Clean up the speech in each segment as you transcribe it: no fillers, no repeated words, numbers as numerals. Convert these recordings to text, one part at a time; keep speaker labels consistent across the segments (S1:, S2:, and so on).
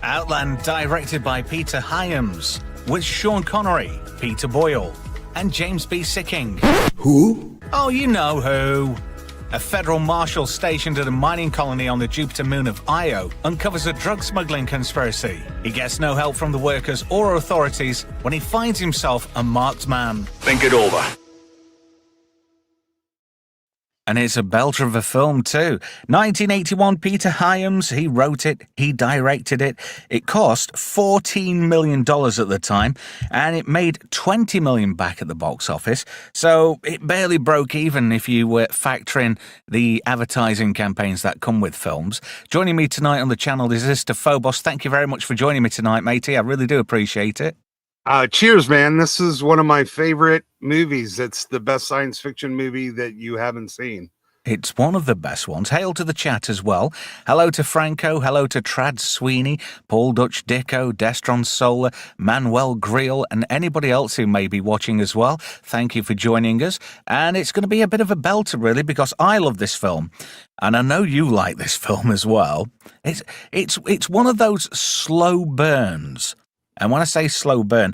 S1: Outland, directed by Peter Hyams, with Sean Connery, Peter Boyle, and James B. Sicking.
S2: Who?
S1: Oh, you know who. A federal marshal stationed at a mining colony on the Jupiter moon of Io uncovers a drug smuggling conspiracy. He gets no help from the workers or authorities when he finds himself a marked man.
S2: Think it over.
S1: And it's a belter of a film too. 1981, Peter Hyams, he wrote it, he directed it. It cost $14 million at the time, and it made $20 million back at the box office. So it barely broke even if you factor in the advertising campaigns that come with films. Joining me tonight on the channel is Mr. Phobos. Thank you very much for joining me tonight, matey. I really do appreciate it.
S3: Cheers, man. This is one of my favorite movies. It's the best science fiction movie that you haven't seen.
S1: It's one of the best ones. Hail to the chat as well. Hello to Franco. Hello to Trad Sweeney, Paul Dutch Dicko, Destron Solar, Manuel Griel, and anybody else who may be watching as well. Thank you for joining us. And it's going to be a bit of a belter, really, because I love this film. And I know you like this film as well. It's one of those slow burns. And when I say slow burn,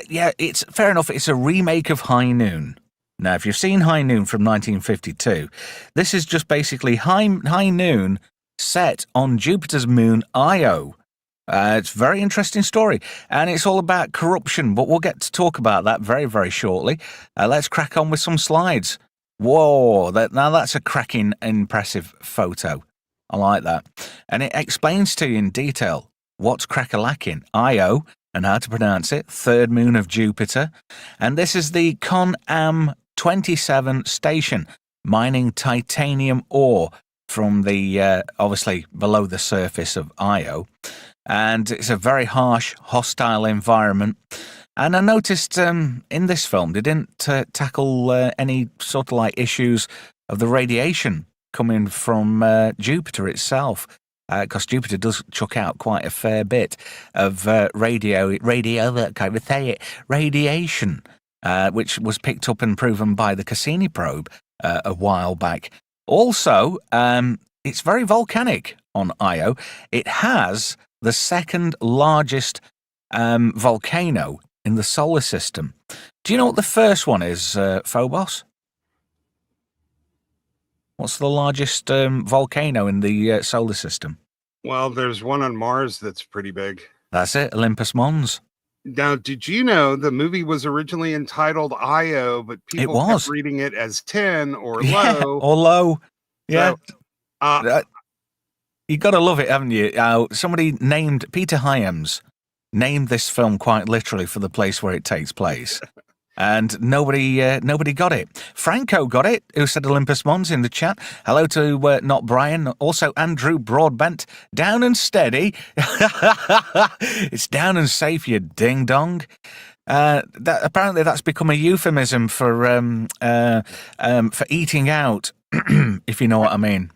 S1: yeah, it's fair enough. It's a remake of High Noon. Now, if you've seen High Noon from 1952, this is just basically High Noon set on Jupiter's moon Io. It's a very interesting story, and it's all about corruption, but we'll get to talk about that very, very shortly. Let's crack on with some slides. Whoa, now that's a cracking, impressive photo. I like that. And it explains to you in detail what's crack-a-lacking, Io, and how to pronounce it, third moon of Jupiter. And this is the Con-Am 27 station, mining titanium ore from the, obviously, below the surface of Io. And it's a very harsh, hostile environment. And I noticed in this film, they didn't tackle any sort of like issues of the radiation coming from Jupiter itself. Because Jupiter does chuck out quite a fair bit of radiation, which was picked up and proven by the Cassini probe a while back. Also, it's very volcanic on Io. It has the second largest volcano in the solar system. Do you know what the first one is, Phobos? What's the largest volcano in the solar system?
S3: Well, there's one on Mars that's pretty big.
S1: That's it, Olympus Mons.
S3: Now, did you know the movie was originally entitled Io, but people kept reading it as 10 or low?
S1: Or low. Yeah.
S3: So,
S1: you got to love it, haven't you? Somebody named Peter Hyams named this film quite literally for the place where it takes place. And nobody got it. Franco got it, who said Olympus Mons in the chat. Hello to Not Brian. Also Andrew Broadbent. Down and steady. It's down and safe, you ding-dong. Apparently that's become a euphemism for eating out, if you know what I mean.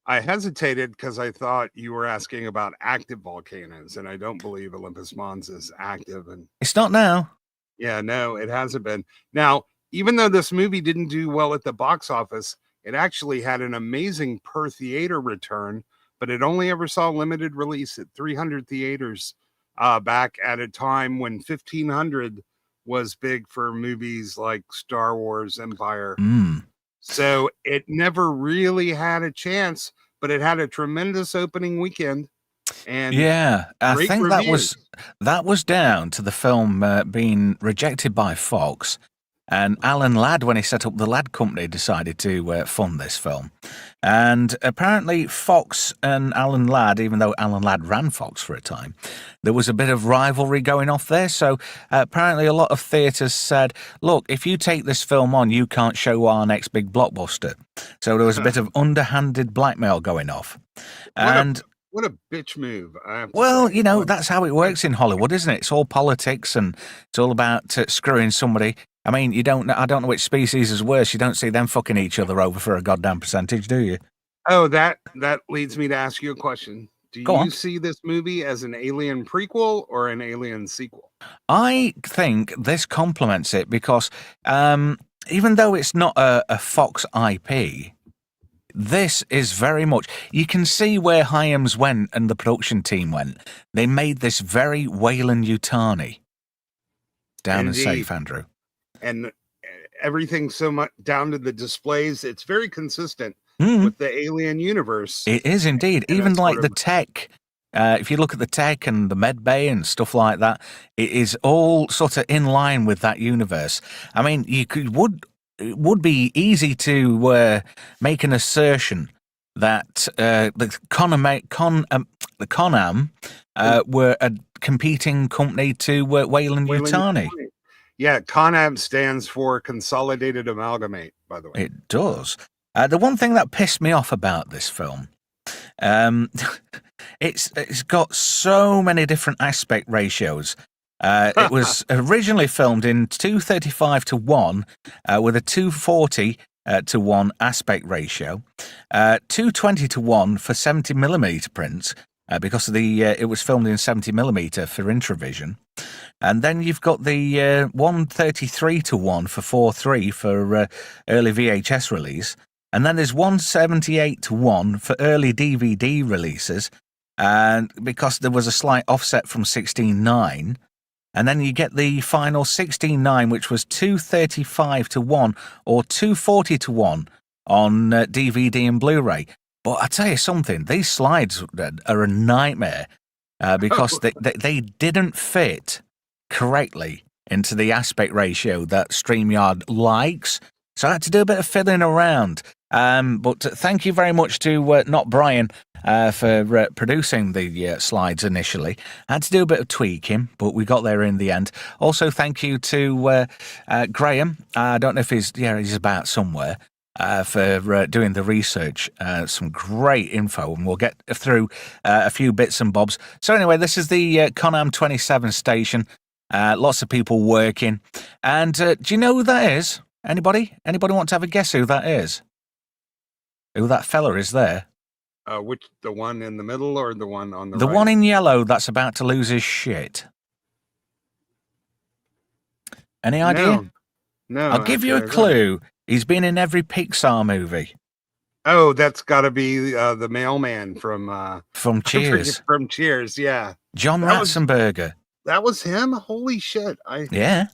S3: I hesitated because I thought you were asking about active volcanoes, and I don't believe Olympus Mons is active. And
S1: it's not now.
S3: Yeah, no, it hasn't been. Now, even though this movie didn't do well at the box office, it actually had an amazing per theater return, but it only ever saw limited release at 300 theaters back at a time when 1,500 was big for movies like Star Wars, Empire. So it never really had a chance, but it had a tremendous opening weekend. And
S1: yeah, I think
S3: reviews.
S1: that was down to the film being rejected by Fox, and Alan Ladd, when he set up the Ladd Company, decided to fund this film. And apparently Fox and Alan Ladd, even though Alan Ladd ran Fox for a time, there was a bit of rivalry going off there. So apparently a lot of theatres said, look, if you take this film on, you can't show our next big blockbuster. So there was a bit of underhanded blackmail going off.
S3: What a bitch move.
S1: Well, you know, that's how it works in Hollywood, isn't it? It's all politics and it's all about screwing somebody. I mean, I don't know which species is worse. You don't see them fucking each other over for a goddamn percentage, do you?
S3: Oh, that leads me to ask you a question. Do you see this movie as an Alien prequel or an Alien sequel?
S1: I think this complements it because even though it's not a Fox IP, This is very much... You can see where Hyams went and the production team went. They made this very Weyland-Yutani. Down and safe, Andrew.
S3: And everything so much down to the displays, it's very consistent with the Alien universe.
S1: It is indeed. Even like the tech... if you look at the tech and the med bay and stuff like that, it is all sort of in line with that universe. I mean, it would be easy to make an assertion that the Conam were a competing company to Weyland-Yutani.
S3: Yeah, Conam stands for Consolidated Amalgamate, by the way.
S1: It does. The one thing that pissed me off about this film, it's got so many different aspect ratios. It was originally filmed in 235:1 with a 240:1 aspect ratio, 220:1 for 70mm prints because of the it was filmed in 70mm for Intravision, and then you've got the 133:1 for 4:3 for early VHS release, and then there's 178:1 for early DVD releases, and because there was a slight offset from 16:9. And then you get the final 16:9, which was 235:1 or 240:1 on DVD and Blu-ray. But I tell you something, these slides are a nightmare because they didn't fit correctly into the aspect ratio that StreamYard likes. So I had to do a bit of fiddling around. But thank you very much to Not Brian for producing the slides initially. I had to do a bit of tweaking, but we got there in the end. Also, thank you to Graham. I don't know if he's about somewhere for doing the research. Some great info, and we'll get through a few bits and bobs. So anyway, this is the Conam 27 station. Lots of people working. And do you know who that is? Anybody want to have a guess who that is? Who that fella is there?
S3: Which, the one in the middle or the one on the right?
S1: The one in yellow that's about to lose his shit. Any idea?
S3: No.
S1: I'll give you a clue. He's been in every Pixar movie.
S3: Oh, that's got to be the mailman from
S1: Cheers.
S3: From Cheers, yeah.
S1: John Ratzenberger.
S3: That was him? Holy shit.
S1: Yeah.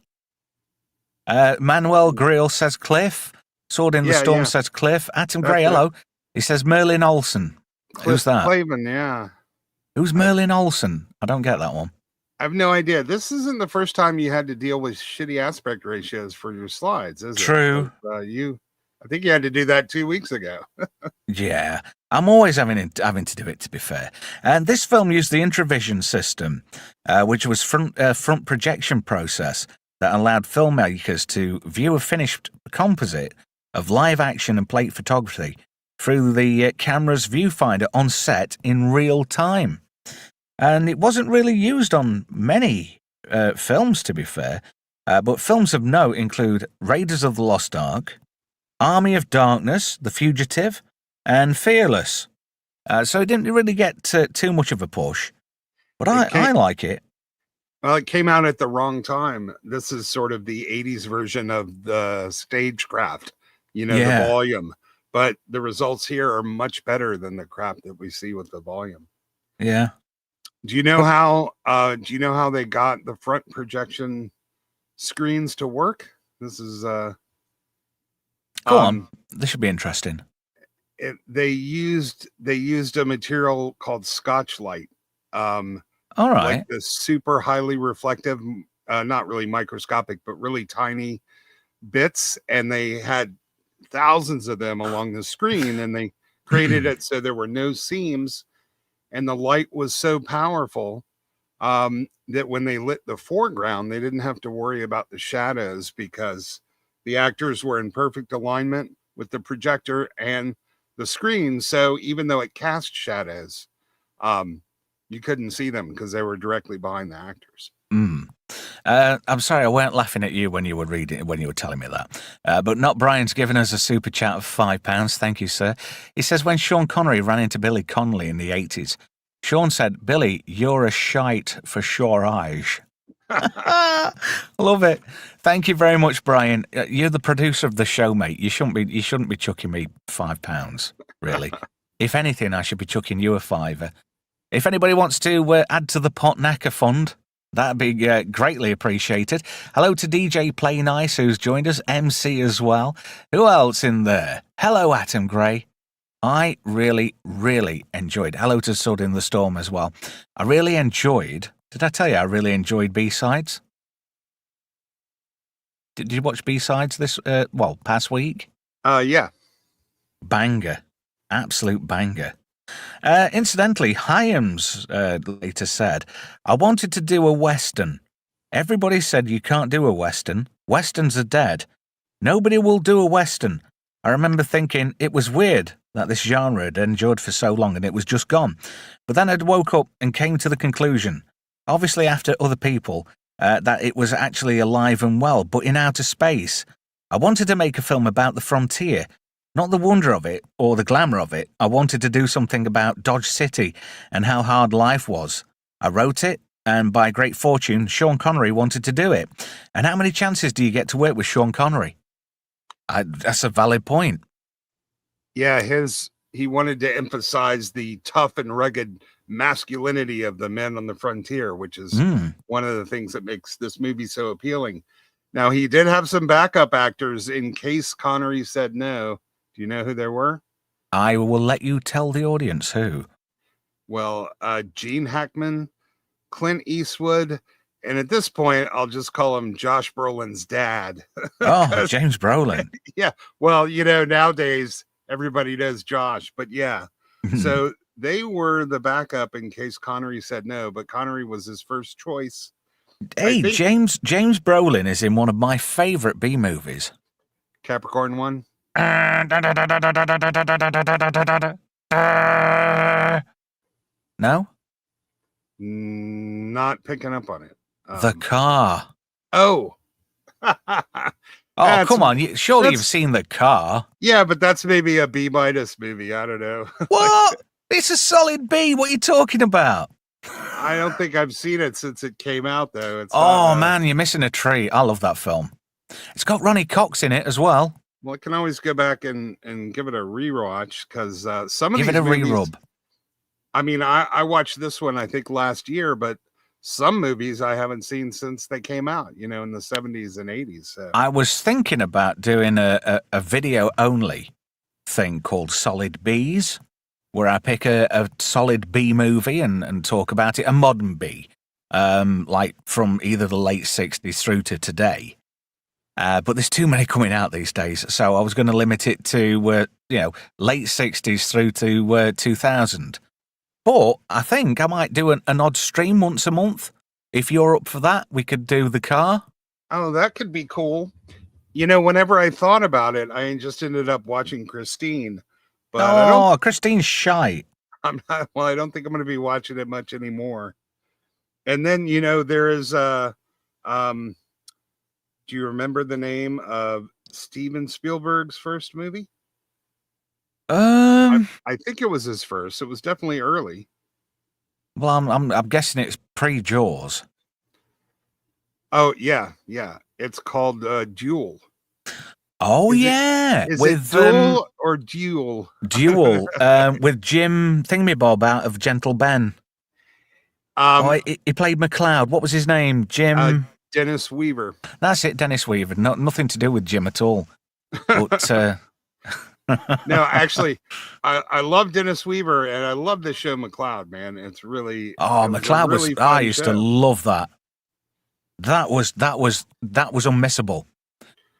S1: Manuel Grill says Cliff. Sword in the Storm says Cliff. Atom Gray, hello. He says Merlin Olsen. Who's that?
S3: Clavin, yeah.
S1: Who's Merlin Olsen? I don't get that one.
S3: I have no idea. This isn't the first time you had to deal with shitty aspect ratios for your slides, is it?
S1: True.
S3: I think you had to do that 2 weeks ago.
S1: Yeah. I'm always having to do it, to be fair. And this film used the Intravision system, which was front projection process that allowed filmmakers to view a finished composite of live action and plate photography through the camera's viewfinder on set in real time. And it wasn't really used on many films, to be fair, but films of note include Raiders of the Lost Ark, Army of Darkness, The Fugitive, and Fearless. So it didn't really get too much of a push, but I like it.
S3: Well, it came out at the wrong time. This is sort of the 80s version of the Stagecraft, the volume. But the results here are much better than the crap that we see with the volume.
S1: Yeah.
S3: Do you know how they got the front projection screens to work? This is
S1: go on. This should be interesting.
S3: They used a material called Scotch-Lite.
S1: All right.
S3: Like the super highly reflective, not really microscopic, but really tiny bits, and they had thousands of them along the screen, and they created it so there were no seams, and the light was so powerful that when they lit the foreground, they didn't have to worry about the shadows because the actors were in perfect alignment with the projector and the screen. So even though it cast shadows, you couldn't see them because they were directly behind the actors.
S1: I'm sorry, I weren't laughing at you when you were telling me that. But Not Brian's given us a super chat of £5. Thank you, sir. He says, when Sean Connery ran into Billy Connolly in the 80s, Sean said, "Billy, you're a shite for sure eyes." I love it. Thank you very much, Brian. You're the producer of the show, mate. You shouldn't be chucking me £5, really. If anything, I should be chucking you a fiver. If anybody wants to add to the Potnacker Fund, that'd be greatly appreciated. Hello to DJ Play Nice, who's joined us, MC as well. Who else in there? Hello, Atom Gray. I really, really enjoyed. Hello to Sud in the Storm as well. I really enjoyed. Did I tell you I really enjoyed B-Sides? Did you watch B-Sides this, past week?
S3: Yeah.
S1: Banger. Absolute banger. Incidentally, Hyams later said, I wanted to do a Western. Everybody said you can't do a Western. Westerns are dead. Nobody will do a Western. I remember thinking it was weird that this genre had endured for so long and it was just gone. But then I woke up and came to the conclusion, obviously after other people, that it was actually alive and well, but in outer space. I wanted to make a film about the frontier, not the wonder of it or the glamour of it. I wanted to do something about Dodge City and how hard life was. I wrote it, and by great fortune, Sean Connery wanted to do it. And how many chances do you get to work with Sean Connery? That's a valid point.
S3: Yeah, he wanted to emphasize the tough and rugged masculinity of the men on the frontier, which is one of the things that makes this movie so appealing. Now, he did have some backup actors in case Connery said no. Do you know who there were?
S1: I will let you tell the audience who.
S3: Well, Gene Hackman, Clint Eastwood, and at this point, I'll just call him Josh Brolin's dad.
S1: Oh, James Brolin.
S3: Yeah. Well, nowadays everybody knows Josh, but yeah. So they were the backup in case Connery said no, but Connery was his first choice.
S1: Hey, James Brolin is in one of my favorite B movies.
S3: Capricorn 1?
S1: No?
S3: Not picking up on it.
S1: The Car.
S3: Oh.
S1: Oh, come on. Surely you've seen The Car.
S3: Yeah, but that's maybe a B- movie. I don't know.
S1: What? It's a solid B. What are you talking about?
S3: I don't think I've seen it since it came out, though.
S1: Man, you're missing a treat. I love that film. It's got Ronnie Cox in it as well.
S3: Well, I can always go back and give it a rewatch because some of
S1: give
S3: these
S1: it a
S3: movies,
S1: re-rub.
S3: I mean, I watched this one, I think, last year, but some movies I haven't seen since they came out, in the 70s and 80s. So.
S1: I was thinking about doing a video-only thing called Solid Bs, where I pick a solid B movie and talk about it, a modern B, like from either the late 60s through to today. But there's too many coming out these days, so I was going to limit it to, late 60s through to 2000. But I think I might do an odd stream once a month. If you're up for that, we could do The Car.
S3: Oh, that could be cool. Whenever I thought about it, I just ended up watching Christine. But
S1: Christine's shite.
S3: I'm not. Well, I don't think I'm going to be watching it much anymore. And then there is do you remember the name of Steven Spielberg's first movie? I think it was his first. It was definitely early.
S1: Well, I'm guessing it's pre-Jaws.
S3: Oh yeah. It's called Duel.
S1: Oh,
S3: is
S1: yeah.
S3: Is it Duel or Duel?
S1: Duel. With Jim Thingamabob out of Gentle Ben. He played McLeod. What was his name? Jim...
S3: Dennis Weaver.
S1: That's it, Dennis Weaver. Nothing to do with Jim at all. But...
S3: No, actually, I love Dennis Weaver, and I love the show McLeod, man. It's really...
S1: McLeod
S3: really
S1: I used to love that. That was unmissable.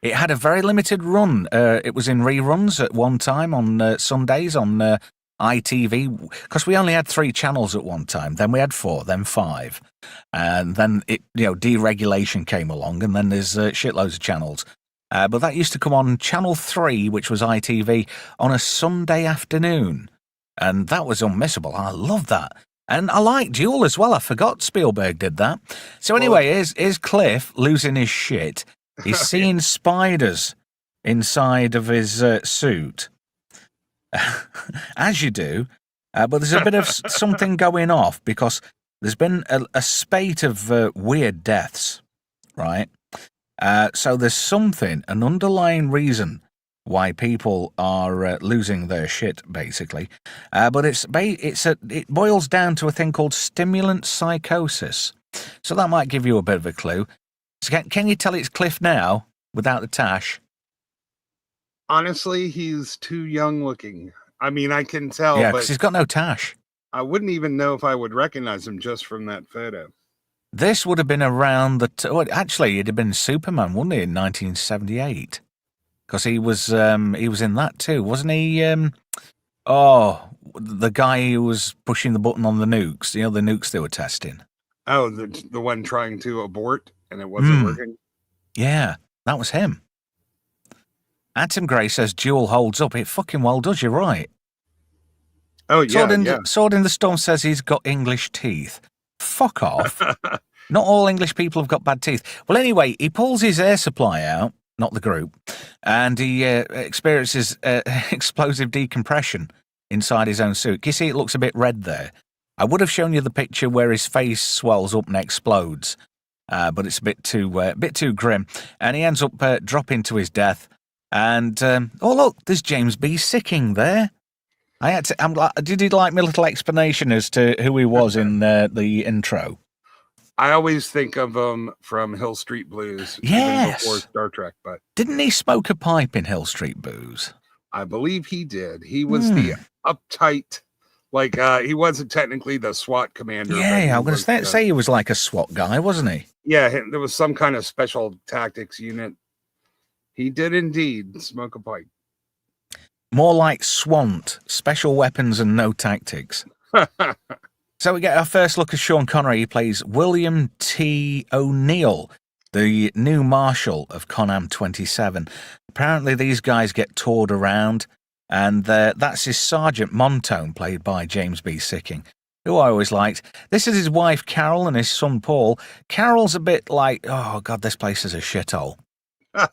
S1: It had a very limited run. It was in reruns at one time on Sundays on ITV, because we only had 3 channels at one time. Then we had 4, then 5. And then deregulation came along, and then there's shitloads of channels. But that used to come on Channel 3, which was ITV, on a Sunday afternoon. And that was unmissable. I love that. And I like Duel as well. I forgot Spielberg did that. So anyway, here's Cliff losing his shit. He's seeing spiders inside of his suit. As you do. But there's a bit of something going off because there's been a spate of weird deaths, right? So there's an underlying reason why people are losing their shit, basically. But it boils down to a thing called stimulant psychosis. So that might give you a bit of a clue. So can you tell it's Cliff now without the tash?
S3: Honestly, he's too young looking. I mean, I can tell,
S1: Yeah,
S3: but
S1: because he's got no tash.
S3: I wouldn't even know if I would recognize him just from that photo.
S1: This would have been around actually, it'd have been Superman, wouldn't it, in 1978? Because he was in that too, wasn't he? The guy who was pushing the button on the nukes, the nukes they were testing.
S3: Oh, the one trying to abort and it wasn't working?
S1: Yeah, that was him. Atom Gray says Duel holds up. It fucking well does, you're right.
S3: Oh, yeah,
S1: Sword in the Storm says he's got English teeth. Fuck off. Not all English people have got bad teeth. Well, anyway, he pulls his air supply out, not the group, and he experiences explosive decompression inside his own suit. You see, it looks a bit red there. I would have shown you the picture where his face swells up and explodes, but it's a bit too grim. And he ends up dropping to his death. And look, there's James B. Sicking there. Did you like my little explanation as to who he was in the intro?
S3: I always think of him from Hill Street Blues.
S1: Yes.
S3: Even before Star Trek, but
S1: didn't he smoke a pipe in Hill Street Blues?
S3: I believe he did. He was the uptight, he wasn't technically the SWAT commander.
S1: Yeah, I was going to say he was like a SWAT guy, wasn't he?
S3: Yeah, there was some kind of special tactics unit. He did indeed smoke a pipe.
S1: More like SWAT, special weapons and no tactics. So we get our first look at Sean Connery. He plays William T. O'Niel, the new marshal of Conam 27. Apparently these guys get toured around, and that's his Sergeant Montone, played by James B. Sicking, who I always liked. This is his wife Carol and his son Paul. Carol's a bit like, oh God, this place is a shithole.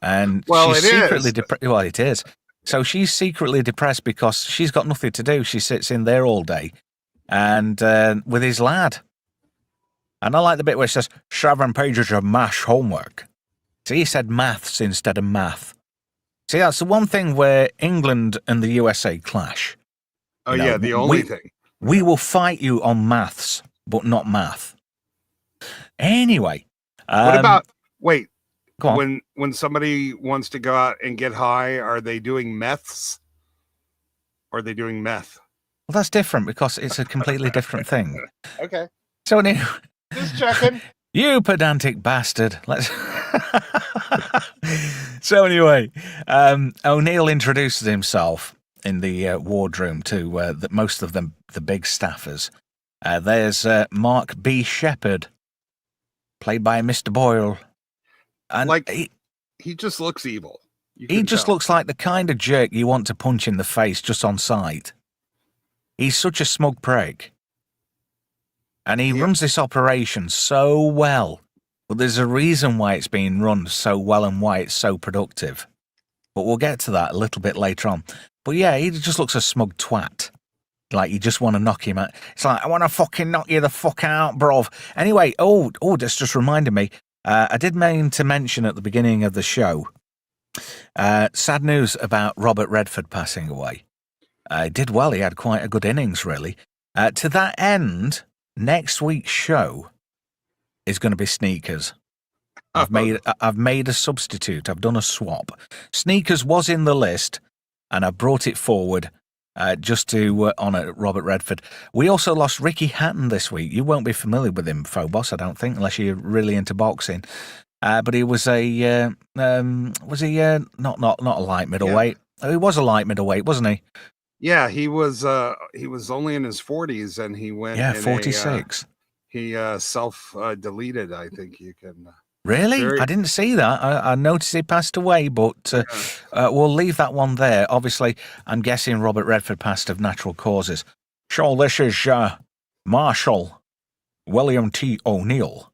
S1: And
S3: well,
S1: she's
S3: secretly
S1: depressed. Well, it is. So she's secretly depressed because she's got nothing to do. She sits in there all day and with his lad. And I like the bit where it says, 7 pages of mash homework. See, he said maths instead of math. See, that's the one thing where England and the USA clash.
S3: Oh, yeah, the only thing.
S1: We will fight you on maths, but not math. Anyway.
S3: What about, wait.
S1: Go on.
S3: When somebody wants to go out and get high, are they doing meths? Or are they doing meth?
S1: Well, that's different because it's a completely different thing.
S3: Okay.
S1: So anyway,
S3: just checking.
S1: You pedantic bastard. So anyway, O'Neill introduces himself in the wardroom to most of them, the big staffers. There's Mark B. Shepherd, played by Mr. Boyle. And
S3: he just looks evil.
S1: He just looks like the kind of jerk you want to punch in the face just on sight. He's such a smug prick. And he runs this operation so well. But there's a reason why it's being run so well and why it's so productive. But we'll get to that a little bit later on. But yeah, he just looks a smug twat. Like you just want to knock him out. It's like, I want to fucking knock you the fuck out, bro. Anyway, this just reminded me. I did mean to mention at the beginning of the show, sad news about Robert Redford passing away. He did well. He had quite a good innings, really. To that end, next week's show is going to be Sneakers. I've made a substitute. I've done a swap. Sneakers was in the list, and I brought it forward just to honour Robert Redford. We also lost Ricky Hatton this week. You won't be familiar with him, Phobos, I don't think, unless you're really into boxing. But he was not a light middleweight? Yeah. He was a light middleweight, wasn't he?
S3: Yeah, he was only in his 40s, and he went.
S1: Yeah, 46.
S3: He self-deleted. I think you can.
S1: Really? I didn't see that. I noticed he passed away, but we'll leave that one there. Obviously, I'm guessing Robert Redford passed of natural causes. Sure, this is Marshal William T. O'Niel.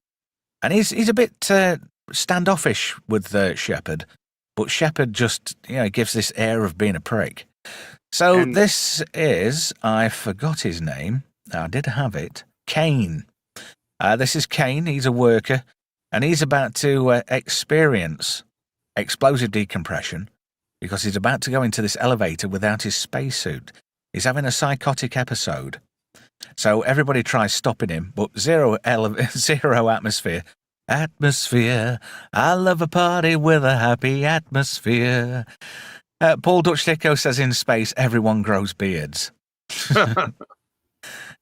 S1: And he's a bit standoffish with Shepherd, but Shepherd just gives this air of being a prick. So this is, I forgot his name. I did have it. Kane. This is Kane. He's a worker, and he's about to experience explosive decompression because he's about to go into this elevator without his spacesuit. He's having a psychotic episode. So everybody tries stopping him, but zero atmosphere. Atmosphere. I love a party with a happy atmosphere. Paul Dutch-Dicko says in space, everyone grows beards.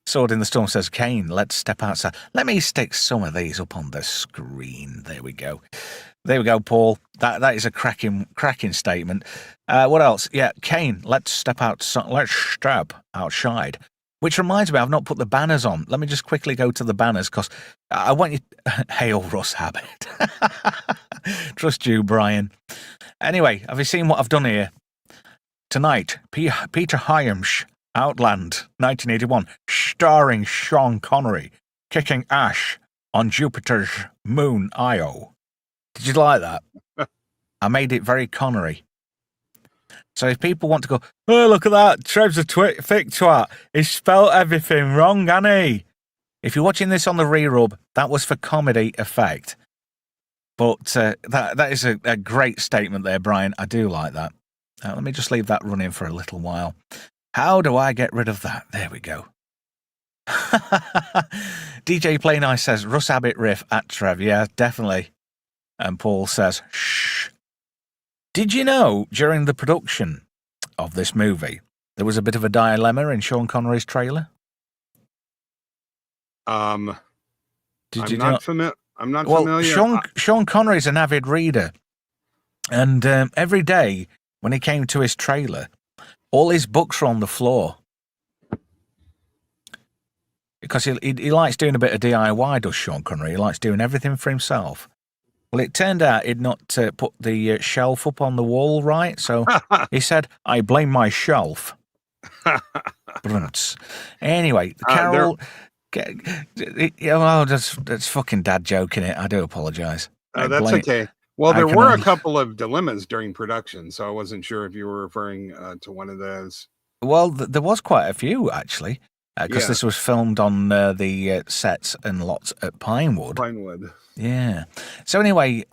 S1: Sword in the Storm says, Kane, let's step outside. Let me stick some of these up on the screen. There we go. There we go, Paul. That is a cracking statement. What else? Yeah, Kane, let's step outside. Let's step outside. Which reminds me, I've not put the banners on. Let me just quickly go to the banners because I want you... Hail Russ Habit. Trust you, Brian. Anyway, have you seen what I've done here? Tonight, Peter Hyams, Outland, 1981, starring Sean Connery, kicking ash on Jupiter's moon Io. Did you like that? I made it very Connery. So if people want to go, oh, look at that, Trev's a thick twat. He spelt everything wrong, hasn't he? If you're watching this on the re-rub, that was for comedy effect. But that is a great statement there, Brian. I do like that. Let me just leave that running for a little while. How do I get rid of that? There we go. DJ Play Nice says, Russ Abbott riff at Trev. Yeah, definitely. And Paul says, shh. Did you know during the production of this movie, there was a bit of a dilemma in Sean Connery's trailer?
S3: I'm not familiar.
S1: Sean Connery's an avid reader. And every day when he came to his trailer, all his books were on the floor. Because he likes doing a bit of DIY, does Sean Connery. He likes doing everything for himself. Well, it turned out he'd not put the shelf up on the wall right, so he said, I blame my shelf. Anyway, Carol... that's fucking dad joking it. I do apologise.
S3: That's okay. Well, there were a couple of dilemmas during production, so I wasn't sure if you were referring to one of those.
S1: Well, there was quite a few, actually, because this was filmed on the sets and lots at Pinewood. Yeah. So anyway,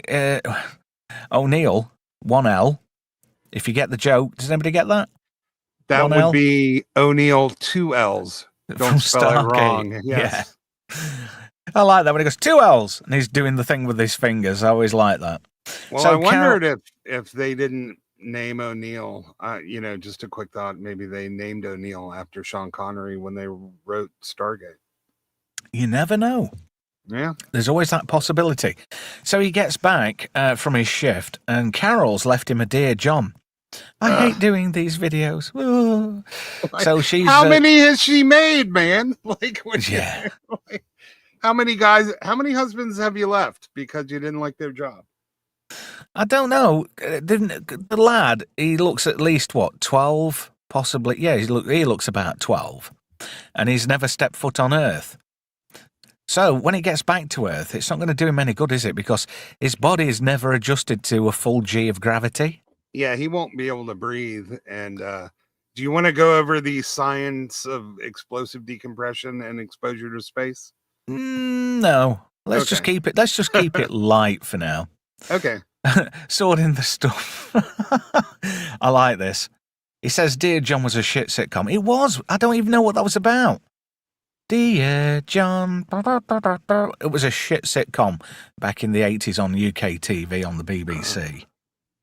S1: O'Niel, 1L. If you get the joke, does anybody get that?
S3: That would be O'Niel, 2 L's. Don't spell it wrong. Yes.
S1: Yeah. I like that when he goes 2 L's and he's doing the thing with his fingers. I always like that.
S3: Well, so I wondered if they didn't name O'Niel. Just a quick thought. Maybe they named O'Niel after Sean Connery when they wrote Stargate.
S1: You never know.
S3: Yeah. There's
S1: always that possibility. So he gets back from his shift and Carol's left him a Dear John. I hate doing these videos. So she's...
S3: How many has she made, man? How many husbands have you left because you didn't like their job?
S1: I don't know. The lad, he looks at least, 12? Possibly. Yeah, he looks about 12. And he's never stepped foot on Earth. So when he gets back to Earth, it's not going to do him any good, is it? Because his body is never adjusted to a full G of gravity.
S3: Yeah, he won't be able to breathe. And do you want to go over the science of explosive decompression and exposure to space?
S1: No. Let's just keep it light for now.
S3: Okay.
S1: Sword in the Stuff. I like this. He says Dear John was a shit sitcom. It was. I don't even know what that was about. Dear John. It was a shit sitcom back in the 80s on UK TV on the BBC.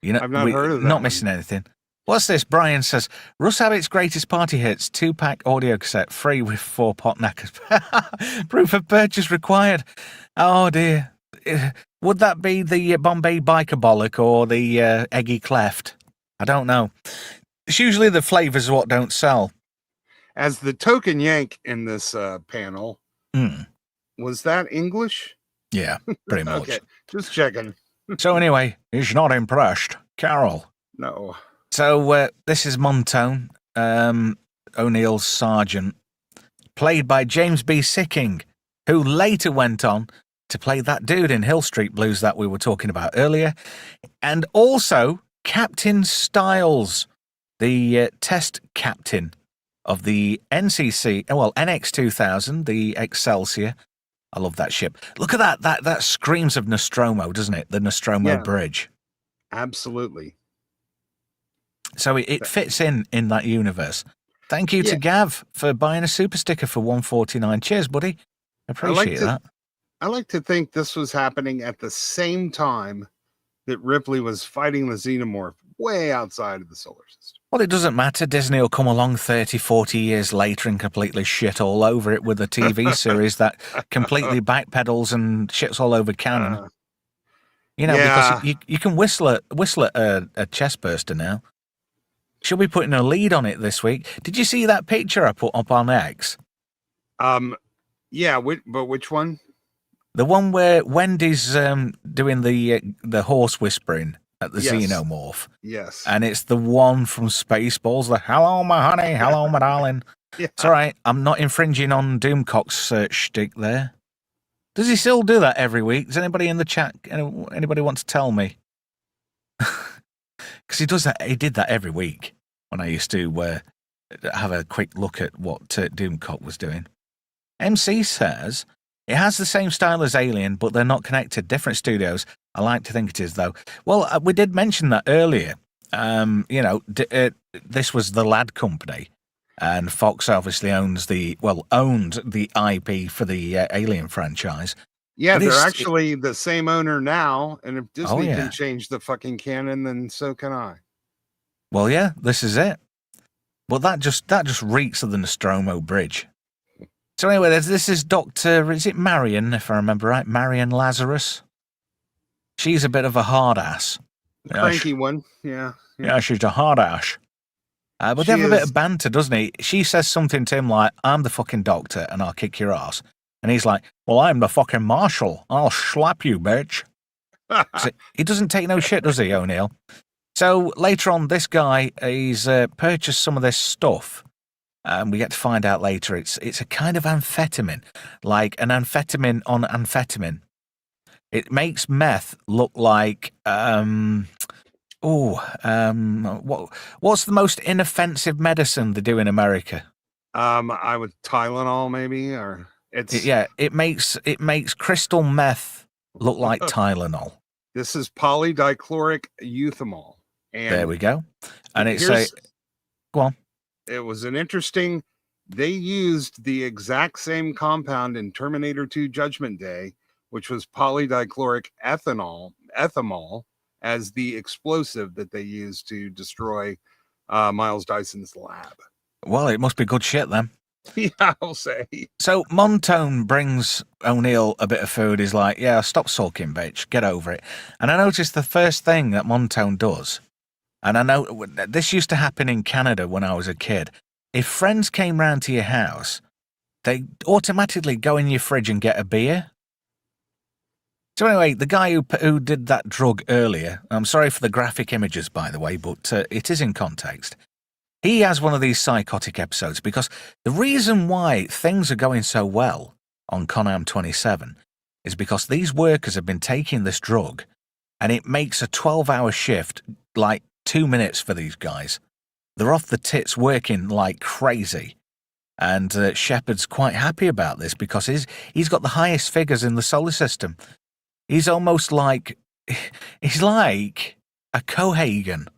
S3: I've not heard of that.
S1: Not missing anything. What's this? Brian says, Russ Abbott's greatest party hits, 2-pack audio cassette, free with 4 pot knackers. Proof of purchase required. Oh dear. Would that be the Bombay Biker Bollock or the Eggy Cleft? I don't know. It's usually the flavours what don't sell.
S3: As the token Yank in this panel, was that English?
S1: Yeah, pretty much.
S3: Okay, just checking.
S1: So anyway, he's not impressed. Carol.
S3: No.
S1: So this is Montone, O'Niel's sergeant, played by James B. Sicking, who later went on to play that dude in Hill Street Blues that we were talking about earlier, and also Captain Styles, the test captain of the NCC, NX 2000, the Excelsior, I love that ship. Look at that. That screams of Nostromo, doesn't it? The Nostromo
S3: Yeah,
S1: Bridge.
S3: absolutely.
S1: So it fits in that universe. Thank you to
S3: Yeah.
S1: Gav for buying a super sticker for $1.49. Cheers, buddy. Appreciate that.
S3: I like to think this was happening at the same time that Ripley was fighting the xenomorph way outside of the solar system.
S1: Well, it doesn't matter. Disney will come along 30, 40 years later and completely shit all over it with a TV series that completely backpedals and shits all over canon. Because you can whistle at a chest burster now. She'll be putting a lead on it this week. Did you see that picture I put up on X?
S3: Yeah, but which one?
S1: The one where Wendy's doing the horse whispering at the xenomorph.
S3: Yes.
S1: And it's the one from Spaceballs, the hello, my honey, hello, my darling.
S3: Yeah.
S1: It's all right. I'm not infringing on Doomcock's shtick there. Does he still do that every week? Does anybody in the chat, anybody want to tell me? Because he does that. He did that every week when I used to have a quick look at what Doomcock was doing. MC says, it has the same style as Alien, but they're not connected. Different studios. I like to think it is, though. Well, we did mention that earlier. This was the Lad Company, and Fox obviously owned the IP for the Alien franchise.
S3: Yeah, they're actually the same owner now, and if Disney can change the fucking canon, then so can I.
S1: Well, yeah, this is it. Well, that just reeks of the Nostromo Bridge. So anyway, this is Dr. Is it Marion, if I remember right? Marion Lazarus. She's a bit of a hard ass.
S3: Cranky one, yeah.
S1: Yeah, she's a hard ass. But they have a bit of banter, doesn't he? She says something to him like, I'm the fucking doctor and I'll kick your ass. And he's like, well, I'm the fucking marshal. I'll slap you, bitch. So he doesn't take no shit, does he, O'Niel? So later on, this guy, he's purchased some of this stuff. And we get to find out later it's a kind of amphetamine, like an amphetamine on amphetamine. It makes meth look like what's the most inoffensive medicine they do in America?
S3: I would Tylenol maybe, or
S1: it makes crystal meth look like Tylenol.
S3: This is polydichloric euthymol. And
S1: there we go. And go on.
S3: It was they used the exact same compound in Terminator 2 Judgment Day, which was polydichloric ethanol, as the explosive that they used to destroy Miles Dyson's lab.
S1: Well, it must be good shit then.
S3: Yeah, I'll say.
S1: So Montone brings O'Niel a bit of food. He's like, yeah, stop sulking, bitch. Get over it. And I noticed the first thing that Montone does, and I know this used to happen in Canada when I was a kid. If friends came round to your house, they automatically go in your fridge and get a beer. So anyway, the guy who did that drug earlier, I'm sorry for the graphic images, by the way, but it is in context. He has one of these psychotic episodes because the reason why things are going so well on Conam 27 is because these workers have been taking this drug and it makes a 12-hour shift like 2 minutes for these guys. They're off the tits working like crazy. And Shepard's quite happy about this because he's got the highest figures in the solar system. He's almost like, he's like a Cohagen,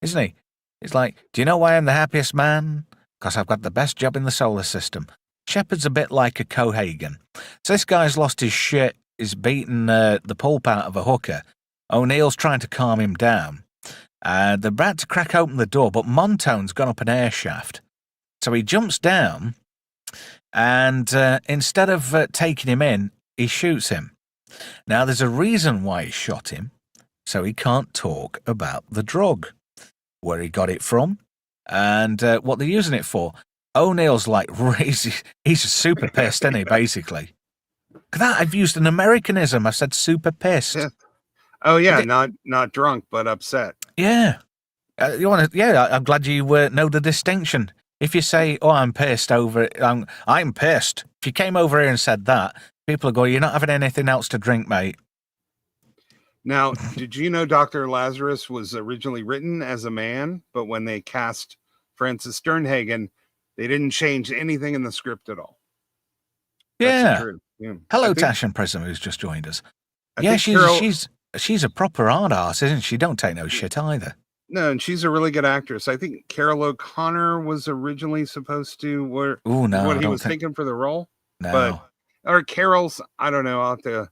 S1: isn't he? He's like, do you know why I'm the happiest man? Because I've got the best job in the solar system. Shepard's a bit like a Cohagen. So this guy's lost his shit, he's beaten the pulp out of a hooker. O'Neill's trying to calm him down. They're about to crack open the door, but Montone's gone up an air shaft. So he jumps down, and instead of taking him in, he shoots him. Now, there's a reason why he shot him, so he can't talk about the drug, where he got it from, and what they're using it for. O'Neill's like, he's super pissed, isn't he, basically? That, I've used an Americanism. I said super pissed.
S3: Yeah. Oh, yeah, not drunk, but upset.
S1: Yeah. I'm glad you know the distinction. If you say, oh, I'm pissed over it, I'm pissed. If you came over here and said that, people will go, you're not having anything else to drink, mate.
S3: Now, did you know Dr. Lazarus was originally written as a man, but when they cast Francis Sternhagen, they didn't change anything in the script at all?
S1: Yeah.
S3: Yeah. I
S1: Hello,
S3: think
S1: Tash and Prism, who's just joined us.
S3: I
S1: Yeah,
S3: think Carol.
S1: she's a proper hard ass, isn't she? Don't take no shit either.
S3: No, and she's a really good actress. I think Carol O'Connor was originally supposed to
S1: Oh no,
S3: what
S1: I
S3: he
S1: don't
S3: was
S1: think.
S3: thinking for the role, but
S1: No.
S3: or Carol's. I don't know. I'll have to.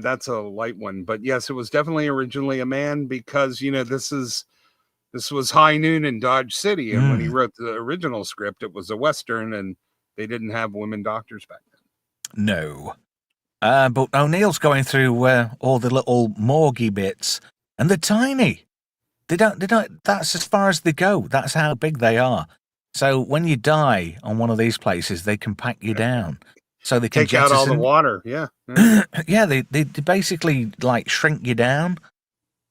S3: That's a light one, but yes, it was definitely originally a man because this was high noon in Dodge City, and when he
S1: Mm,
S3: wrote the original script, it was a western, and they didn't have women doctors back then.
S1: no. But O'Neill's going through all the little morgy bits, and they're tiny. They don't. That's as far as they go. That's how big they are. So when you die on one of these places, they can pack you down, so they can
S3: Take out all the
S1: jettison.
S3: water. Yeah, yeah.
S1: Yeah, they basically like shrink you down.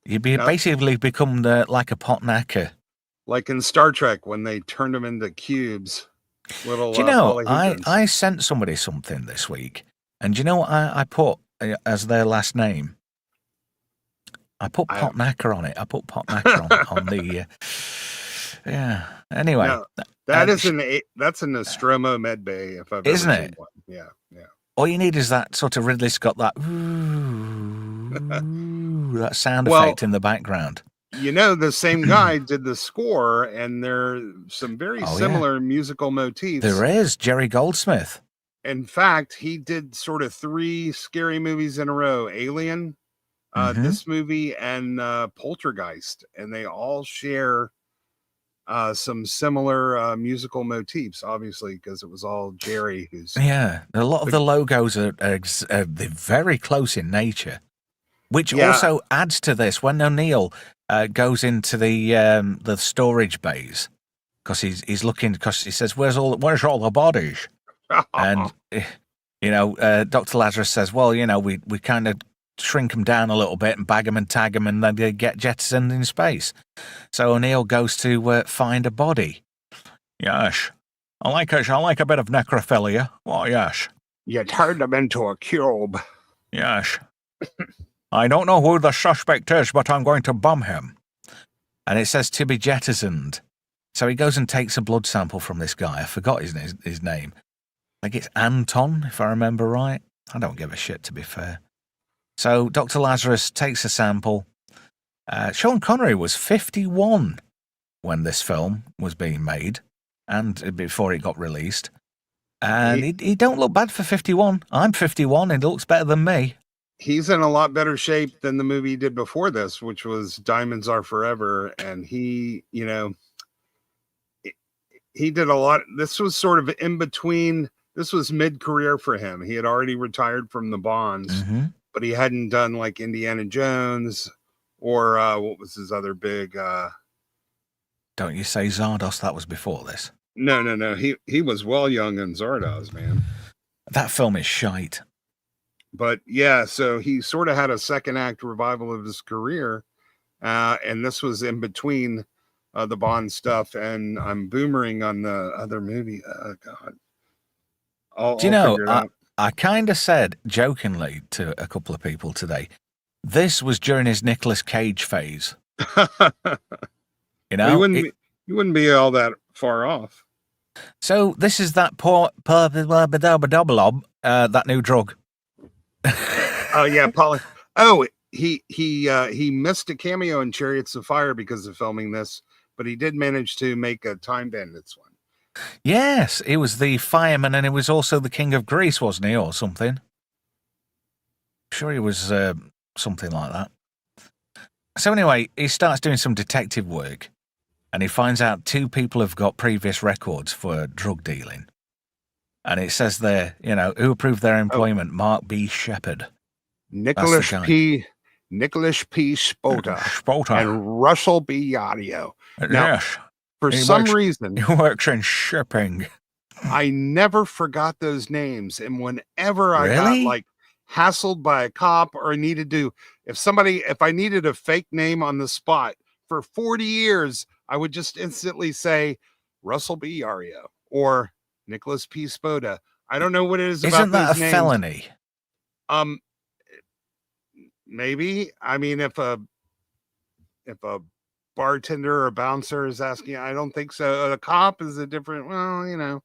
S3: Yep.
S1: Basically become like a pot knacker.
S3: Like in Star Trek when they turned them into cubes, little
S1: Do you know,
S3: polyhedrons.
S1: I sent somebody something this week, and do you know what I put as their last name? I put
S3: I
S1: Potnacker on it. I put Potnacker on the. Yeah. Anyway,
S3: no, that is
S1: sh-
S3: that's an Nostromo med bay if I've
S1: isn't
S3: ever
S1: it?
S3: seen one. Yeah, yeah.
S1: All you need is that sort of Ridley Scott, that ooh, that sound
S3: Well,
S1: effect in the background.
S3: the same guy did the score, and there are some very
S1: Oh yeah,
S3: similar musical motifs.
S1: there is Jerry Goldsmith.
S3: In fact, he did sort of 3 scary movies in a row: Alien,
S1: Mm-hmm.
S3: this movie, and Poltergeist, and they all share some similar musical motifs, obviously, because it was all Jerry who's
S1: Yeah, a lot of
S3: the
S1: the logos are they're very close in nature, which
S3: yeah.
S1: also adds to this when O'Neill goes into the storage bays because he's looking because he says where's all the bodies and Dr. Lazarus says well we kind of shrink them down a little bit and bag them and tag them and then they get jettisoned in space. So O'Neill goes to find a body. Yes. I like a bit of necrophilia. Oh, yes.
S3: You turned them into a cube.
S1: Yes. I don't know who the suspect is, but I'm going to bum him. And it says to be jettisoned. So he goes and takes a blood sample from this guy. I forgot his name. I think it's Anton, if I remember right. I don't give a shit, to be fair. So Dr. Lazarus takes a sample. Sean Connery was 51 when this film was being made and before it got released. And he don't look bad for 51. I'm 51 and he looks better than me.
S3: He's in a lot better shape than the movie he did before this, which was Diamonds Are Forever. And he did a lot. This was sort of in between. This was mid-career for him. He had already retired from the Bonds, but he hadn't done like Indiana Jones or what was his other big
S1: Don't you say Zardos, that was before this.
S3: No. He was well young in Zardoz, man.
S1: That film is shite.
S3: But yeah, so he sort of had a second act revival of his career. And this was in between the Bond stuff. And I'm boomering on the other movie. Oh, God. I'll figure it out.
S1: I kind of said jokingly to a couple of people today, this was during his Nicolas Cage phase.
S3: Well, you wouldn't be all that far off.
S1: So this is that that new drug.
S3: Oh yeah, Polly. Oh, he missed a cameo in Chariots of Fire because of filming this, but he did manage to make a Time Bandits one.
S1: Yes, he was the fireman, and he was also the king of Greece, wasn't he, or something? Sure, he was something like that. So anyway, he starts doing some detective work, and he finds out 2 people have got previous records for drug dealing. And it says there, who approved their employment? Mark B. Shepard.
S3: Nicholas P. Spota. And Russell B. Yaddio. Now,
S1: yes.
S3: For some reason,
S1: he works in shipping.
S3: I never forgot those names. And whenever I got like hassled by a cop or needed to, if I needed a fake name on the spot for 40 years, I would just instantly say Russell B. Yaddio or Nicholas P. Spota. I don't know what it is about those names.
S1: Isn't that a felony?
S3: Maybe. I mean, if a bartender or bouncer is asking, I don't think so. A cop is a different, well,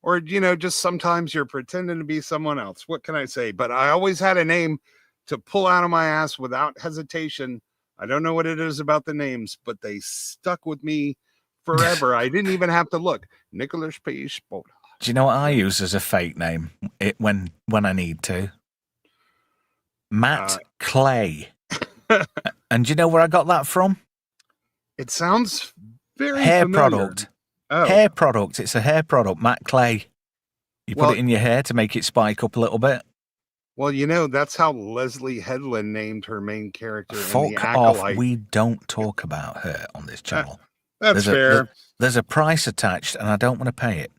S3: or just sometimes you're pretending to be someone else. What can I say? But I always had a name to pull out of my ass without hesitation. I don't know what it is about the names, but they stuck with me forever. I didn't even have to look. Nicholas P. Spoda.
S1: Do you know what I use as a fake name when I need to? Matt Clay. And do you know where I got that from?
S3: It sounds very
S1: hair
S3: familiar.
S1: Product.
S3: Oh.
S1: Hair product. It's a hair product, Matt Clay. You put it in your hair to make it spike up a little bit.
S3: Well, that's how Leslie Headland named her main character in The
S1: Fuck
S3: Acolyte.
S1: off. We don't talk about her on this channel.
S3: That's fair.
S1: There's a price attached, and I don't want to pay it.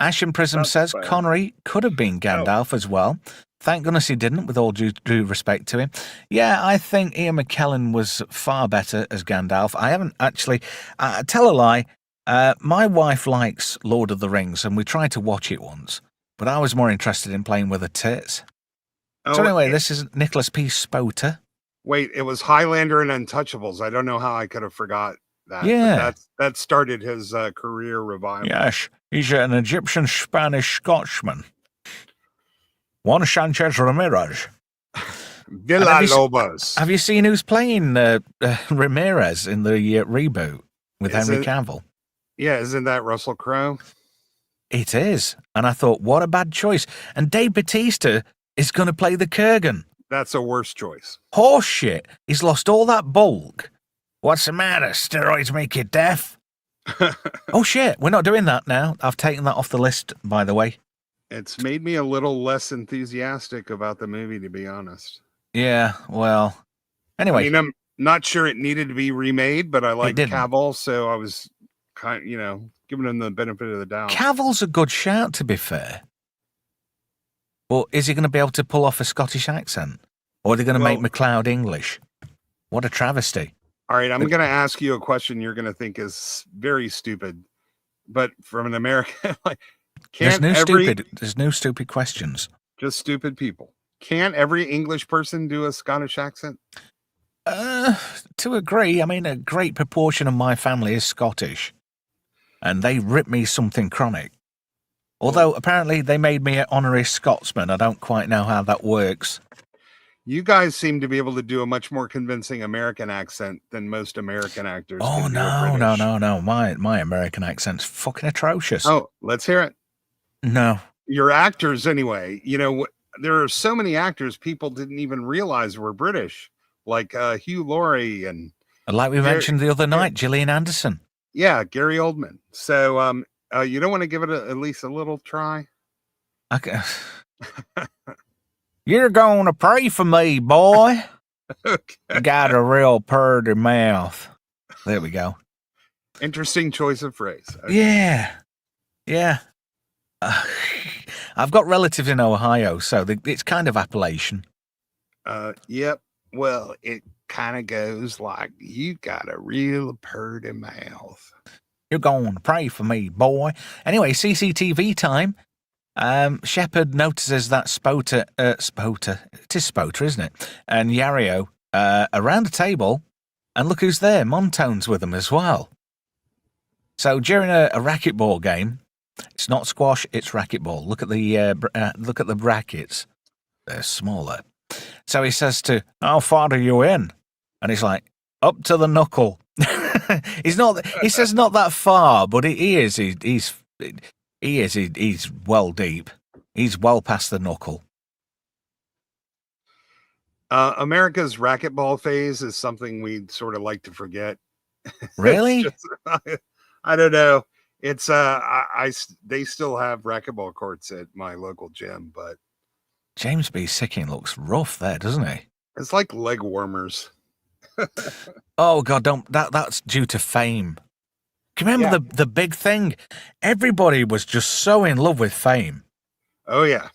S1: Ashen Prism says
S3: fair.
S1: Connery could have been Gandalf as well. Thank goodness he didn't, with all due respect to him. Yeah, I think Ian McKellen was far better as Gandalf. I haven't actually... tell a lie. My wife likes Lord of the Rings, and we tried to watch it once, but I was more interested in playing with her tits. So anyway, this is Nicholas P. Spoda.
S3: Wait, it was Highlander and Untouchables. I don't know how I could have forgot that.
S1: Yeah.
S3: That started his career revival.
S1: Yes, he's an Egyptian Spanish Scotsman. Juan Sanchez Ramirez.
S3: Villalobos.
S1: Have you seen who's playing Ramirez in the reboot with Henry Cavill?
S3: Yeah, isn't that Russell Crowe?
S1: It is. And I thought, what a bad choice. And Dave Bautista is going to play the Kurgan.
S3: That's a worse choice.
S1: Horse shit. He's lost all that bulk. What's the matter? Steroids make you deaf? Oh, shit. We're not doing that now. I've taken that off the list, by the way.
S3: It's made me a little less enthusiastic about the movie, to be honest.
S1: Yeah, well, anyway.
S3: I mean, I'm not sure it needed to be remade, but I like Cavill, so I was kind of, giving him the benefit of the doubt.
S1: Cavill's a good shout, to be fair. But is he going to be able to pull off a Scottish accent? Or are they going to make McLeod English? What a travesty.
S3: All right, I'm going to ask you a question you're going to think is very stupid. But from an American...
S1: There's no stupid questions.
S3: Just stupid people. Can't every English person do a Scottish accent?
S1: To agree. I mean, a great proportion of my family is Scottish. And they rip me something chronic. Although, apparently, they made me an honorary Scotsman. I don't quite know how that works.
S3: You guys seem to be able to do a much more convincing American accent than most American actors.
S1: Oh, no. My American accent's fucking atrocious.
S3: Oh, let's hear it.
S1: No.
S3: Your actors, anyway. There are so many actors people didn't even realize were British, like Hugh Laurie and...
S1: Like we mentioned the other night, Gillian Anderson.
S3: Yeah, Gary Oldman. So, you don't want to give it at least a little try?
S1: Okay. You're going to pray for me, boy.
S3: Okay.
S1: Got a real purty mouth. There we go.
S3: Interesting choice of phrase. Okay.
S1: Yeah. I've got relatives in Ohio, so it's kind of Appalachian.
S3: Yep. Well, it kind of goes like, you got a real purty mouth.
S1: You're going to pray for me, boy. Anyway, CCTV time. Shepard notices that Spoda, it is Spoda, isn't it? And Yario around the table, and look who's there. Montone's with them as well. So during a racquetball game, it's not squash, it's racquetball. Look at the brackets; they're smaller. So he says to, "How far are you in?" And he's like, "Up to the knuckle." He's not. He says not that far, but he is. He's well deep. He's well past the knuckle.
S3: America's racquetball phase is something we'd sort of like to forget.
S1: Really?
S3: I don't know. It's they still have racquetball courts at my local gym, but
S1: James B. Sicking looks rough there, doesn't he?
S3: It's like leg warmers.
S1: Oh God, that's due to fame. Can you remember the big thing? Everybody was just so in love with fame.
S3: Oh yeah.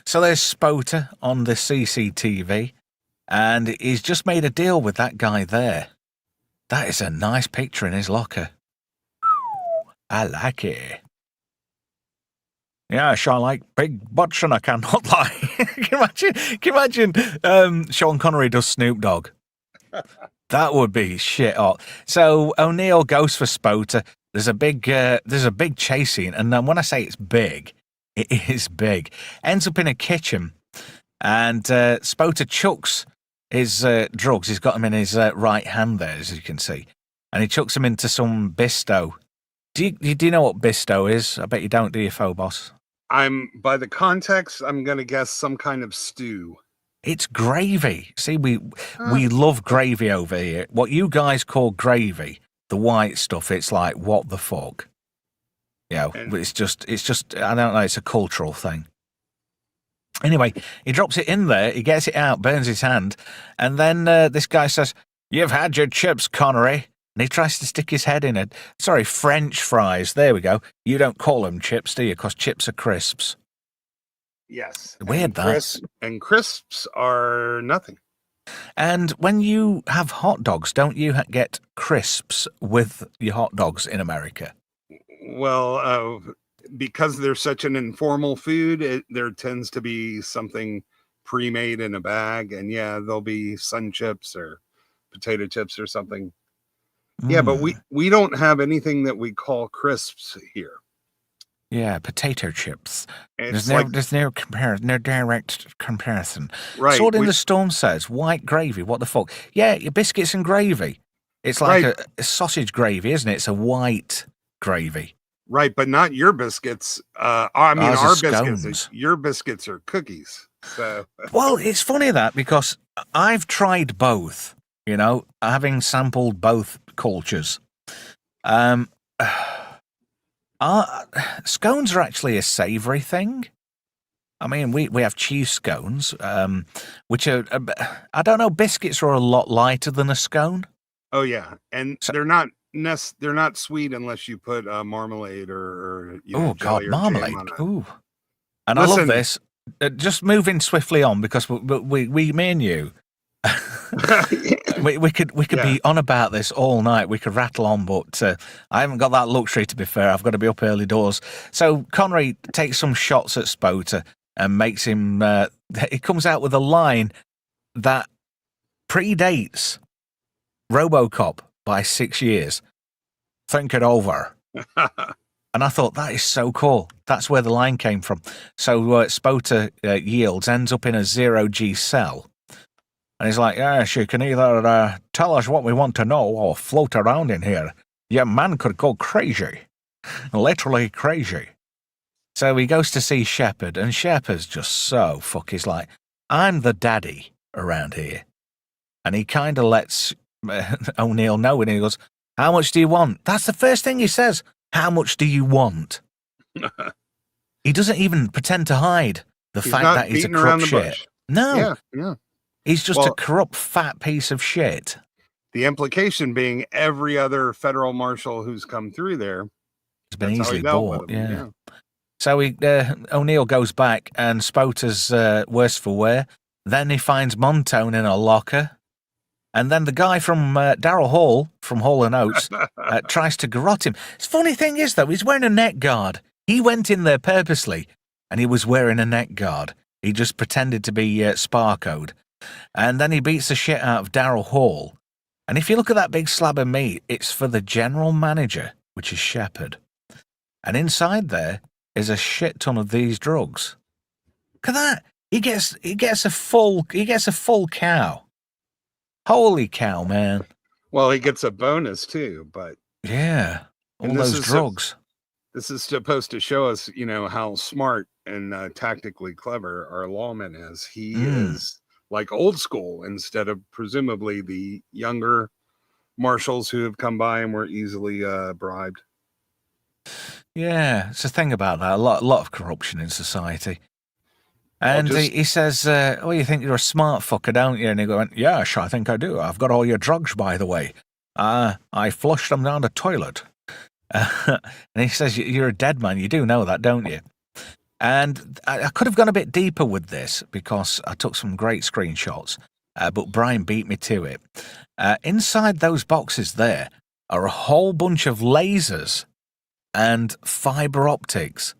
S1: So there's Spoda on the CCTV, and he's just made a deal with that guy there. That is a nice picture in his locker. I like it. Yes, I like big butts and I cannot lie. Can you imagine Sean Connery does Snoop Dogg? That would be shit hot. So O'Niel goes for Spoda, There's a big chase scene, and then when I say it's big, it is big. Ends up in a kitchen, and Spota chucks his drugs. He's got them in his right hand there, as you can see, and he chucks them into some bisto. Do you know what bisto is? I bet you don't, do you, Phobos?
S3: By the context, I'm gonna guess some kind of stew.
S1: It's gravy. See, we love gravy over here. What you guys call gravy, the white stuff, it's like, what the fuck? It's just I don't know, it's a cultural thing. Anyway, he drops it in there, he gets it out, burns his hand, and then this guy says, "You've had your chips, Connery." And he tries to stick his head in it. Sorry, French fries. There we go. You don't call them chips, do you? Because chips are crisps.
S3: Yes.
S1: Weird, that.
S3: And crisps are nothing.
S1: And when you have hot dogs, don't you get crisps with your hot dogs in America?
S3: Well, because they're such an informal food, there tends to be something pre-made in a bag. And yeah, there'll be sun chips or potato chips or something. Yeah, but we don't have anything that we call crisps here.
S1: Yeah, potato chips. There's no direct comparison.
S3: Right.
S1: Sword in the Storm says, white gravy, what the fuck? Yeah, your biscuits and gravy. It's like a sausage gravy, isn't it? It's a white gravy.
S3: Right, but not your biscuits. Our biscuits. Your biscuits are cookies. So
S1: well, it's funny that, because I've tried both, having sampled both cultures. Scones are actually a savoury thing. I mean, we have cheese scones, which are, I don't know, biscuits are a lot lighter than a scone.
S3: Oh yeah, and so, they're not sweet unless you put marmalade or
S1: marmalade. Ooh, and listen, I love this. Just moving swiftly on, because we me and you. we could be on about this all night. We could rattle on, but I haven't got that luxury, to be fair. I've got to be up early doors. So Connery takes some shots at Spota and makes him he comes out with a line that predates RoboCop by 6 years. Think it over. And I thought, that is so cool. That's where the line came from. So Spota yields, ends up in a zero-G cell. And he's like, yes, you can either tell us what we want to know or float around in here. Your man could go crazy. Literally crazy. So he goes to see Shepard, and Shepard's just so he's like, I'm the daddy around here. And he kind of lets O'Niel know, and he goes, how much do you want? That's the first thing he says. How much do you want? He doesn't even pretend to hide the fact that he's a corrupt shit. No.
S3: Yeah.
S1: He's just a corrupt, fat piece of shit.
S3: The implication being every other federal marshal who's come through there
S1: has been easily bought. Yeah. So O'Niel goes back, and Spota's worse for wear. Then he finds Montone in a locker. And then the guy from Daryl Hall, from Hall & Oates, tries to garrote him. The funny thing is, though, he's wearing a neck guard. He went in there purposely, and he was wearing a neck guard. He just pretended to be Sparkoed. And then he beats the shit out of Daryl Hall. And if you look at that big slab of meat, it's for the general manager, which is Shepard. And inside there is a shit ton of these drugs. Look at that. He gets a full cow. Holy cow, man.
S3: Well, he gets a bonus too, but
S1: yeah, all those drugs.
S3: This is supposed to show us, how smart and tactically clever our lawman is. He is like old school instead of presumably the younger marshals who have come by and were easily bribed.
S1: Yeah, it's a thing about that. A lot of corruption in society. And he says, oh, you think you're a smart fucker, don't you? And he went, yes, I think I do. I've got all your drugs, by the way. I flushed them down the toilet. And he says, you're a dead man. You do know that, don't you? And I could have gone a bit deeper with this because I took some great screenshots, but Brian beat me to it. Inside those boxes there are a whole bunch of lasers and fiber optics.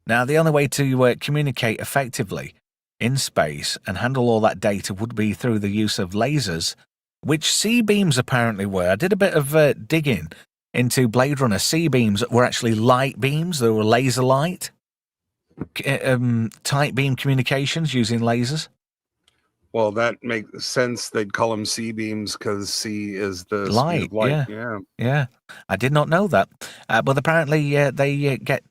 S1: Now, the only way to communicate effectively in space and handle all that data would be through the use of lasers, which C-beams apparently were. I did a bit of digging, into Blade Runner. C-beams that were actually light beams. They were laser light. Tight beam communications using lasers.
S3: Well, that makes sense. They'd call them C beams because C is the speed
S1: Light,
S3: of light.
S1: yeah. I did not know that. But apparently they get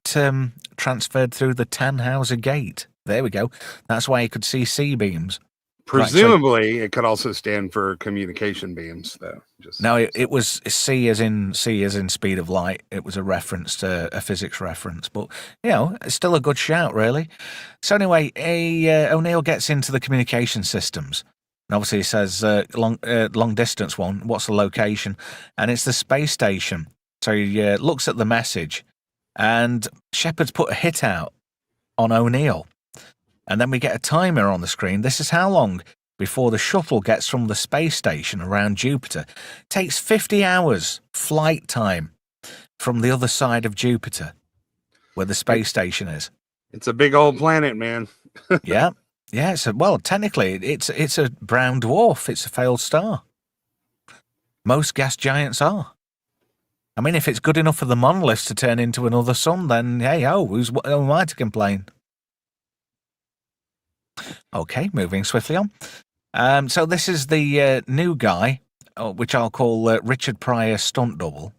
S1: transferred through the Tannhauser Gate. There we go. That's why you could see C-beams.
S3: Presumably, it could also stand for communication beams, though.
S1: No, it was C as in speed of light. It was a reference to a physics reference, but it's still a good shout, really. So anyway, O'Niel gets into the communication systems, and obviously he says long distance one. What's the location? And it's the space station. So he looks at the message, and Shepard's put a hit out on O'Niel. And then we get a timer on the screen. This is how long before the shuttle gets from the space station around Jupiter. It takes 50 hours flight time from the other side of Jupiter, where the space station is.
S3: It's a big old planet, man.
S1: Yeah. Technically, it's a brown dwarf. It's a failed star. Most gas giants are. I mean, if it's good enough for the monoliths to turn into another sun, then hey-ho, who am I to complain? Okay, moving swiftly on. So this is the new guy, which I'll call Richard Pryor stunt double.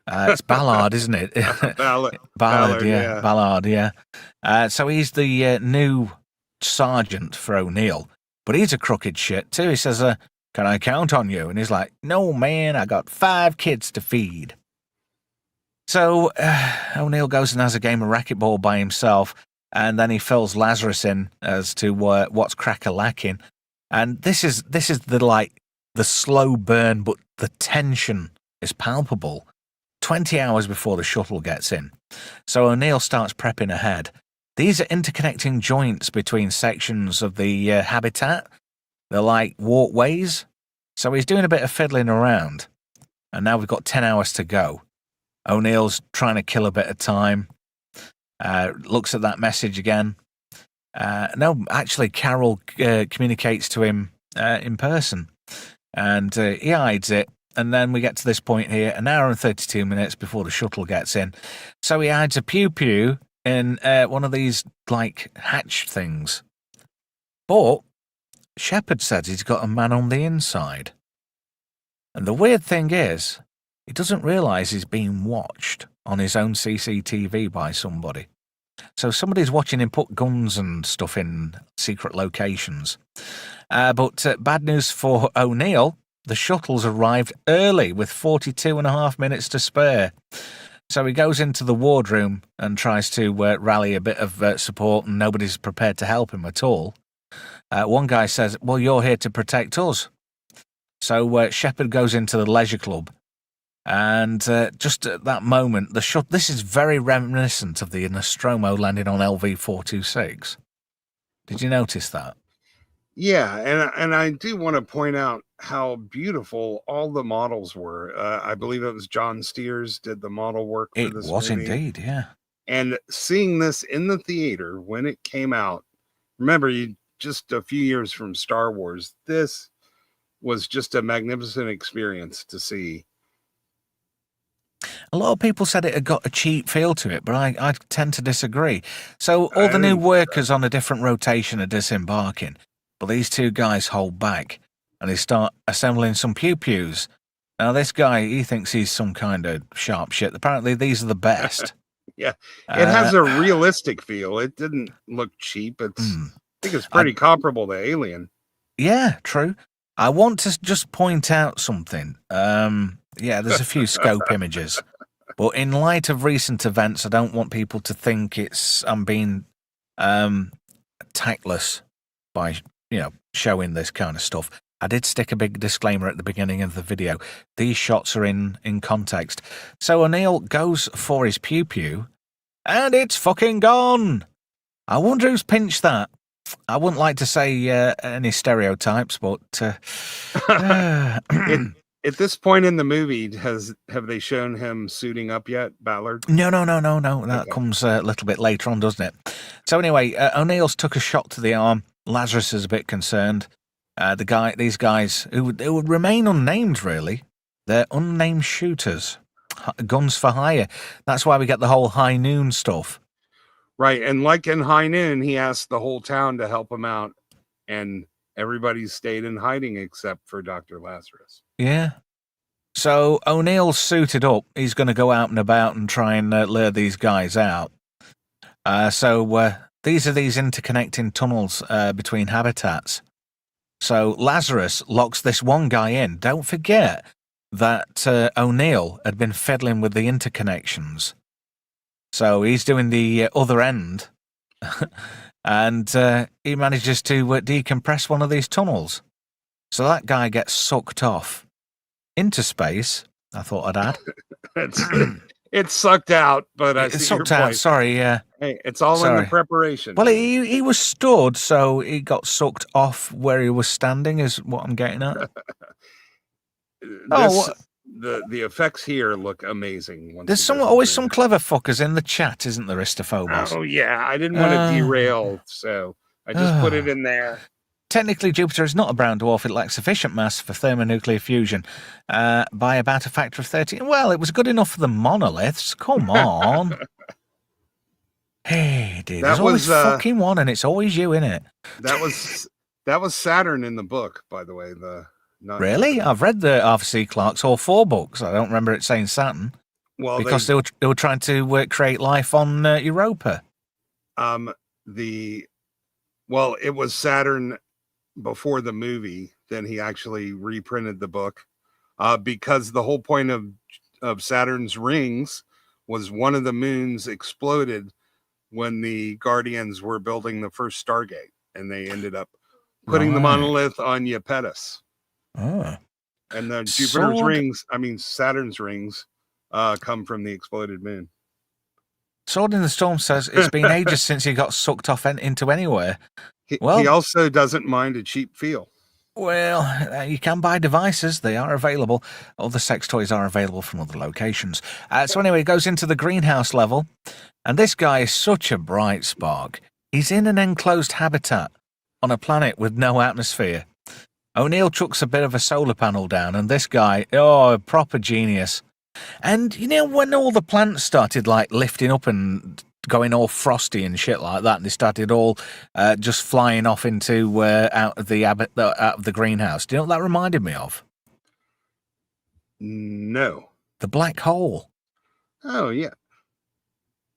S1: It's Ballard, isn't it?
S3: Ballard,
S1: yeah. Ballard, yeah. So he's the new sergeant for O'Niel, but he's a crooked shit too. He says, can I count on you? And he's like, no, man, I got 5 kids to feed. So O'Niel goes and has a game of racquetball by himself. And then he fills Lazarus in as to what's crack-a-lacking. And this is the slow burn, but the tension is palpable. 20 hours before the shuttle gets in. So O'Niel starts prepping ahead. These are interconnecting joints between sections of the habitat. They're like walkways. So he's doing a bit of fiddling around. And now we've got 10 hours to go. O'Neill's trying to kill a bit of time. Looks at that message again. No, actually, Carol communicates to him in person, and he hides it. And then we get to this point here, an hour and 32 minutes before the shuttle gets in. So he hides a pew-pew in one of these, hatch things. But Shepard says he's got a man on the inside. And the weird thing is, he doesn't realise he's being watched on his own CCTV by somebody. So somebody's watching him put guns and stuff in secret locations. But bad news for O'Niel, the shuttle's arrived early with 42.5 minutes to spare. So he goes into the wardroom and tries to rally a bit of support, and nobody's prepared to help him at all. One guy says, well, you're here to protect us. So Shepard goes into the leisure club. And just at that moment, this is very reminiscent of the Nostromo landing on LV-426. Did you notice that?
S3: Yeah, and I do want to point out how beautiful all the models were. I believe it was John Steers did the model work for this movie. It was
S1: indeed, yeah.
S3: And seeing this in the theater when it came out, remember, just a few years from Star Wars, this was just a magnificent experience to see.
S1: A lot of people said it had got a cheap feel to it, but I tend to disagree. So all the new workers on a different rotation are disembarking, but these two guys hold back, and they start assembling some pew-pews. Now this guy, he thinks he's some kind of sharp shit. Apparently these are the best.
S3: Yeah, it has a realistic feel. It didn't look cheap. I think it's pretty comparable to Alien.
S1: Yeah, true. I want to just point out something. Yeah, there's a few scope images. But in light of recent events, I don't want people to think I'm being tactless by, showing this kind of stuff. I did stick a big disclaimer at the beginning of the video. These shots are in context. So O'Niel goes for his pew-pew, and it's fucking gone. I wonder who's pinched that. I wouldn't like to say any stereotypes, but
S3: at this point in the movie, have they shown him suiting up yet, Ballard?
S1: No. That comes a little bit later on, doesn't it? So anyway, O'Neill's took a shot to the arm. Lazarus is a bit concerned. These guys who would remain unnamed, really. They're unnamed shooters. guns for hire. That's why we get the whole high noon stuff.
S3: Right. And like in High Noon, he asked the whole town to help him out, and everybody stayed in hiding except for Dr. Lazarus.
S1: Yeah. So O'Niel's suited up. He's going to go out and about and try and lure these guys out. So these are these interconnecting tunnels between habitats. So Lazarus locks this one guy in. Don't forget that O'Niel had been fiddling with the interconnections. So he's doing the other end, and he manages to decompress one of these tunnels. So that guy gets sucked off into space. I thought I'd add.
S3: It's sucked out, but I see
S1: sucked
S3: your
S1: out.
S3: point.
S1: Sorry,
S3: Hey, it's all in the preparation.
S1: Well, he was stood, so he got sucked off where he was standing. Is what I'm getting at.
S3: The effects here look amazing.
S1: There's always some clever fuckers in the chat, isn't there, Istophobos?
S3: Oh yeah, I didn't want to derail, so I just put it in there.
S1: Technically, Jupiter is not a brown dwarf. It lacks sufficient mass for thermonuclear fusion by about a factor of 13. Well, it was good enough for the monoliths. Come on. Hey, dude, there's always fucking one, and it's always you, innit?
S3: That was Saturn in the book, by the way.
S1: Really? I've read the Arthur C. Clarke's all 4 books. I don't remember it saying Saturn. Well, because they were trying to create life on Europa.
S3: It was Saturn before the movie. Then he actually reprinted the book because the whole point of Saturn's rings was one of the moons exploded when the Guardians were building the first Stargate, and they ended up putting the monolith on Iapetus.
S1: Oh.
S3: And the Saturn's rings come from the exploded moon.
S1: Sword in the Storm says it's been ages since he got sucked off into anywhere.
S3: He also doesn't mind a cheap feel.
S1: Well, you can buy devices. They are available. Other sex toys are available from other locations. So anyway, it goes into the greenhouse level. And this guy is such a bright spark. He's in an enclosed habitat on a planet with no atmosphere. O'Niel chucks a bit of a solar panel down, and this guy, proper genius. And, when all the plants started, lifting up and going all frosty and shit like that, and they started all just flying off into out of the greenhouse, do you know what that reminded me of?
S3: No.
S1: The black hole.
S3: Oh, yeah.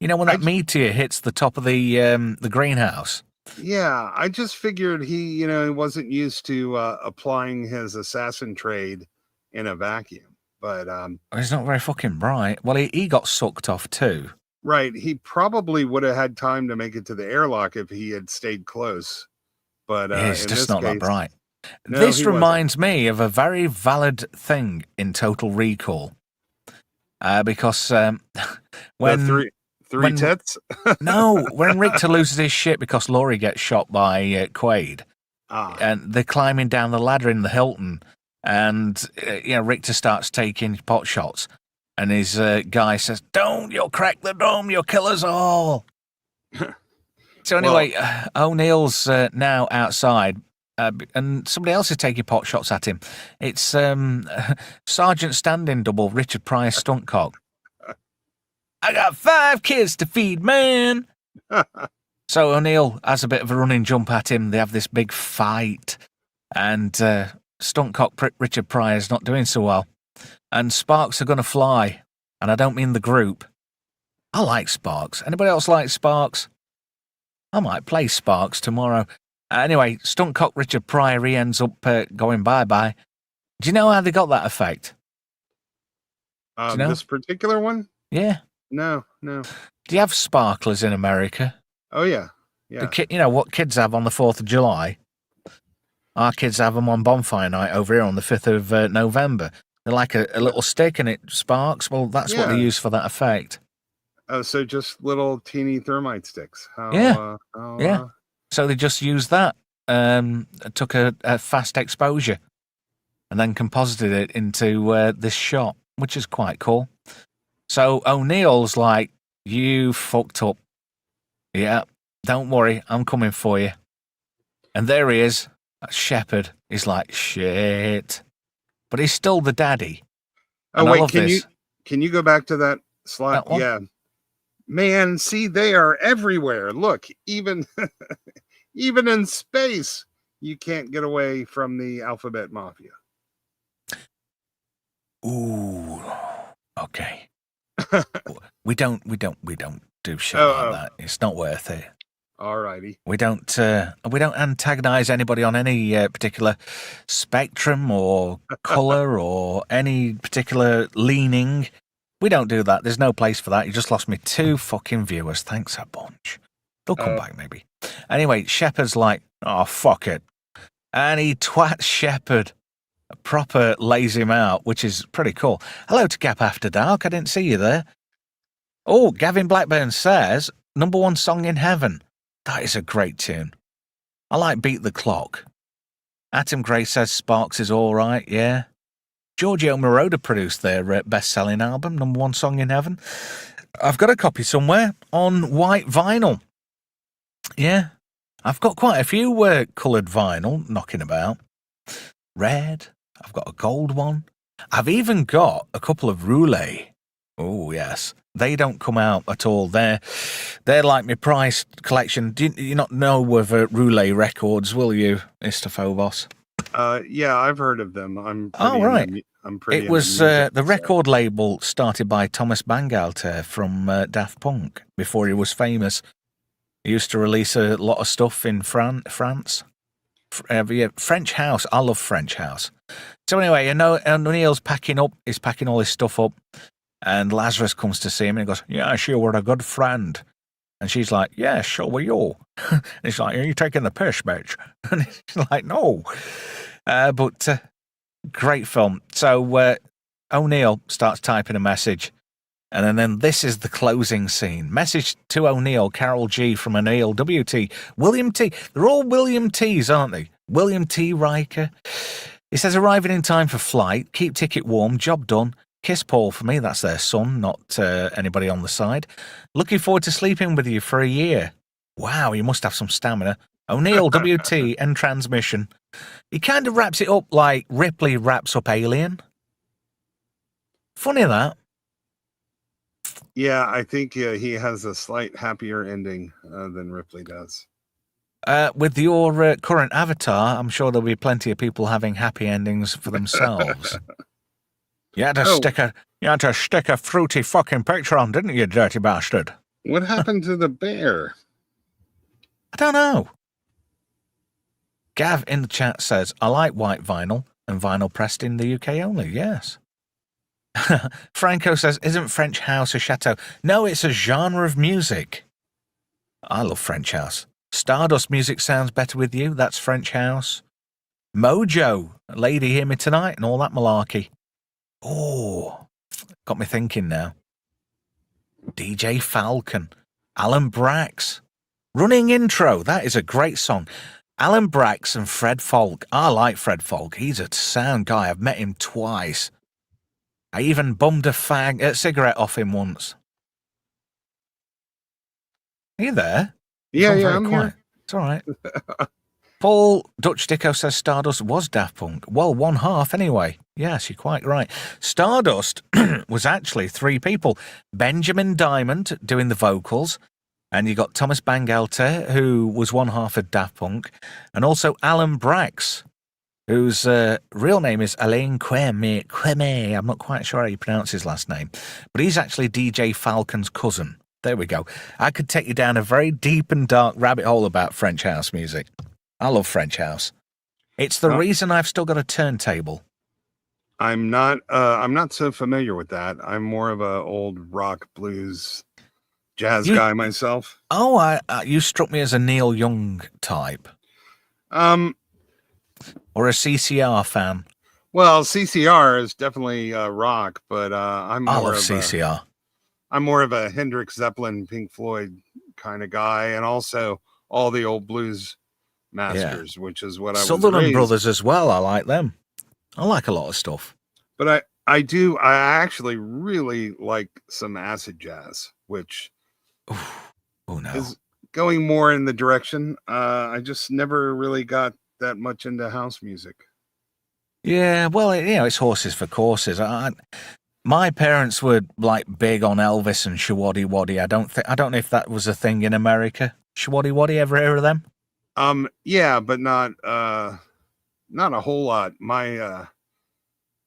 S1: When that meteor hits the top of the greenhouse.
S3: Yeah, I just figured he wasn't used to applying his assassin trade in a vacuum. But
S1: he's not very fucking bright. Well, he got sucked off too.
S3: Right. He probably would have had time to make it to the airlock if he had stayed close. But
S1: he's just not that bright.
S3: No,
S1: this reminds me of a very valid thing in Total Recall. Because when...
S3: Three tits?
S1: No, when Richter loses his shit because Laurie gets shot by Quaid, and they're climbing down the ladder in the Hilton, and Richter starts taking pot shots, and his guy says, "Don't, you'll crack the dome, you'll kill us all." So anyway, O'Niel's now outside, and somebody else is taking pot shots at him. It's Sergeant Stand-in double Richard Pryor's stunt cock. I got 5 kids to feed, man. So O'Niel has a bit of a running jump at him. They have this big fight. And Stuntcock Richard Pryor's not doing so well. And sparks are going to fly. And I don't mean the group. I like Sparks. Anybody else like Sparks? I might play Sparks tomorrow. Anyway, Stuntcock Richard Pryor, he ends up going bye-bye. Do you know how they got that effect?
S3: Do you know? This particular one?
S1: Yeah.
S3: No.
S1: Do you have sparklers in America?
S3: Oh, yeah. Yeah.
S1: What kids have on the 4th of July? Our kids have them on bonfire night over here on the 5th of November. They're like a little stick and it sparks. Well, that's what they use for that effect.
S3: Oh, so just little teeny thermite sticks.
S1: Yeah. So they just used that. Took a fast exposure and then composited it into this shot, which is quite cool. So O'Niel's like, you fucked up. Yeah, don't worry, I'm coming for you. And there he is, that Shepard. He's like, shit. But he's still the daddy.
S3: Oh, wait, Can you go back to that slide?
S1: That one?
S3: Yeah. Man, see, they are everywhere. Look, even even in space, you can't get away from the alphabet mafia.
S1: Ooh. Okay. We don't do shit like that. It's not worth it.
S3: Alrighty.
S1: We don't antagonize anybody on any particular spectrum or color or any particular leaning. We don't do that. There's no place for that. You just lost me 2 fucking viewers. Thanks a bunch. They'll come back maybe. Anyway, Shepard's like, oh, fuck it. And he twats Shepard. Proper lays him out, which is pretty cool. Hello to Gap After Dark. I didn't see you there. Oh, Gavin Blackburn says, #1 song in heaven. That is a great tune. I like Beat the Clock. Atom Gray says Sparks is all right, yeah. Giorgio Moroder produced their best-selling album, #1 song in heaven. I've got a copy somewhere on white vinyl. Yeah, I've got quite a few coloured vinyl knocking about. Red, I've got a gold one. I've even got a couple of Roulet. Oh, yes. They don't come out at all. They're like my prize collection. Do you not know of Roulet Records, will you, Mr. Phobos?
S3: Yeah, I've heard of them.
S1: Right.
S3: I'm pretty.
S1: It was the record label started by Thomas Bangalter from Daft Punk before he was famous. He used to release a lot of stuff in France. French House. I love French House. So anyway, O'Neill's packing up. He's packing all his stuff up. And Lazarus comes to see him and he goes, yeah, sure, we're a good friend. And she's like, yeah, sure, we you. And he's like, are you taking the piss, bitch? And he's like, no. But great film. So O'Neill starts typing a message. And then this is the closing scene. Message to O'Neill, Carol G. from O'Neill, WT, William T. They're all William T's, aren't they? William T. Riker. He says, arriving in time for flight, keep ticket warm, job done. Kiss Paul for me, that's their son, not anybody on the side. Looking forward to sleeping with you for a year. Wow, you must have some stamina. O'Neill, WT, and transmission. He kind of wraps it up like Ripley wraps up Alien. Funny that.
S3: Yeah, I think he has a slight happier ending than Ripley does.
S1: With your current avatar, I'm sure there'll be plenty of people having happy endings for themselves. You had to stick a fruity fucking picture on, didn't you, dirty bastard?
S3: What happened to the bear?
S1: I don't know. Gav in the chat says, I like white vinyl and vinyl pressed in the UK only, yes. Franco says, isn't French house a chateau? No, it's a genre of music. I love French house. Stardust music sounds better with you. That's French house. Mojo, Lady Hear Me Tonight and all that malarkey. Oh, got me thinking now. DJ Falcon, Alan Brax. Running Intro, that is a great song. Alan Brax and Fred Falk. I like Fred Falk. He's a sound guy. I've met him twice. I even bummed a cigarette off him once. Are you there?
S3: Yeah, I'm here.
S1: It's all right. Paul Dutch Dicko says Stardust was Daft Punk. Well, one half anyway. Yes, you're quite right. Stardust was actually 3 people. Benjamin Diamond doing the vocals, and you got Thomas Bangalter, who was one half of Daft Punk, and also Alan Brax, whose real name is Alain Queme. I'm not quite sure how you pronounce his last name, but he's actually DJ Falcon's cousin. There we go. I could take you down a very deep and dark rabbit hole about French house music. I love French house. It's the reason I've still got a turntable.
S3: I'm not so familiar with that. I'm more of a old rock, blues, jazz guy myself.
S1: Oh, you struck me as a Neil Young type. Or a CCR fan.
S3: Well, CCR is definitely rock, but I love
S1: CCR.
S3: I'm more of a Hendrix, Zeppelin, Pink Floyd kind of guy, and also all the old blues masters, which is what I was
S1: Sutherland Brothers as well. I like them. I like a lot of stuff.
S3: But I actually really like some acid jazz, which is going more in the direction. I just never really got that much into house music.
S1: Yeah, well, it's horses for courses. My parents were like big on Elvis and Shawaddy Waddy. I don't know if that was a thing in America. Shawaddy Waddy, ever hear of them?
S3: Yeah, but not a whole lot. My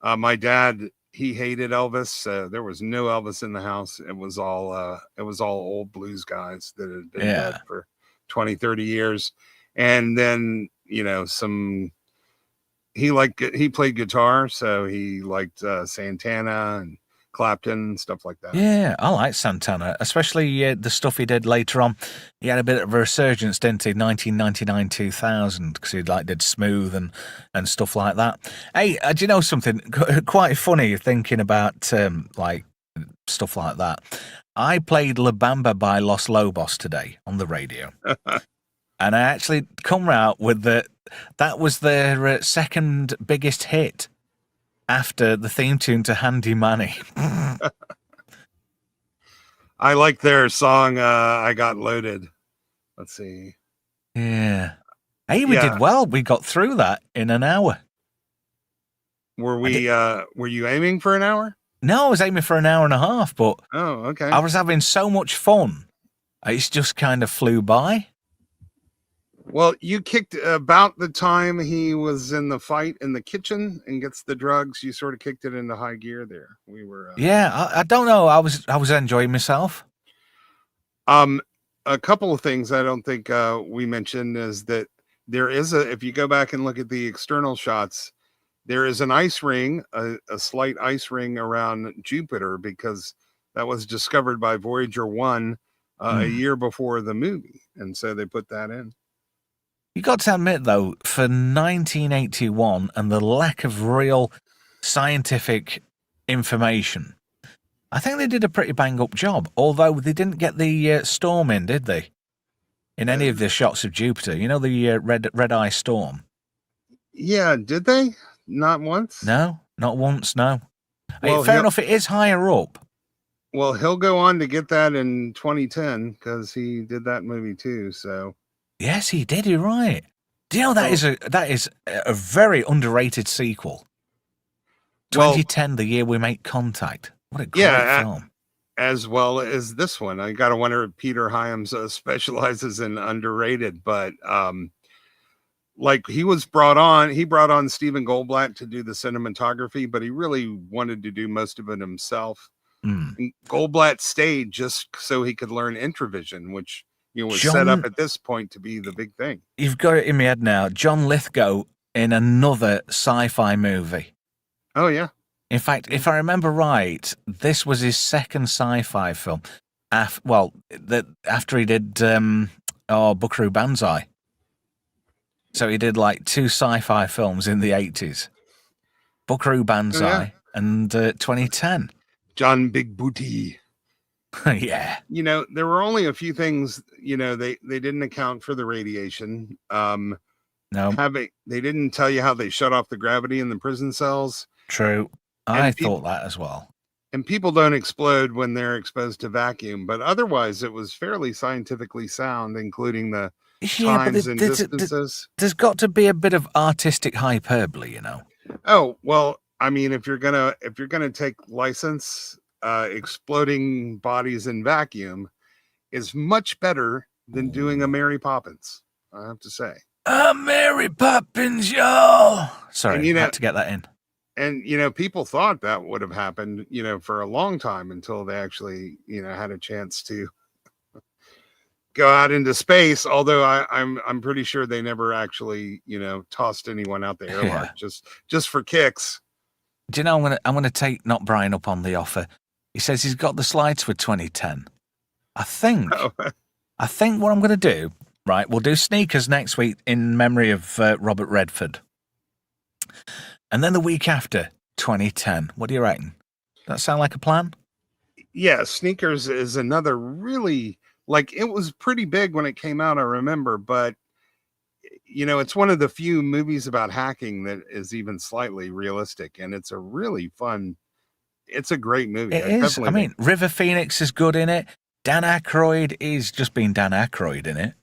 S3: dad, he hated Elvis. There was no Elvis in the house. It was all old blues guys that had been dead for 20, 30 years. And then, he played guitar, so he liked Santana and Clapton and stuff like that.
S1: Yeah, I like Santana, especially the stuff he did later on. He had a bit of a resurgence, didn't he? 1999, 2000, because he did Smooth and stuff like that. Hey, do you know something quite funny? Thinking about stuff like that. I played La Bamba by Los Lobos today on the radio, and I actually come out with that was their second biggest hit after the theme tune to Handy Manny.
S3: I like their song, I Got Loaded. Let's see.
S1: Yeah. Hey, we did well. We got through that in an hour.
S3: Were you aiming for an hour?
S1: No, I was aiming for an hour and a half, but
S3: oh, okay.
S1: I was having so much fun. It's just kind of flew by.
S3: Well, you kicked about the time he was in the fight in the kitchen and gets the drugs. You sort of kicked it into high gear there. We were.
S1: I don't know. I was enjoying myself.
S3: A couple of things I don't think we mentioned is that there is if you go back and look at the external shots, there is an ice ring, a slight ice ring around Jupiter, because that was discovered by Voyager 1 a year before the movie, and so they put that in.
S1: You got to admit, though, for 1981 and the lack of real scientific information, I think they did a pretty bang-up job, although they didn't get the storm in, did they? In any of the shots of Jupiter. You know, the red eye storm?
S3: Yeah, did they? Not once?
S1: No, not once, no.
S3: Well,
S1: fair enough, it is higher up.
S3: Well, he'll go on to get that in 2010, because he did that movie too, so...
S1: Yes, he did. You're right. Do you know that is a very underrated sequel? 2010, the year we make contact. What a great film!
S3: As well as this one. I gotta wonder if Peter Hyams specializes in underrated, but he brought on Stephen Goldblatt to do the cinematography, but he really wanted to do most of it himself. And Goldblatt stayed just so he could learn Intravision, which was set up at this point to be the big thing.
S1: You've got it in my head now. John Lithgow in another sci-fi movie.
S3: Oh, yeah.
S1: In fact, if I remember right, this was his second sci-fi film. After he did Buckaroo Banzai. So he did like two sci-fi films in the 80s. Buckaroo Banzai and 2010.
S3: John Big Booty.
S1: Yeah.
S3: There were only a few things, they didn't account for the radiation. No. They didn't tell you how they shut off the gravity in the prison cells.
S1: True. I thought that as well.
S3: And people don't explode when they're exposed to vacuum, but otherwise it was fairly scientifically sound, including the times and distances.
S1: There's got to be a bit of artistic hyperbole,
S3: Oh, well, I mean, if you're gonna take license, exploding bodies in vacuum is much better than doing a Mary Poppins, I have to say.
S1: Mary Poppins, y'all. Sorry, I had to get that in.
S3: And, people thought that would have happened, for a long time until they actually, had a chance to go out into space. Although I'm pretty sure they never actually, tossed anyone out the airlock just for kicks.
S1: Do you know, I'm gonna take Not Brian up on the offer. He says he's got the slides for 2010. I think what I'm going to do, right, we'll do Sneakers next week in memory of Robert Redford. And then the week after, 2010. What do you reckon? Does that sound like a plan?
S3: Yeah, Sneakers is another really, it was pretty big when it came out, I remember, but, it's one of the few movies about hacking that is even slightly realistic, and it's a really fun... It's a great movie.
S1: It is. I mean, River Phoenix is good in it. Dan Aykroyd is just being Dan Aykroyd in it.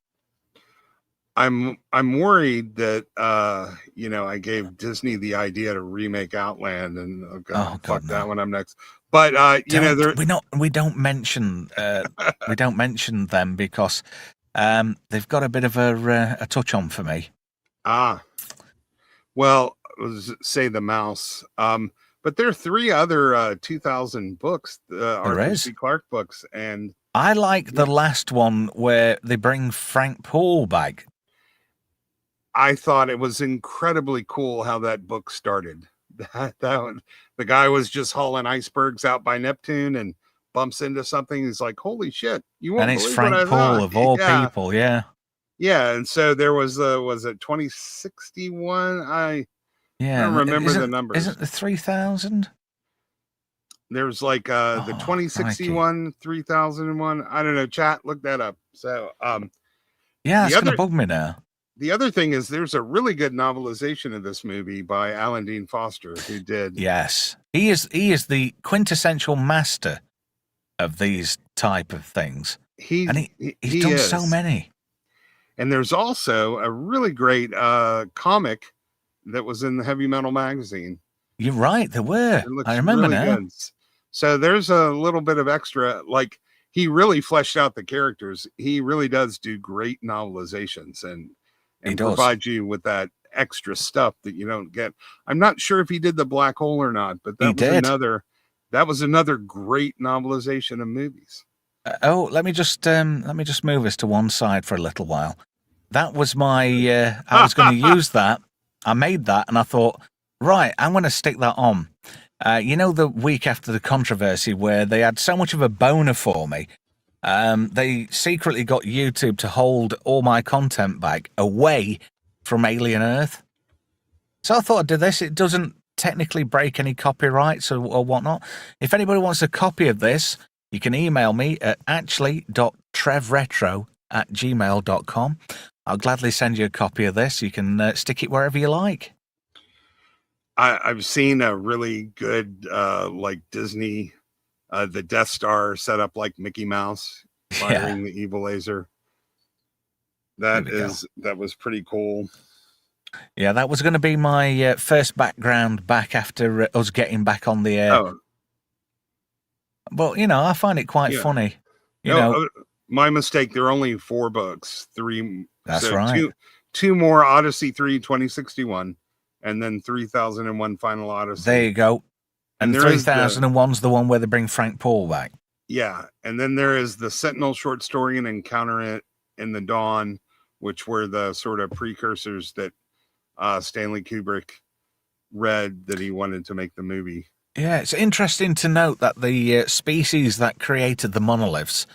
S3: I'm worried that I gave Disney the idea to remake Outland, and fuck that one up next. But you know, there
S1: we don't mention them because they've got a bit of a touch on for me.
S3: Well, say the mouse. But there are 3 other 2000 books, Arthur C. Clarke books, and
S1: I like the last one where they bring Frank Paul back.
S3: I thought it was incredibly cool how that book started. The guy was just hauling icebergs out by Neptune and bumps into something. He's like, "Holy shit! You won't
S1: and it's
S3: believe
S1: Frank
S3: what I
S1: Paul
S3: thought."
S1: of all people, yeah.
S3: Yeah, and so there was it 2061? I don't remember the numbers.
S1: Isn't the 3000?
S3: There's like the 2061, 3001. I don't know. Chat, look that up. So
S1: yeah, it's gonna bug me now.
S3: The other thing is there's a really good novelization of this movie by Alan Dean Foster, who did.
S1: Yes. He is the quintessential master of these type of things. He's done so many.
S3: And there's also a really great comic that was in the Heavy Metal magazine.
S1: You're right, there were. I remember really now. Good.
S3: So there's a little bit of extra, like he really fleshed out the characters. He really does do great novelizations and provide you with that extra stuff that you don't get. I'm not sure if he did the Black Hole or not, but that was another great novelization of movies.
S1: Let me just move us to one side for a little while. That was my I was going to use that. I made that and I thought, right, I'm going to stick that on. You know, the week after the controversy where they had so much of a boner for me, they secretly got YouTube to hold all my content back away from Alien Earth. So I thought I'd do this. It doesn't technically break any copyrights or whatnot. If anybody wants a copy of this, you can email me at actually.trevretro@gmail.com. I'll gladly send you a copy of this. You can stick it wherever you like.
S3: I've seen a really good, like Disney, the Death Star set up like Mickey Mouse firing the evil laser. That was pretty cool.
S1: Yeah, that was going to be my first background back after us getting back on the air. Oh. But, you know, I find it quite funny. You know,
S3: my mistake. There are only 4 books. 3.
S1: That's right.
S3: Two more, Odyssey 3, 2061. And then 3001 Final Odyssey.
S1: There you go. And 3001's the one where they bring Frank Paul back.
S3: Yeah. And then there is the Sentinel short story and Encounter in the Dawn, which were the sort of precursors that Stanley Kubrick read that he wanted to make the movie.
S1: Yeah, it's interesting to note that the species that created the monoliths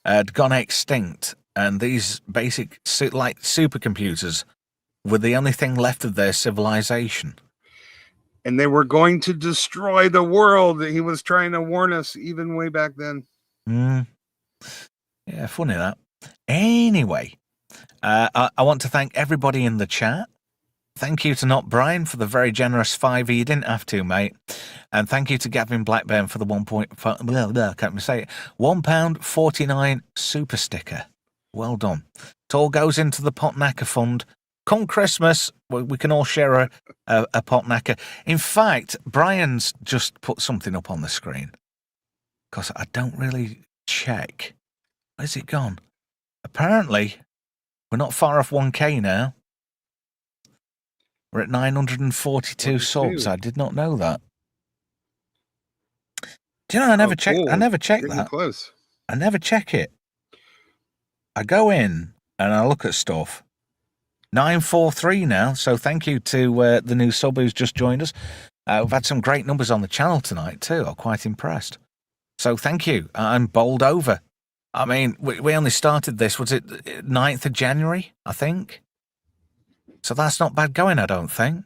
S1: had gone extinct, and these basic like supercomputers were the only thing left of their civilization.
S3: And they were going to destroy the world. He was trying to warn us even way back then.
S1: Yeah, funny that. Anyway, I want to thank everybody in the chat. Thank you to Not Brian for the very generous $5. You didn't have to, mate. And thank you to Gavin Blackburn for the £1.49 super sticker. Well done. It all goes into the Potnacker Fund. Come Christmas, we can all share a Potnacker. In fact, Brian's just put something up on the screen because I don't really check. Where's it gone? Apparently, we're not far off 1K now. We're at 942 subs. I did not know that. Do you know, I never check. Cool. I never check that.
S3: Close.
S1: I never check it. I go in and I look at stuff. 943 now, so thank you to the new sub who's just joined us. We've had some great numbers on the channel tonight too. I'm quite impressed. So thank you. I'm bowled over. I mean, we only started this, was it 9th of January, I think? So that's not bad going, I don't think.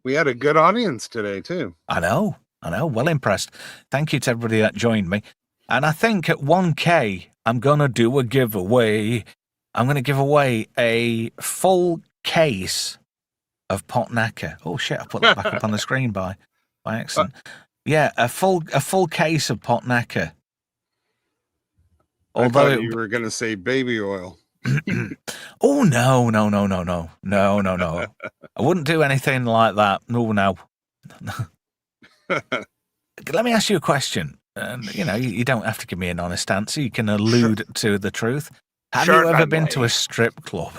S3: We had a good audience today too.
S1: I know. Well impressed. Thank you to everybody that joined me. And I think at 1K, I'm going to do a giveaway. I'm going to give away a full case of Potnacker. Oh shit! I put that back up on the screen by accident. Yeah, a full case of Potnacker.
S3: Although I thought you were going to say baby oil.
S1: Oh no! I wouldn't do anything like that. No. let me ask you a question. And, you don't have to give me an honest answer. You can allude to the truth. Have you ever been to a strip club?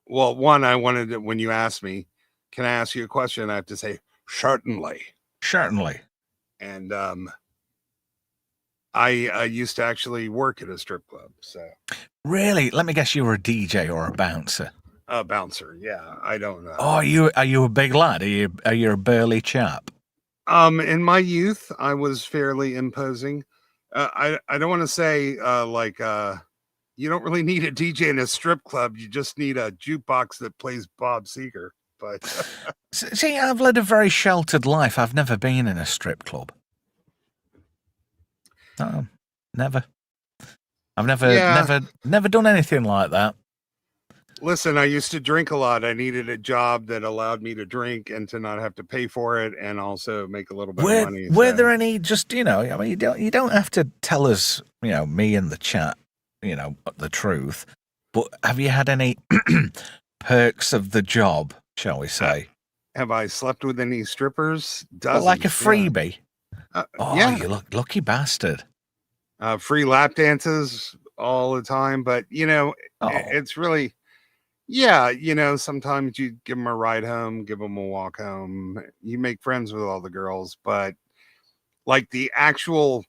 S3: Well, one, I wanted to, when you asked me, can I ask you a question? I have to say, certainly.
S1: Certainly.
S3: And I used to actually work at a strip club. So
S1: really, let me guess, you were a DJ or a bouncer?
S3: A bouncer, yeah. I don't know.
S1: Oh, are you a big lad? Are you a burly chap?
S3: In my youth, I was fairly imposing. I don't want to say you don't really need a DJ in a strip club. You just need a jukebox that plays Bob Seger. But
S1: see, I've led a very sheltered life. I've never been in a strip club. No, never. I've never done anything like that.
S3: Listen, I used to drink a lot. I needed a job that allowed me to drink and to not have to pay for it, and also make a little bit of money.
S1: Were there any just you don't have to tell us me in the chat the truth, but have you had any perks of the job, shall we say?
S3: Have I slept with any strippers?
S1: Well, like a freebie?
S3: Yeah.
S1: You lucky bastard.
S3: Free lap dances all the time, but it's really. Yeah, sometimes you give them a ride home, give them a walk home. You make friends with all the girls, but like the actual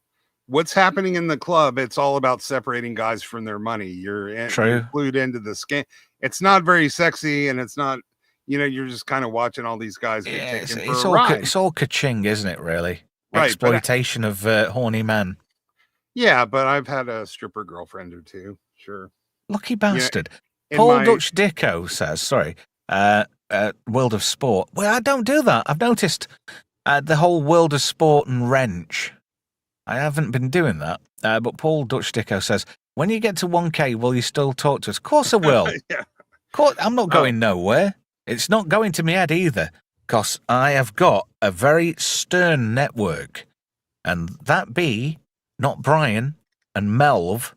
S3: what's happening in the club, it's all about separating guys from their money. You're glued into the scam. It's not very sexy, and it's not, you're just kind of watching all these guys get taken for a ride.
S1: It's all ka-ching, isn't it, really?
S3: Right,
S1: exploitation of horny men.
S3: Yeah, but I've had a stripper girlfriend or two, sure.
S1: Lucky bastard. Paul Dutch Dicko says, sorry, World of Sport. Well, I don't do that. I've noticed the whole World of Sport and wrench. I haven't been doing that. But Paul Dutch Dicko says, when you get to 1K, will you still talk to us? Of course I will.
S3: Yeah.
S1: I'm not going nowhere. It's not going to my head either, because I have got a very stern network. And that be not Brian and Melv.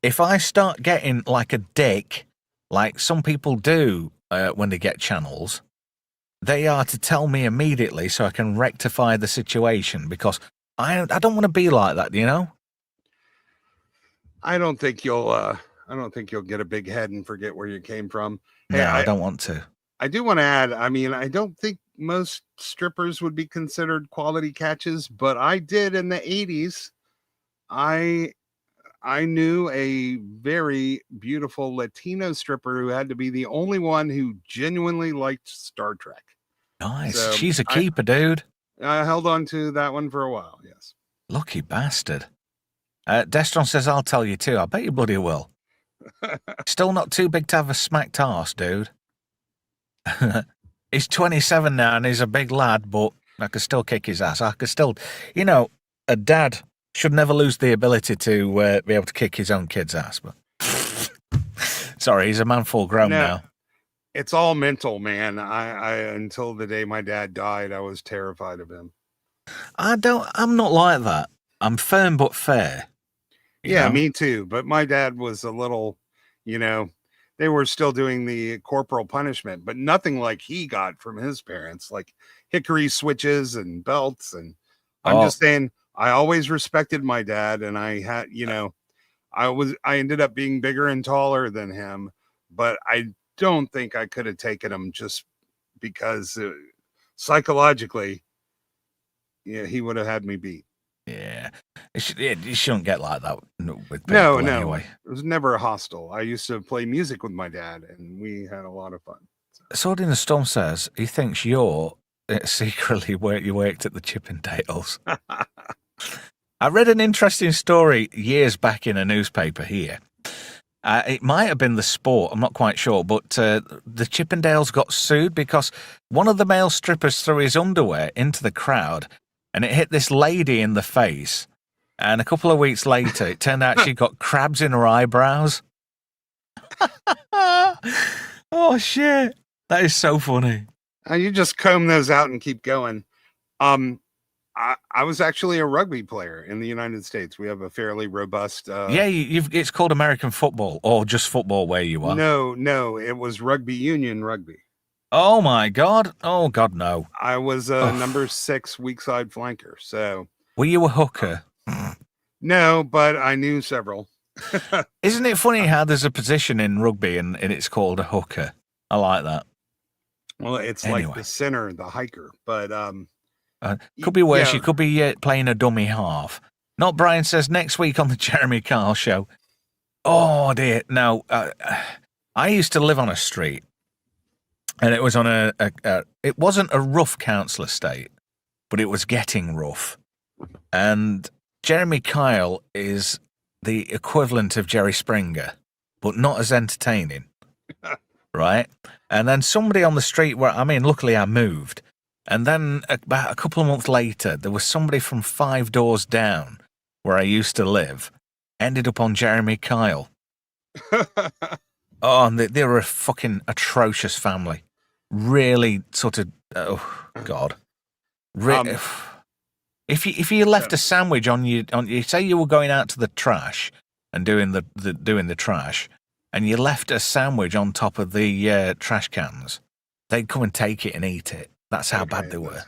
S1: If I start getting like a dick, like some people do when they get channels, they are to tell me immediately so I can rectify the situation, because I don't want to be like that,
S3: I don't think you'll get a big head and forget where you came from.
S1: Hey, I don't want to.
S3: I do want to add, I don't think most strippers would be considered quality catches, but I did in the 80s. I knew a very beautiful Latino stripper who had to be the only one who genuinely liked Star Trek.
S1: Nice. So she's a keeper, dude.
S3: I held on to that one for a while, yes.
S1: Lucky bastard. Destron says, I'll tell you too. I bet you bloody will. Still not too big to have a smacked arse, dude. He's 27 now and he's a big lad, but I could still kick his ass. I could still, a dad should never lose the ability to be able to kick his own kid's ass. But sorry, he's a man full grown now.
S3: It's all mental, man. I until the day my dad died, I was terrified of him.
S1: I'm not like that. I'm firm but fair.
S3: Yeah, me too. But my dad was a little, they were still doing the corporal punishment, but nothing like he got from his parents, like hickory switches and belts. And I'm just saying, I always respected my dad, and I had, I ended up being bigger and taller than him, but I don't think I could have taken him just because psychologically, he would have had me beat.
S1: Yeah, you shouldn't get like that with people.
S3: No,
S1: anyway.
S3: It was never hostile. I used to play music with my dad, and we had a lot of fun.
S1: Sword in the Storm says he thinks you're secretly you worked at the Chippendales. I read an interesting story years back in a newspaper here. It might have been The Sport, I'm not quite sure, but the Chippendales got sued because one of the male strippers threw his underwear into the crowd and it hit this lady in the face. And a couple of weeks later, it turned out she got crabs in her eyebrows. Oh, shit. That is so funny.
S3: You just comb those out and keep going. I was actually a rugby player in the United States. We have a fairly robust...
S1: it's called American football, or just football where you are.
S3: No, it was rugby union rugby.
S1: Oh my God! Oh God, no!
S3: I was a
S1: Ugh.
S3: number 6 weak side flanker. So
S1: Were you a hooker?
S3: no, but I knew several.
S1: Isn't it funny how there's a position in rugby and it's called a hooker? I like that.
S3: Well, it's like
S1: Anyway.
S3: the center, the hiker, but
S1: Could be worse.
S3: yeah.
S1: You could be playing a dummy half. Not Brian says next week on the Jeremy Kyle show. Oh dear, no. I used to live on a street, and it was on it wasn't a rough council estate, but it was getting rough. And Jeremy Kyle is the equivalent of Jerry Springer, but not as entertaining, right? And then somebody on the street luckily I moved. And then about a couple of months later, there was somebody from 5 doors down where I used to live, ended up on Jeremy Kyle. Oh, and they were a fucking atrocious family. Really sort of, oh, God. If you left a sandwich on you say you were going out to the trash and doing the trash, and you left a sandwich on top of the trash cans, they'd come and take it and eat it. That's how bad they were.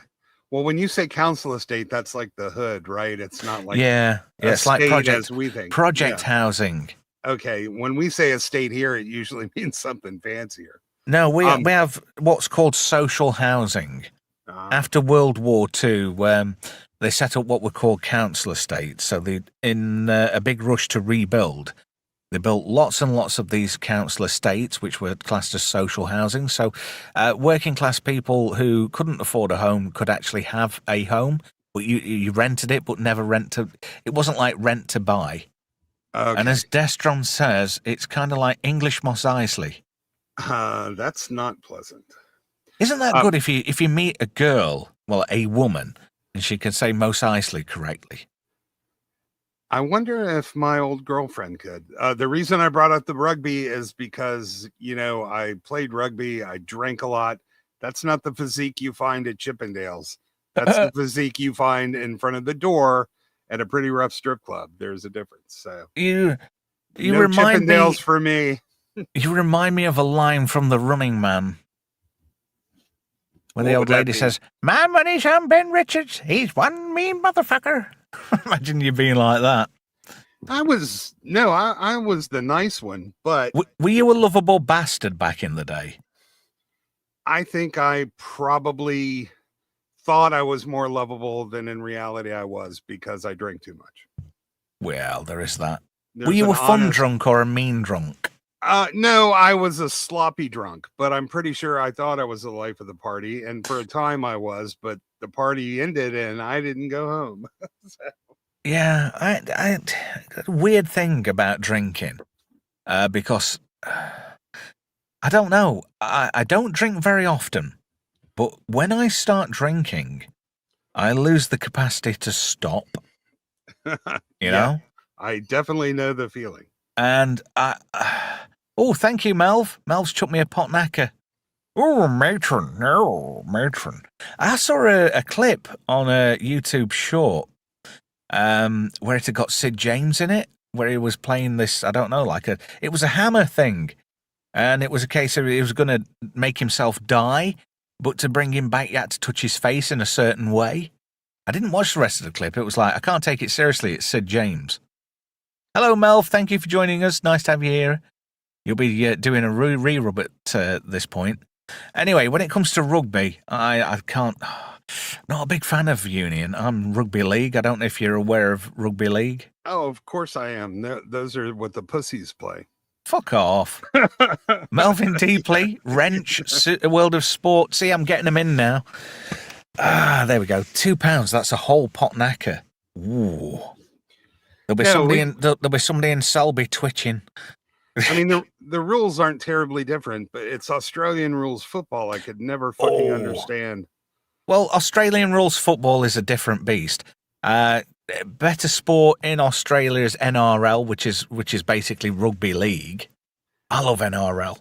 S3: Well, when you say council estate, that's like the hood, right? It's not like
S1: it's like
S3: as we think.
S1: Project housing.
S3: Okay, when we say estate here, it usually means something fancier.
S1: No, we have what's called social housing. After World War II, they set up what were called council estates. So in a big rush to rebuild, they built lots and lots of these council estates, which were classed as social housing. So working class people who couldn't afford a home could actually have a home, but you rented it, but never rent to. It wasn't like rent to buy. Okay. And as Destron says, it's kind of like English Mos Eisley.
S3: That's not pleasant.
S1: Isn't that good if you meet a girl, a woman, and she can say Mos Eisley correctly?
S3: I wonder if my old girlfriend could. The reason I brought up the rugby is because, I played rugby. I drank a lot. That's not the physique you find at Chippendales. That's the physique you find in front of the door at a pretty rough strip club. There's a difference. So
S1: you
S3: no
S1: remind
S3: Chippendales
S1: me
S3: for me.
S1: You remind me of a line from The Running Man, where the old lady says, "My money's on Ben Richards. He's one mean motherfucker." Imagine you being like that.
S3: I was the nice one, but
S1: were you a lovable bastard back in the day?
S3: I think I probably thought I was more lovable than in reality I was, because I drank too much.
S1: Well, there is that. Were you a fun drunk or a mean drunk?
S3: No, I was a sloppy drunk, but I'm pretty sure I thought I was the life of the party, and for a time I was, but the party ended and I didn't go home. So.
S1: Yeah, I weird thing about drinking, because I don't know. I don't drink very often, but when I start drinking, I lose the capacity to stop. You know?
S3: I definitely know the feeling.
S1: And thank you, Melv. Melv's chucked me a pot knacker. Oh, matron. I saw a clip on a YouTube short where it had got Sid James in it, where he was playing this, I don't know, it was a hammer thing. And it was a case of he was going to make himself die, but to bring him back, you had to touch his face in a certain way. I didn't watch the rest of the clip. It was like, I can't take it seriously. It's Sid James. Hello, Melv. Thank you for joining us. Nice to have you here. You'll be doing a re-rub at this point. Anyway, when it comes to rugby, I can't... Not a big fan of Union. I'm rugby league. I don't know if you're aware of rugby league.
S3: Oh, of course I am. Those are what the pussies play.
S1: Fuck off. Melvin Deeply, Wrench, World of Sport. See, I'm getting them in now. There we go. £2. That's a whole pot knacker. Ooh. There'll be somebody in Selby twitching.
S3: I mean, the rules aren't terribly different, but it's Australian rules football. I could never fucking understand.
S1: Well, Australian rules football is a different beast. Better sport in Australia is NRL, which is basically rugby league. I love NRL.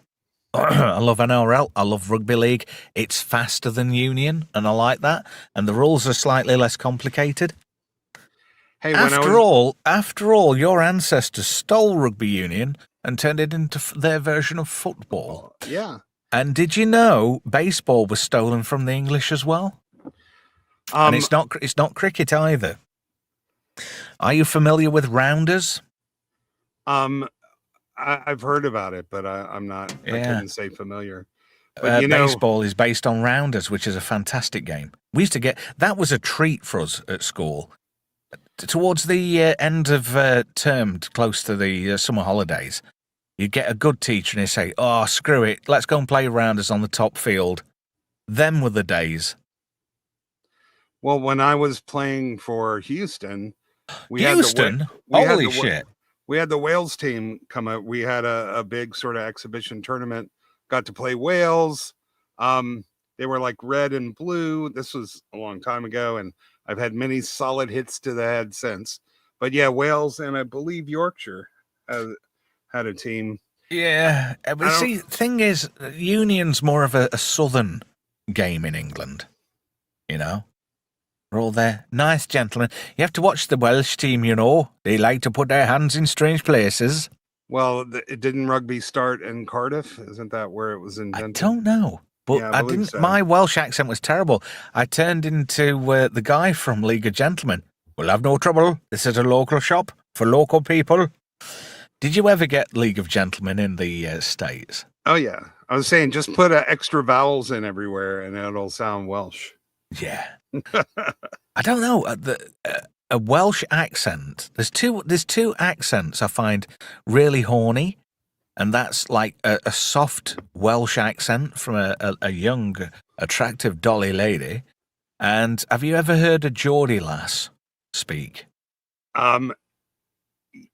S1: I love NRL. I love rugby league. It's faster than Union, and I like that. And the rules are slightly less complicated. Hey, after all, your ancestors stole rugby union and turned it into their version of football.
S3: Yeah.
S1: And did you know baseball was stolen from the English as well? And it's not cricket either. Are you familiar with rounders?
S3: I've heard about it, but I'm not.
S1: Yeah.
S3: I couldn't say familiar. But
S1: baseball is based on rounders, which is a fantastic game. We used to get that was a treat for us at school. Towards the end of term, close to the summer holidays, you'd get a good teacher and he'd say, "Oh, screw it, let's go and play rounders on the top field." Them were the days.
S3: Well, when I was playing for Houston,
S1: Houston, holy shit.
S3: We had the Wales team come out. We had a big sort of exhibition tournament. Got to play Wales. They were like red and blue. This was a long time ago, and I've had many solid hits to the head since. But yeah, Wales and I believe Yorkshire had a team.
S1: Yeah, but see, thing is, Union's more of a southern game in England. You know? We're all there. Nice gentlemen. You have to watch the Welsh team, you know. They like to put their hands in strange places.
S3: Well, it didn't rugby start in Cardiff? Isn't that where it was invented?
S1: I don't know. But
S3: Yeah,
S1: I didn't. So. My Welsh accent was terrible. I turned into the guy from League of Gentlemen. We'll have no trouble. This is a local shop for local people. Did you ever get League of Gentlemen in the States?
S3: Oh, yeah. I was saying just put extra vowels in everywhere and it'll sound Welsh.
S1: Yeah. I don't know. A Welsh accent. There's two accents I find really horny. And that's like a soft Welsh accent from a young, attractive dolly lady. And have you ever heard a Geordie lass speak?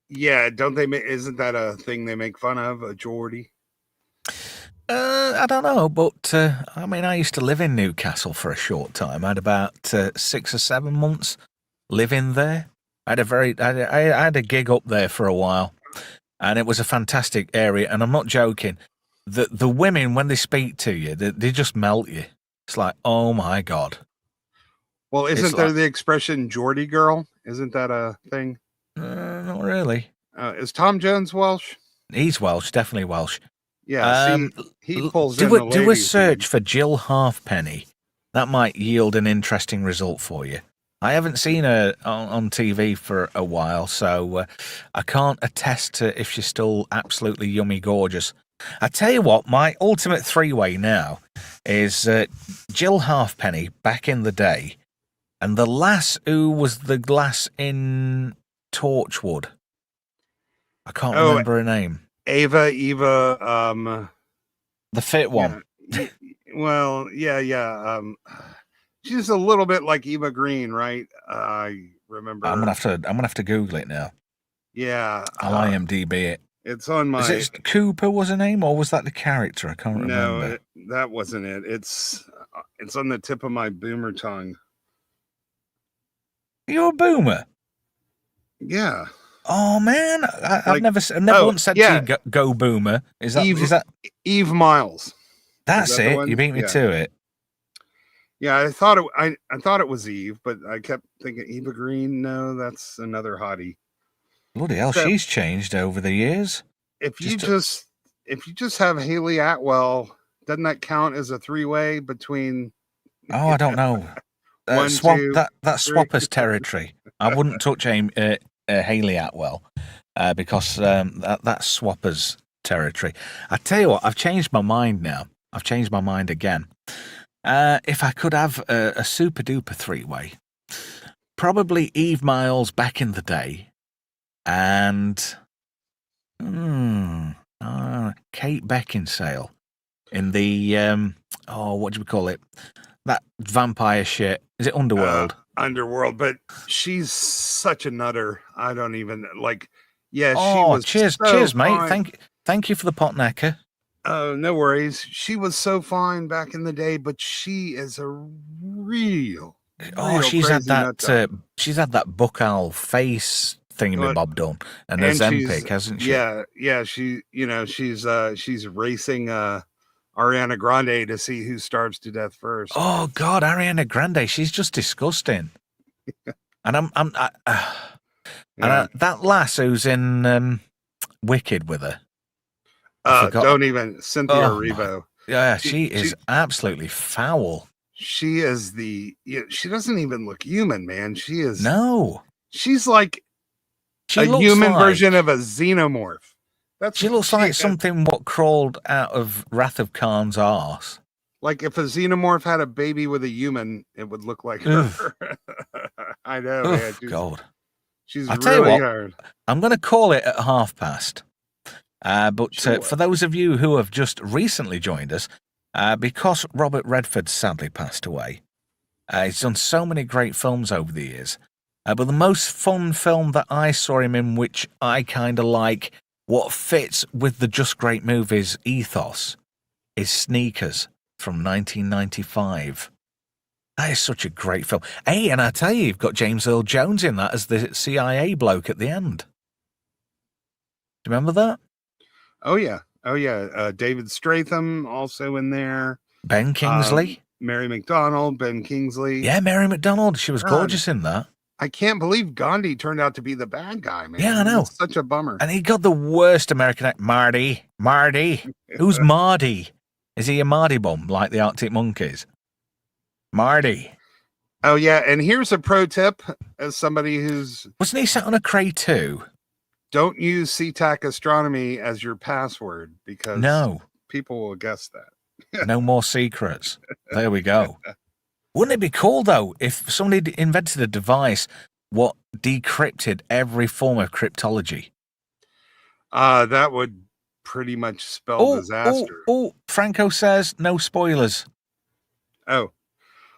S3: Yeah, don't they? Isn't that a thing they make fun of, a Geordie?
S1: I don't know, but I mean, I used to live in Newcastle for a short time. I had about 6 or 7 months living there. I had a gig up there for a while. And it was a fantastic area, and I'm not joking. The women, when they speak to you, they just melt you. It's like, oh my God.
S3: Well, isn't there the expression Geordie girl? Isn't that a thing?
S1: Not really.
S3: Is Tom Jones Welsh?
S1: He's Welsh, definitely Welsh.
S3: Yeah, he pulls
S1: do a search for Jill Halfpenny. That might yield an interesting result for you. I haven't seen her on TV for a while, so I can't attest to if she's still absolutely yummy gorgeous. I tell you what, my ultimate three-way now is Jill Halfpenny back in the day, and the lass who was the lass in Torchwood. I can't remember her name.
S3: Eva.
S1: The fit one.
S3: Yeah. Well, yeah. She's a little bit like Eva Green, right? I remember.
S1: I'm gonna have to Google it now.
S3: Yeah,
S1: I'll IMDb it.
S3: It's on my.
S1: Is it Cooper was her name, or was that the character? I can't remember.
S3: No, that wasn't it. It's on the tip of my boomer tongue.
S1: You're a boomer.
S3: Yeah.
S1: Oh man, I've never once said to you go boomer. Is that
S3: Eve Miles?
S1: That's it. You beat me to it.
S3: Yeah, I thought it was Eve, but I kept thinking Eva Green. No, that's another hottie.
S1: Bloody hell, she's changed over the years.
S3: If you just have Haley Atwell, doesn't that count as a three-way between?
S1: Oh, I don't know.
S3: One, two,
S1: that's Swapper's territory. I wouldn't touch Haley Atwell because that's Swapper's territory. I tell you what, I've changed my mind now. I've changed my mind again. If I could have a super duper three-way, probably Eve Miles back in the day, and Kate Beckinsale in the what do we call it? That vampire shit. Is it Underworld?
S3: Underworld, but she's such a nutter. I don't even like. Yeah.
S1: Oh, she was cheers, mate. Thank you for the pot knacker.
S3: No worries. She was so fine back in the day, but she is a real
S1: she's had that buck owl face thingamabob done and Ozempic, hasn't she?
S3: Yeah. She's racing Ariana Grande to see who starves to death first.
S1: Oh God, Ariana Grande, she's just disgusting. And that lass who's in Wicked with her.
S3: Don't even Cynthia Erivo.
S1: Yeah, she is absolutely foul.
S3: She is she doesn't even look human, man.
S1: No.
S3: She's like
S1: She
S3: a
S1: looks
S3: human
S1: like,
S3: version of a xenomorph. That's
S1: she
S3: what
S1: looks
S3: she
S1: like
S3: is.
S1: something what crawled out of Wrath of Khan's arse.
S3: Like if a xenomorph had a baby with a human, it would look like her. I know, man.
S1: God.
S3: She's
S1: I'll tell you
S3: really
S1: what,
S3: hard.
S1: I'm going to call it at past. But
S3: Sure.
S1: for those of you who have just recently joined us, because Robert Redford sadly passed away, he's done so many great films over the years. But the most fun film that I saw him in, which I kind of like, what fits with the Just Great Movies ethos, is Sneakers from 1995. That is such a great film. Hey, and I tell you, you've got James Earl Jones in that as the CIA bloke at the end. Do you remember that?
S3: Oh yeah. David Stratham also in there.
S1: Ben Kingsley.
S3: Mary McDonnell, Ben Kingsley.
S1: Yeah, Mary McDonnell. She was
S3: God,
S1: gorgeous in that.
S3: I can't believe Gandhi turned out to be the bad guy, man.
S1: Yeah, I know.
S3: It's such a bummer.
S1: And he got the worst American accent. Marty. Who's Marty? Is he a Marty bum like the Arctic Monkeys? Marty.
S3: Oh yeah, and here's a pro tip as somebody who's...
S1: Wasn't he sat on a crate too?
S3: Don't use SeaTac Astronomy as your password because people will guess that.
S1: No more secrets. There we go. Wouldn't it be cool, though, if somebody invented a device what decrypted every form of cryptology?
S3: That would pretty much spell disaster.
S1: Franco says no spoilers.
S3: Oh.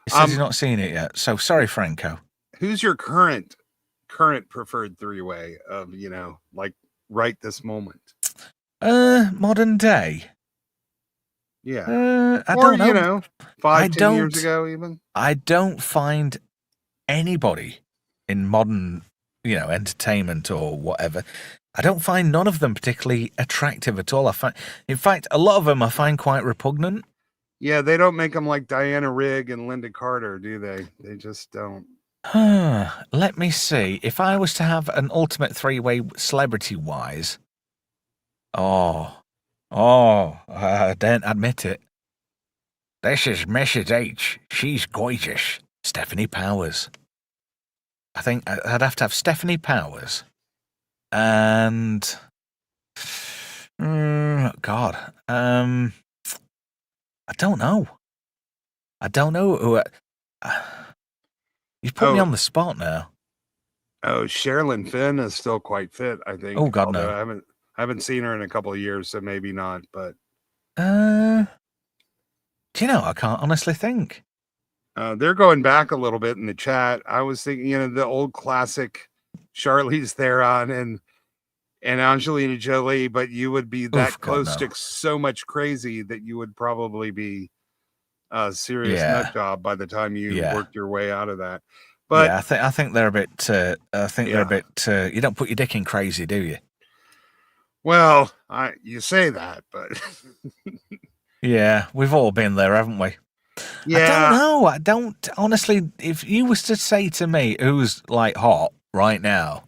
S1: He says he's not seen it yet. So sorry, Franco.
S3: Who's your current preferred three-way of, like right this moment?
S1: Modern day.
S3: Yeah.
S1: I don't know.
S3: 10 years ago even.
S1: I don't find anybody in modern, entertainment or whatever. I don't find none of them particularly attractive at all. In fact, a lot of them I find quite repugnant.
S3: Yeah, they don't make them like Diana Rigg and Linda Carter, do they? They just don't.
S1: Let me see. If I was to have an ultimate three-way celebrity-wise, I don't admit it. This is Mrs. H. She's gorgeous. Stephanie Powers. I think I'd have to have Stephanie Powers. And... God. I don't know. Who... You put me on the spot now.
S3: Oh, Sherilyn Fenn is still quite fit, I think.
S1: Oh, God, no.
S3: I haven't seen her in a couple of years, so maybe not, but...
S1: Do you know, I can't honestly think.
S3: They're going back a little bit in the chat. I was thinking, the old classic Charlize Theron and Angelina Jolie, but you would be that close to so much crazy that you would probably be a serious nut job by the time you worked your way out of that. But
S1: yeah, I think they're a bit. They're a bit. You don't put your dick in crazy, do you?
S3: Well, you say that, but
S1: yeah, we've all been there, haven't we?
S3: Yeah.
S1: I don't know. I don't honestly. If you was to say to me who's like hot right now,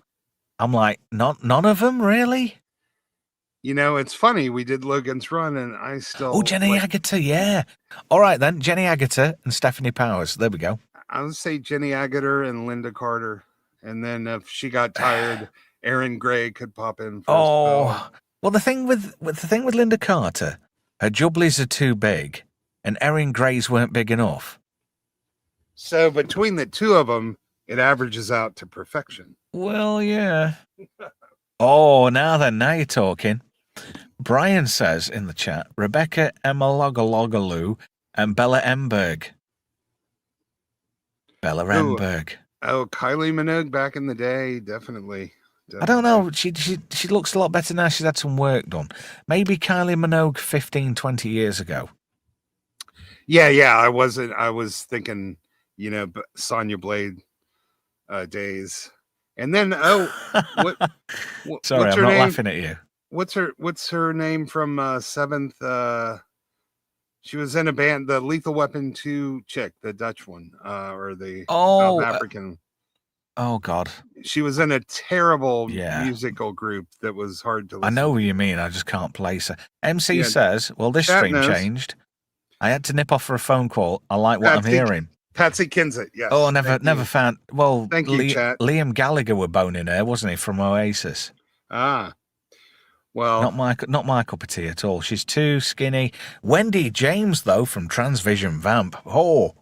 S1: I'm like, none of them really.
S3: It's funny. We did Logan's Run, and I still.
S1: Oh, Jenny Agutter, yeah. All right then, Jenny Agutter and Stephanie Powers. There we go.
S3: I would say Jenny Agutter and Linda Carter, and then if she got tired, Aaron Gray could pop in.
S1: Well, the thing with Linda Carter, her jubblies are too big, and Aaron Gray's weren't big enough.
S3: So between the two of them, it averages out to perfection.
S1: Well, yeah. Now you're talking. Brian says in the chat, Rebecca Emalogaloglu and Bella Emberg. Emberg.
S3: Oh, Kylie Minogue back in the day, definitely.
S1: I don't know. She looks a lot better now. She's had some work done. Maybe Kylie Minogue 15, 20 years ago.
S3: Yeah. I was thinking, Sonya Blade days. And then
S1: sorry, I'm not laughing at you.
S3: What's her name from Seventh? She was in a band, the Lethal Weapon 2 chick, the Dutch one, or the South African.
S1: Oh God.
S3: She was in a terrible musical group that was hard to listen
S1: I know who you mean. I just can't place her. MC says, well, this stream changed. I had to nip off for a phone call. I like what I'm hearing.
S3: Patsy Kensit, yes.
S1: Oh, never found. Well,
S3: Thank you, chat.
S1: Liam Gallagher were boning her, wasn't he, from Oasis?
S3: Ah, well,
S1: not my cup of tea at all. She's too skinny. Wendy James, though, from Transvision Vamp. Oh,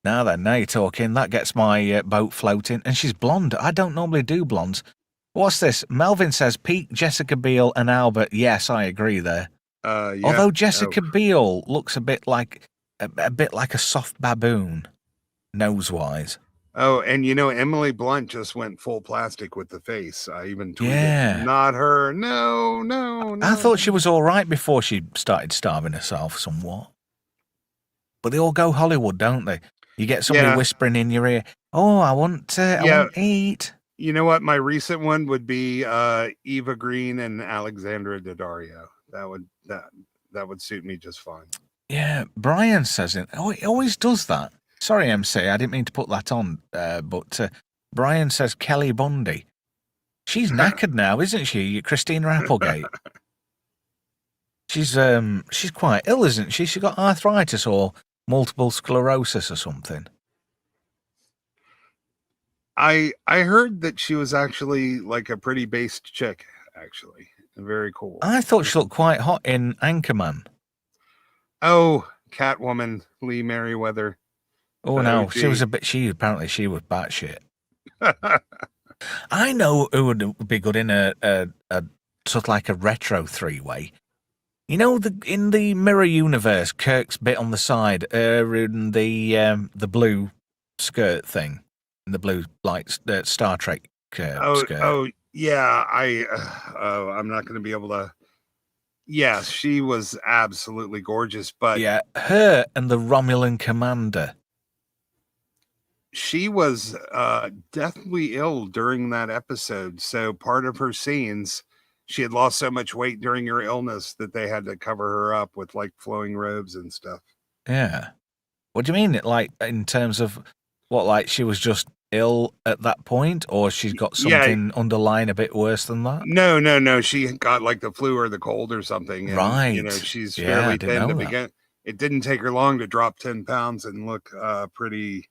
S1: now you're talking. That gets my boat floating. And she's blonde. I don't normally do blondes. What's this? Melvin says peak Jessica Biel and Albert. Yes, I agree there.
S3: Yeah.
S1: Although Jessica Biel looks a bit like a soft baboon, nose-wise.
S3: Oh, and Emily Blunt just went full plastic with the face. I even tweeted, not her. No.
S1: I thought she was all right before she started starving herself somewhat. But they all go Hollywood, don't they? You get somebody whispering in your ear, "Oh, I want to eat."
S3: You know what? My recent one would be Eva Green and Alexandra Daddario. That would suit me just fine.
S1: Yeah, Brian says it. Oh, he always does that. Sorry, MC, I didn't mean to put that on. But Brian says Kelly Bundy. She's knackered now, isn't she? Christina Applegate. She's quite ill, isn't she? She got arthritis or multiple sclerosis or something.
S3: I heard that she was actually like a pretty based chick, actually. Very cool.
S1: I thought she looked quite hot in Anchorman.
S3: Oh, Catwoman, Lee Merriweather.
S1: Oh no, she was apparently she was batshit. I know who would be good in a sort of like a retro 3-way. You know, in the Mirror Universe, Kirk's bit on the side, in the blue skirt thing, in the blue Star Trek skirt.
S3: Oh yeah, I'm not going to be able to. Yes, she was absolutely gorgeous, but
S1: yeah, her and the Romulan commander.
S3: She was deathly ill during that episode. So part of her scenes, she had lost so much weight during her illness that they had to cover her up with like flowing robes and stuff.
S1: Yeah. What do you mean? Like in terms of what? Like she was just ill at that point, or she's got something underlying a bit worse than that?
S3: No. She got like the flu or the cold or something. And,
S1: right.
S3: She's fairly thin to begin. It didn't take her long to drop 10 pounds and look pretty,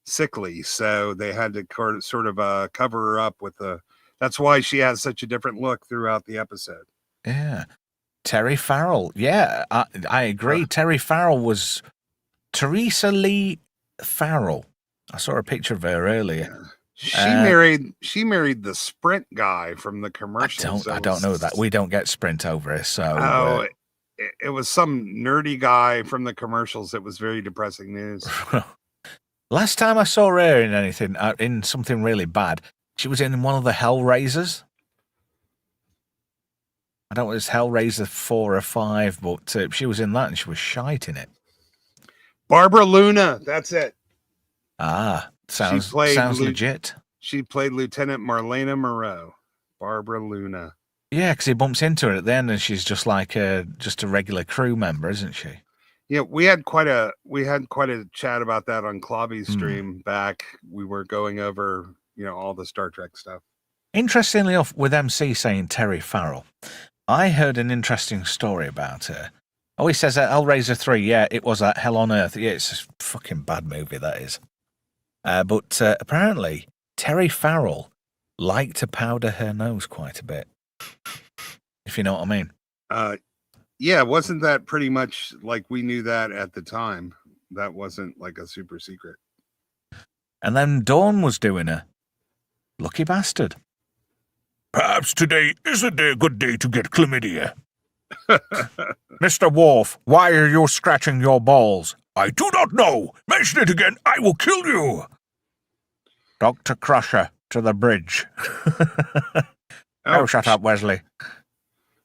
S3: sickly. So they had to sort of cover her up with that's why she has such a different look throughout the episode.
S1: Yeah. Terry Farrell. Yeah, I agree. Terry Farrell was Teresa Lee Farrell. I saw a picture of her earlier.
S3: Yeah. She married the Sprint guy from the commercials.
S1: I don't know that. We don't get Sprint over here, so
S3: it was some nerdy guy from the commercials. It was very depressing news.
S1: Last time I saw her in anything, in something really bad, she was in one of the Hellraisers. I don't know if it's Hellraiser 4 or 5, but she was in that and she was shite in it.
S3: Barbara Luna, that's it.
S1: Ah, sounds legit.
S3: She played Lieutenant Marlena Moreau, Barbara Luna.
S1: Yeah, because he bumps into her at the end and she's just like just a regular crew member, isn't she?
S3: Yeah, we had quite a chat about that on Clobby's stream back. We were going over, all the Star Trek stuff. Interestingly
S1: enough, with MC saying Terry Farrell, I heard an interesting story about her. Oh, he says that Hellraiser 3, yeah, it was at Hell on Earth. Yeah, it's a fucking bad movie, that is. But apparently, Terry Farrell liked to powder her nose quite a bit, if you know what I mean.
S3: Yeah, wasn't that pretty much like we knew that at the time? That wasn't like a super secret.
S1: And then Dawn was doing her. Lucky bastard. Perhaps today isn't a good day to get chlamydia. Mr. Worf, why are you scratching your balls? I do not know. Mention it again, I will kill you. Dr. Crusher to the bridge. Oh, shut up, Wesley.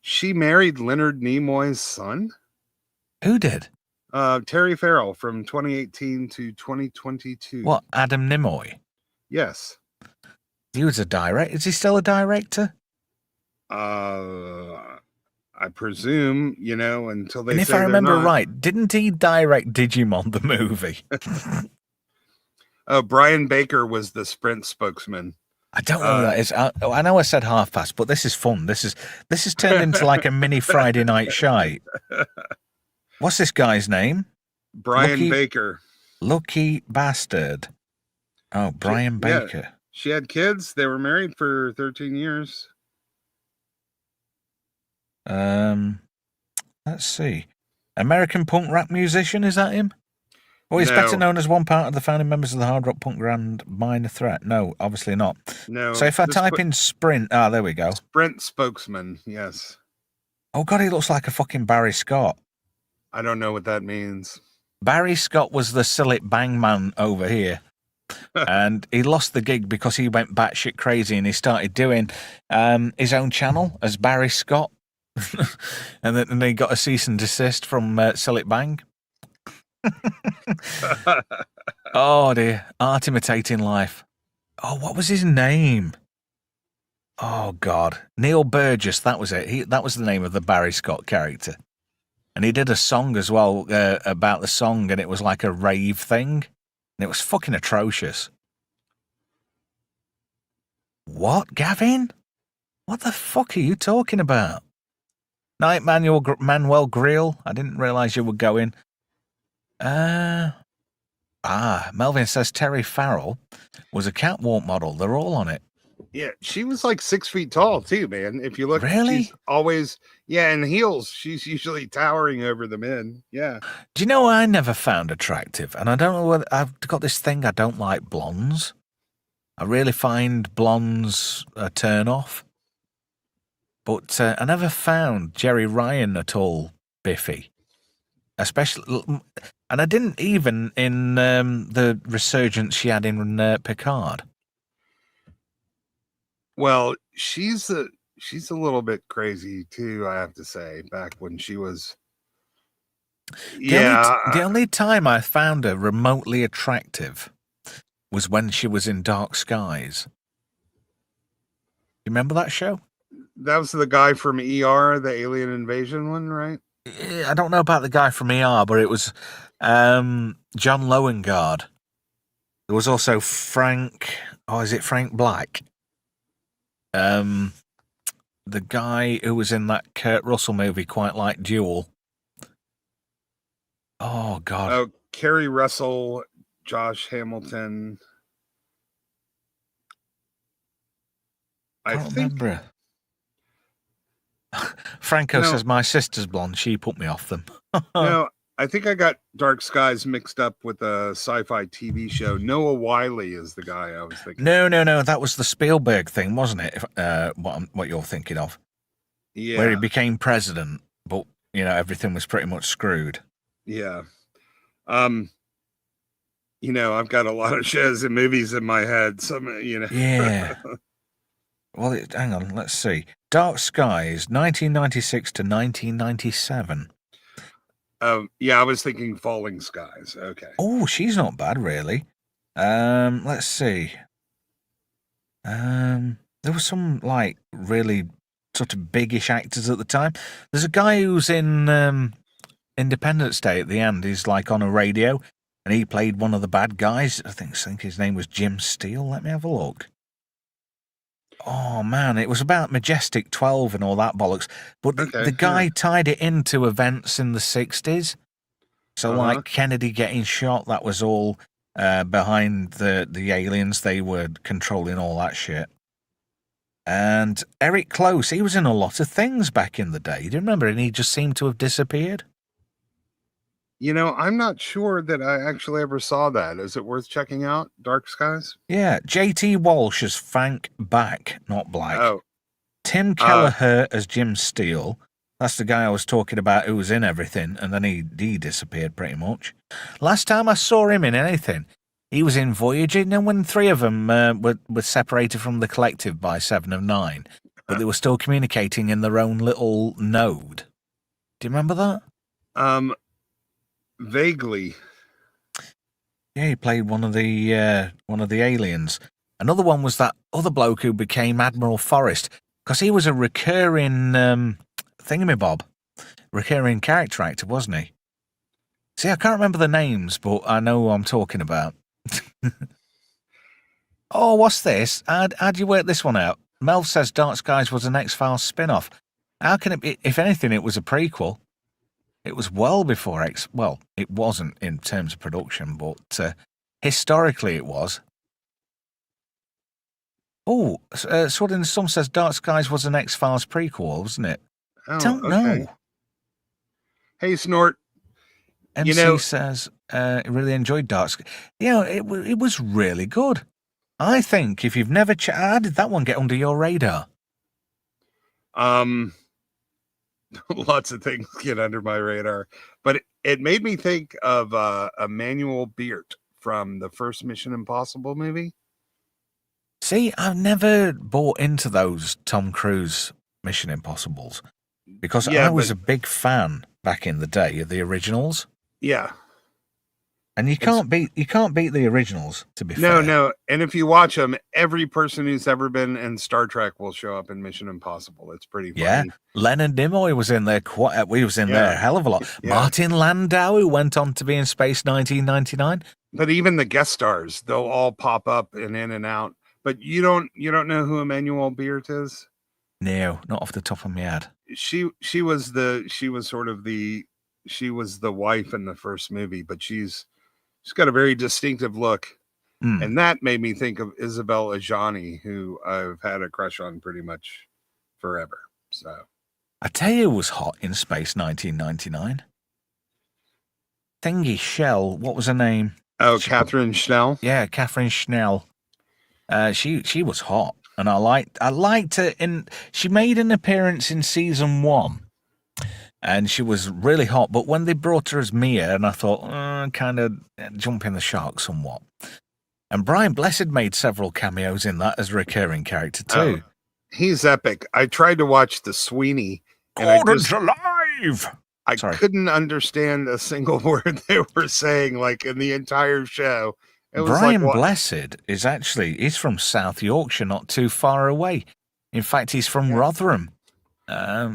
S3: She married Leonard Nimoy's son?
S1: Who did?
S3: Terry Farrell from 2018 to 2022.
S1: What, Adam Nimoy?
S3: Yes.
S1: He was a director. Is he still a director?
S3: I presume, until they.
S1: And if I remember right, didn't he direct Digimon the movie?
S3: Brian Baker was the Sprint spokesman.
S1: I don't know who that is. I know I said half past, but this is fun. This is turned into like a mini Friday night shite. What's this guy's name?
S3: Brian Baker.
S1: Lucky bastard. Oh, Brian Baker.
S3: Yeah, she had kids. They were married for 13 years.
S1: Let's see. American punk rap musician, is that him? Or he's
S3: No.
S1: better known as one part of the founding members of the hard rock punk band Minor Threat. No, obviously not.
S3: No.
S1: So if I type in Sprint, there we go.
S3: Sprint spokesman, yes.
S1: Oh God, he looks like a fucking Barry Scott.
S3: I don't know what that means.
S1: Barry Scott was the Sillet Bang man over here. And he lost the gig because he went batshit crazy and he started doing his own channel as Barry Scott. and then he got a cease and desist from Sillet Bang. Oh dear, art imitating life. Oh, what was his name? Oh God, Neil Burgess. That was it. That was the name of the Barry Scott character, and he did a song as well about the song, and it was like a rave thing, and it was fucking atrocious. What, Gavin? What the fuck are you talking about? Night Manuel Grill. I didn't realise you were going. Melvin says Terry Farrell was a catwalk model. They're all on it.
S3: Yeah, she was like 6 feet tall too, man. If you look,
S1: really,
S3: she's always in heels. She's usually towering over the men. Yeah.
S1: Do you know I never found attractive? And I don't know whether I've got this thing. I don't like blondes. I really find blondes a turn off. But I never found Jerry Ryan at all biffy. Especially, and I didn't even in the resurgence she had in Picard.
S3: Well, she's a little bit crazy too, I have to say. Back when she was,
S1: the only time I found her remotely attractive was when she was in Dark Skies. You remember that show?
S3: That was the guy from ER, the alien invasion one, right?
S1: I don't know about the guy from ER, but it was John Loengard. There was also Frank. Oh, is it Frank Black? The guy who was in that Kurt Russell movie, Quite Like Duel. Oh God.
S3: Oh, Kerry Russell, Josh Hamilton. I think.
S1: Remember. Franco says my sister's blonde. She put me off them.
S3: No, I think I got Dark Skies mixed up with a sci-fi TV show. Noah Wiley is the guy I was thinking.
S1: No. That was the Spielberg thing, wasn't it? What you're thinking of?
S3: Yeah.
S1: Where he became president, but everything was pretty much screwed.
S3: Yeah. I've got a lot of shows and movies in my head.
S1: Yeah. Well, hang on. Let's see. Dark Skies, 1996 to 1997.
S3: Yeah, I was thinking Falling Skies. Okay.
S1: Oh, she's not bad, really. Let's see. There were some really sort of biggish actors at the time. There's a guy who's in Independence Day at the end. He's on a radio, and he played one of the bad guys. I think his name was Jim Steele. Let me have a look. Oh man, it was about Majestic 12 and all that bollocks. But the guy tied it into events in the 60s. So Kennedy getting shot, that was all behind the aliens. They were controlling all that shit. And Eric Close, he was in a lot of things back in the day. Do you remember? And he just seemed to have disappeared.
S3: I'm not sure that I actually ever saw that. Is it worth checking out, Dark Skies?
S1: Yeah, J.T. Walsh as Frank Back, not Black.
S3: Oh.
S1: Tim Kelleher as Jim Steele. That's the guy I was talking about who was in everything, and then he disappeared pretty much. Last time I saw him in anything, he was in Voyager, when three of them were separated from the collective by 7 of 9, but they were still communicating in their own little node. Do you remember that?
S3: Vaguely.
S1: Yeah, he played one of the aliens. Another one was that other bloke who became Admiral Forrest, because he was a recurring thingamabob, recurring character actor, wasn't he? See, I can't remember the names, but I know who I'm talking about. Oh, what's this? How'd you work this one out? Mel says Dark Skies was an X-Files spin-off. How can it be? If anything, it was a prequel. It was well before X. Well, it wasn't in terms of production, but historically it was. Oh, Sword in the Storm says Dark Skies was an X-Files prequel, wasn't it?
S3: Oh,
S1: Don't
S3: okay.
S1: know.
S3: Hey, Snort.
S1: MC says really enjoyed Dark Skies. It was really good. I think if you've never how did that one get under your radar?
S3: Lots of things get under my radar, but it made me think of Emmanuel Beert from the first Mission Impossible movie.
S1: See, I've never bought into those Tom Cruise Mission Impossibles because I was a big fan back in the day of the originals.
S3: Yeah.
S1: And you can't beat the originals, to be fair.
S3: No. And if you watch them, every person who's ever been in Star Trek will show up in Mission Impossible. It's pretty funny.
S1: Yeah, Leonard Nimoy was in there we was in there a hell of a lot. Yeah. Martin Landau, who went on to be in Space 1999.
S3: But even the guest stars, they'll all pop up and in and out. But you don't know who Emmanuel Beert is?
S1: No, not off the top of my head.
S3: She was the wife in the first movie, but she's got a very distinctive look. And that made me think of Isabelle Adjani, who I've had a crush on pretty much forever. So
S1: I tell you who was hot in Space 1999. Thingy Shell, what was her name?
S3: Oh, Catherine Schnell?
S1: Yeah, Catherine Schnell. She was hot. And I liked her she made an appearance in season 1. And she was really hot, but when they brought her as Mia, and I thought, kind of jumping the shark somewhat. And Brian Blessed made several cameos in that as a recurring character too.
S3: Oh, he's epic. I tried to watch the Sweeney.
S1: Gordon's alive!
S3: I couldn't understand a single word they were saying, like in the entire show.
S1: Brian Blessed he's from South Yorkshire, not too far away. In fact, he's from Rotherham. I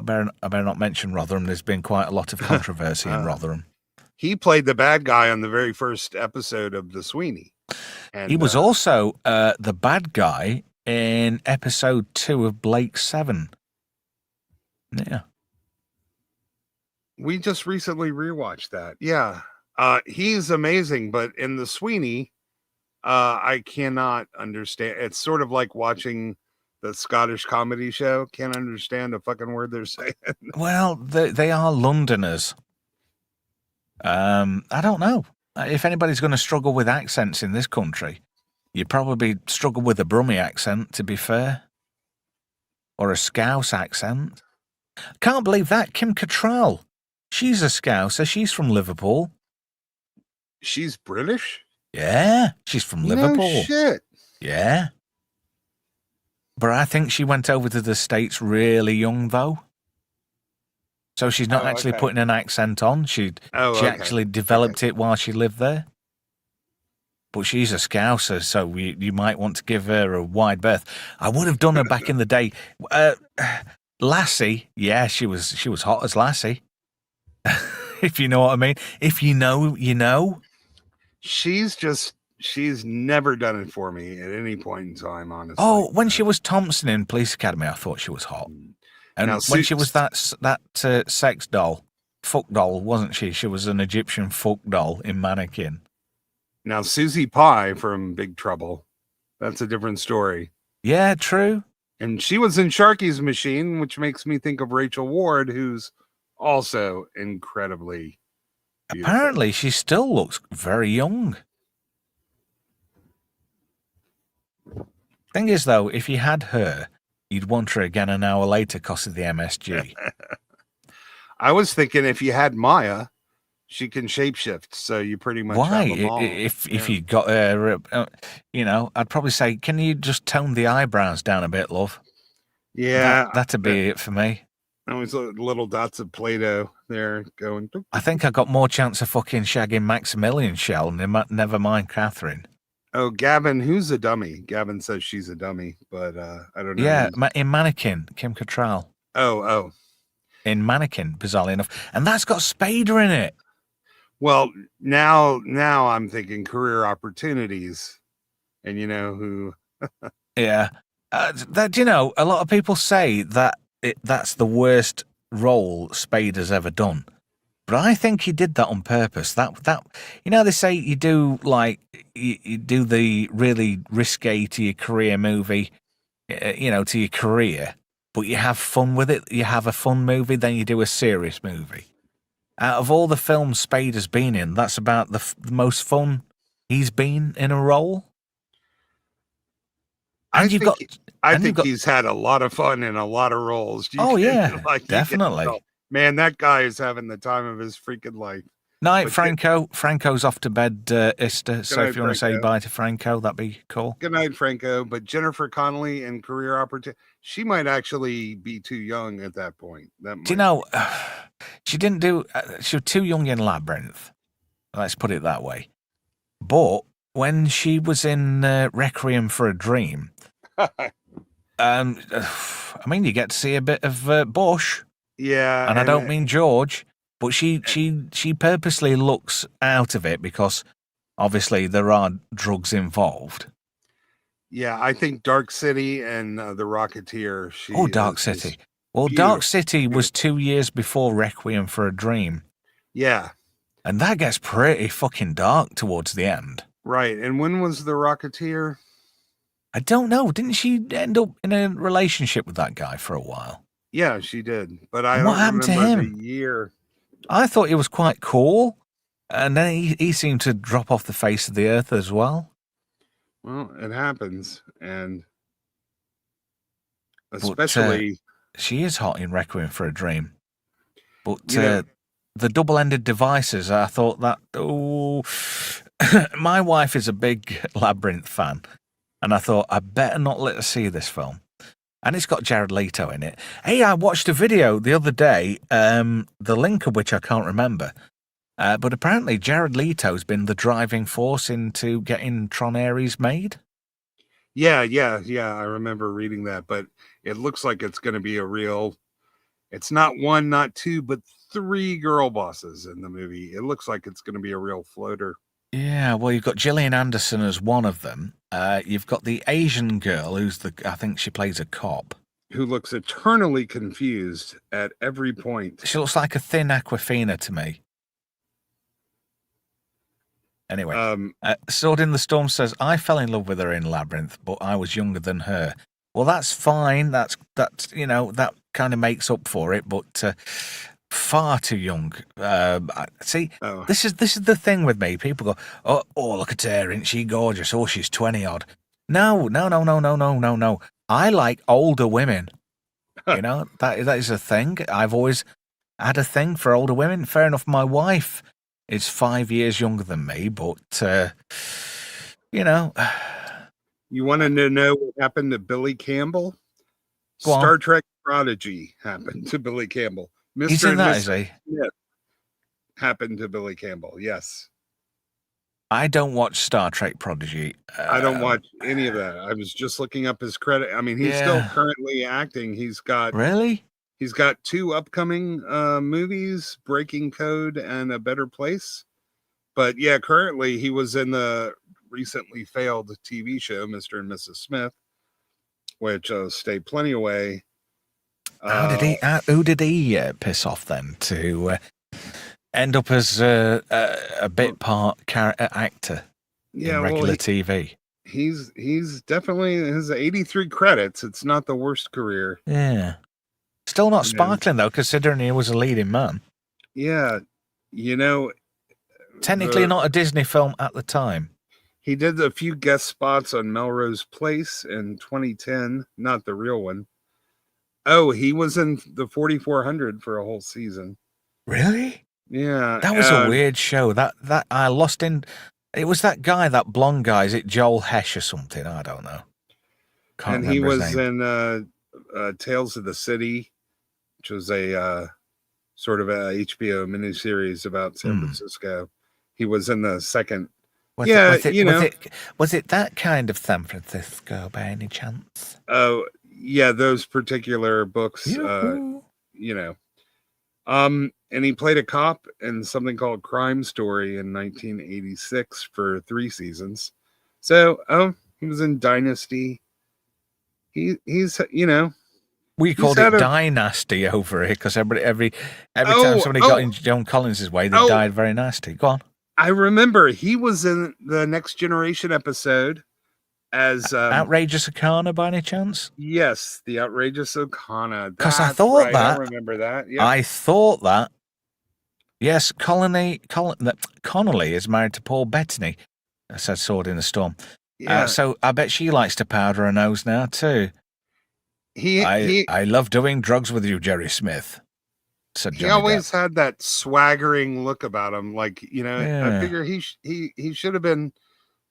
S1: better not mention Rotherham. There's been quite a lot of controversy in Rotherham.
S3: He played the bad guy on the very first episode of The Sweeney. And
S1: he was also the bad guy in episode 2 of Blake 7. Yeah.
S3: We just recently rewatched that. Yeah. He's amazing, but in The Sweeney, I cannot understand. It's sort of like watching the Scottish comedy show. Can't understand a fucking word they're saying.
S1: Well, they are Londoners. I don't know. If anybody's going to struggle with accents in this country, you probably struggle with a Brummie accent, to be fair. Or a Scouse accent. Can't believe that. Kim Cattrall. She's a Scouser. She's from Liverpool.
S3: She's British?
S1: Yeah, she's from Liverpool.
S3: No shit.
S1: Yeah. But I think she went over to the States really young, though. So she's not actually putting an accent on. She actually developed it while she lived there. But she's a Scouser, so you might want to give her a wide berth. I would have done her back in the day. Lassie, yeah, she was hot as Lassie. If you know what I mean. If you know, you know.
S3: She's never done it for me at any point in time, honestly.
S1: Oh, when she was Thompson in Police Academy, I thought she was hot. And now, when she was that sex doll, fuck doll, wasn't she? She was an Egyptian fuck doll in Mannequin.
S3: Now, Susie Pye from Big Trouble, that's a different story.
S1: Yeah, true.
S3: And she was in Sharky's Machine, which makes me think of Rachel Ward, who's also incredibly beautiful.
S1: Apparently, she still looks very young. Thing is, though, if you had her, you'd want her again an hour later because of the MSG.
S3: I was thinking if you had Maya, she can shapeshift, so you pretty much have them all.
S1: If you got her, I'd probably say, can you just tone the eyebrows down a bit, love?
S3: Yeah.
S1: That'd be it for me.
S3: Always little dots of Play-Doh there going.
S1: I think I got more chance of fucking shagging Maximilian Shell, never mind Catherine.
S3: Oh, Gavin, who's a dummy? Gavin says she's a dummy, but I don't know.
S1: Yeah, in Mannequin, Kim Cattrall.
S3: Oh.
S1: In Mannequin, bizarrely enough. And that's got Spader in it.
S3: Well, now I'm thinking career opportunities. And you know who?
S1: Yeah. A lot of people say that that's the worst role Spader's ever done. But I think he did that on purpose. That they say you do you do the really risque to your career movie, to your career, but you have fun with it. You have a fun movie, then you do a serious movie. Out of all the films Spade has been in, that's about the most fun he's been in a role.
S3: I
S1: And you've got,
S3: think I think he's had a lot of fun in a lot of roles.
S1: Oh yeah, definitely.
S3: Man, that guy is having the time of his freaking life.
S1: Night, Franco. Franco's off to bed, Ista. So if you want to say bye to Franco, that'd be cool.
S3: Good night, Franco. But Jennifer Connelly and career opportunity, she might actually be too young at that point.
S1: Do you know, she didn't do, she was too young in Labyrinth. Let's put it that way. But when she was in Requiem for a Dream, I mean, you get to see a bit of Bush.
S3: Yeah.
S1: And I don't mean George. But she purposely looks out of it because obviously there are drugs involved.
S3: Yeah, I think Dark City and The Rocketeer.
S1: Dark City. Well, Dark City was 2 years before Requiem for a Dream.
S3: Yeah.
S1: And that gets pretty fucking dark towards the end.
S3: Right. And when was The Rocketeer?
S1: I don't know. Didn't she end up in a relationship with that guy for a while?
S3: Yeah, she did. But I
S1: what happened to him?
S3: The year.
S1: I thought he was quite cool, and then he seemed to drop off the face of the earth as well.
S3: Well, it happens, and especially...
S1: she is hot in Requiem for a Dream. But the double-ended devices, I thought that... my wife is a big Labyrinth fan, and I thought, I better not let her see this film. And it's got Jared Leto in it. Hey, I watched a video the other day, the link of which I can't remember. But apparently Jared Leto's been the driving force into getting Tron Ares made.
S3: Yeah. I remember reading that. But it looks like it's going to be a real... It's not one, not two, but 3 girl bosses in the movie. It looks like it's going to be a real floater.
S1: Yeah, well, you've got Gillian Anderson as one of them. You've got the Asian girl I think she plays a cop.
S3: Who looks eternally confused at every point.
S1: She looks like a thin Aquafina to me. Anyway, Sword in the Storm says, I fell in love with her in Labyrinth, but I was younger than her. Well, that's fine. That's that kind of makes up for it, but... far too young. See, this is the thing with me. People go, oh, look at her, isn't she gorgeous? Oh, she's 20 odd. No. I like older women. That is a thing. I've always had a thing for older women. Fair enough. My wife is 5 years younger than me, but
S3: You wanted to know what happened to Billy Campbell? Star Trek Prodigy happened to Billy Campbell.
S1: He's in that, is he?
S3: Smith happened to Billy Campbell, yes.
S1: I don't watch Star Trek Prodigy.
S3: I don't watch any of that. I was just looking up his credit. I mean, he's still currently acting. He's got 2 upcoming movies, Breaking Code and A Better Place. But yeah, currently he was in the recently failed TV show, Mr. and Mrs. Smith, which stayed plenty away.
S1: Who did he piss off then to end up as a bit part actor in regular TV?
S3: He's definitely his 83 credits. It's not the worst career.
S1: Yeah, still not sparkling though, considering he was a leading man.
S3: Yeah,
S1: technically not a Disney film at the time.
S3: He did a few guest spots on Melrose Place in 2010, not the real one. Oh, he was in the 4400 for a whole season.
S1: Really?
S3: Yeah.
S1: That was a weird show. That I lost in. It was that guy, that blonde guy. Is it Joel Hesh or something? I don't know.
S3: And he was in Tales of the City, which was a sort of a HBO miniseries about San Francisco. He was in the second.
S1: Was it that kind of San Francisco by any chance?
S3: Oh, yeah, those particular books, And he played a cop in something called Crime Story in 1986 for 3 seasons. So, he was in Dynasty. He's
S1: We
S3: He's
S1: called it
S3: had a
S1: dynasty over here because every time
S3: oh
S1: somebody got in Joan Collins' way, they
S3: oh
S1: died very nasty. Go on.
S3: I remember he was in the Next Generation episode as
S1: Outrageous Akana by any chance?
S3: yes, the outrageous O'Connor.
S1: Because I
S3: That's
S1: thought
S3: right.
S1: that.
S3: I remember that. Yeah.
S1: I thought that. Yes, Connolly is married to Paul Bettany. I said Sword in the Storm.
S3: Yeah.
S1: So I bet she likes to powder her nose now too.
S3: He
S1: I love doing drugs with you, Jerry Smith. Said
S3: he
S1: Johnny
S3: always
S1: Depp.
S3: had that swaggering look about him. Like, you know,
S1: Yeah.
S3: I figure he should have been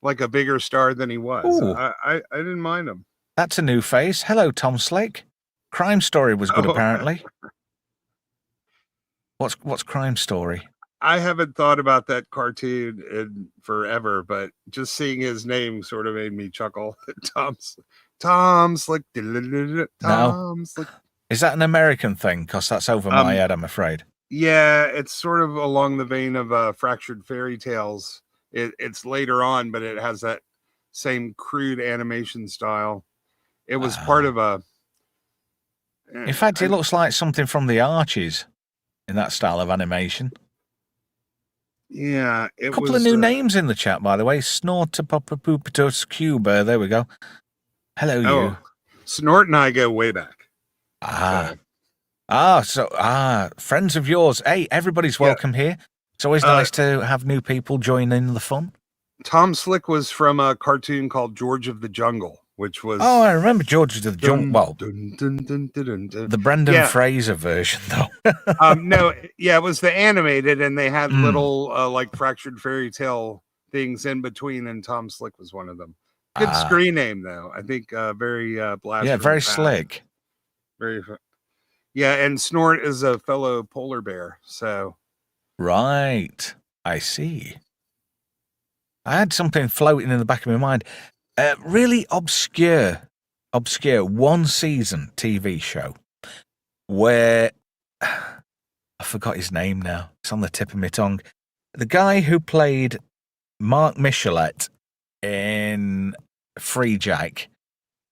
S3: like a bigger star than he was.
S1: Ooh.
S3: I didn't mind him.
S1: That's a new face. Hello, Tom Slick. Crime Story was good, apparently. What's Crime Story?
S3: I haven't thought about that cartoon in forever, but just seeing his name sort of made me chuckle. Tom Slick. Tom Slick.
S1: Is that an American thing? Because that's over my head, I'm afraid.
S3: Yeah, it's sort of along the vein of Fractured Fairy Tales. It's later on, but it has that same crude animation style. It was part of a...
S1: In fact, it looks like something from the Archies in that style of animation.
S3: Yeah,
S1: a couple of new names in the chat, by the way. Snortapopapoopatus Cuba. There we go. Hello, you.
S3: Snort and I go way back.
S1: Friends of yours. Hey, everybody's welcome here. It's always nice to have new people join in the fun. Tom
S3: Slick was from a cartoon called George of the Jungle, which was...
S1: Oh, I remember George of the Jungle. Well, the Brendan Fraser version, though.
S3: No, yeah, it was the animated, and they had little, like, Fractured Fairy Tale things in between, and Tom Slick was one of them. Good screen name, though. I think very blast.
S1: Yeah, very slick.
S3: Very fun. Yeah, and Snort is a fellow polar bear, so...
S1: Right. I see. I had something floating in the back of my mind. Really obscure one-season TV show where... I forgot his name now. It's on the tip of my tongue. The guy who played Mark Michelet in Free Jack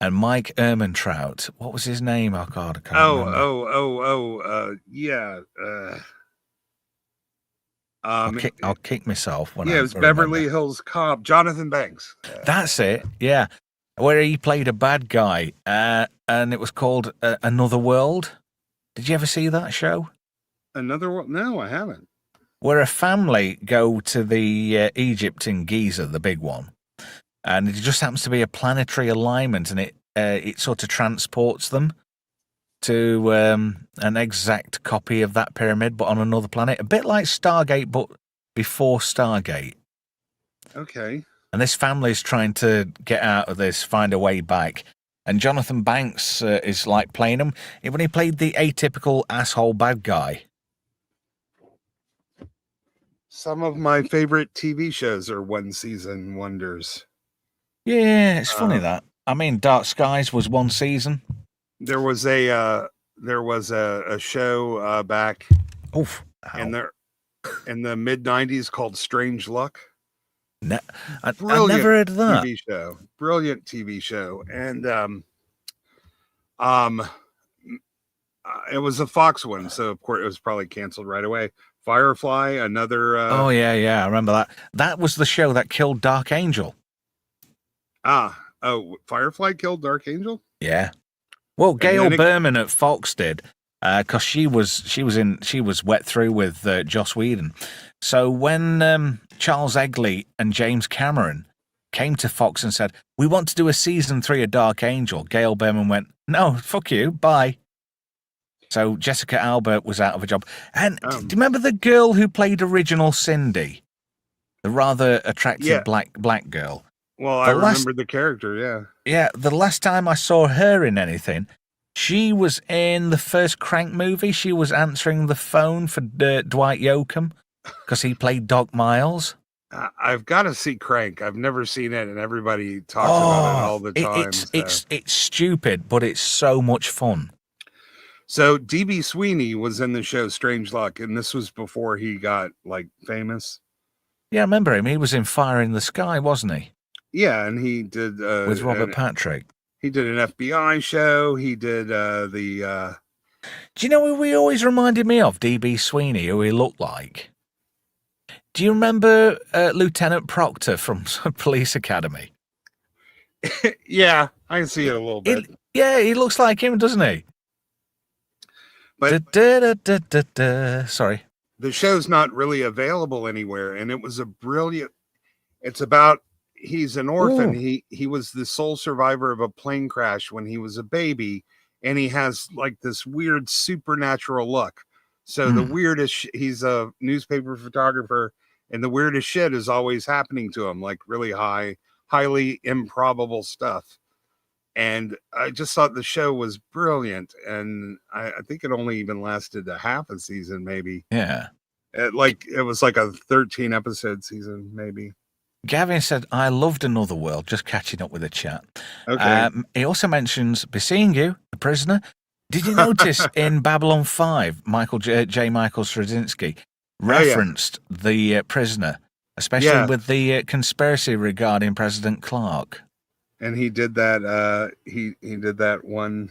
S1: and Mike Ehrmantraut. What was his name? Oh, God, I can't remember.
S3: Yeah.
S1: I'll kick myself when
S3: it was Beverly Hills Cop, Jonathan Banks.
S1: That's it, yeah. Where he played a bad guy, and it was called Another World. Did you ever see that show?
S3: Another World? No, I haven't.
S1: Where a family go to the Egypt in Giza, the big one, and it just happens to be a planetary alignment, and it sort of transports them to an exact copy of that pyramid, but on another planet. A bit like Stargate, but before Stargate.
S3: Okay.
S1: And this family is trying to get out of this, find a way back. And Jonathan Banks is like playing him when he played the atypical asshole bad guy.
S3: Some of my favorite TV shows are one-season wonders.
S1: Yeah, it's funny that. I mean, Dark Skies was one season.
S3: There was a show back in the mid-90s called Strange Luck.
S1: I've never heard of that.
S3: Brilliant TV show. And it was a Fox one, so of course it was probably canceled right away. Firefly, another
S1: oh yeah, I remember that. That was the show that killed Dark Angel.
S3: Firefly killed Dark Angel?
S1: Yeah. Well, Gail Berman at Fox did, because she was wet through with Joss Whedon. So when Charles Egley and James Cameron came to Fox and said, "We want to do a season 3 of Dark Angel," Gail Berman went, "No, fuck you, bye." So Jessica Alba was out of a job. And do you remember the girl who played original Cindy, the rather attractive black girl?
S3: Well, I remember the character, yeah.
S1: Yeah, the last time I saw her in anything, she was in the first Crank movie. She was answering the phone for Dwight Yoakam because he played Doc Miles.
S3: I've got to see Crank. I've never seen it, and everybody talks about it all the time.
S1: It's stupid, but it's so much fun.
S3: So D.B. Sweeney was in the show Strange Luck, and this was before he got, like, famous.
S1: Yeah, I remember him. He was in Fire in the Sky, wasn't he?
S3: Yeah, and he did...
S1: with Robert Patrick.
S3: He did an FBI show. He did the.
S1: Do you know who he always reminded me of? D.B. Sweeney, who he looked like. Do you remember Lieutenant Proctor from Police Academy?
S3: Yeah, I can see it a little bit.
S1: He looks like him, doesn't he?
S3: But
S1: sorry.
S3: The show's not really available anywhere, and it was a brilliant. It's about he's an orphan.
S1: Ooh.
S3: He was the sole survivor of a plane crash when he was a baby, and he has like this weird supernatural look. So the weirdest, he's a newspaper photographer, and the weirdest shit is always happening to him, like really highly improbable stuff. And I just thought the show was brilliant, and I think it only even lasted a half a season, maybe.
S1: Yeah.
S3: It was like a 13 episode season, maybe.
S1: Gavin said, I loved Another World, just catching up with the chat.
S3: Okay.
S1: He also mentions Be Seeing You, The Prisoner. Did you notice in Babylon 5, Michael Straczynski referenced The Prisoner, especially with the conspiracy regarding President Clark?
S3: And he did that. He did that one.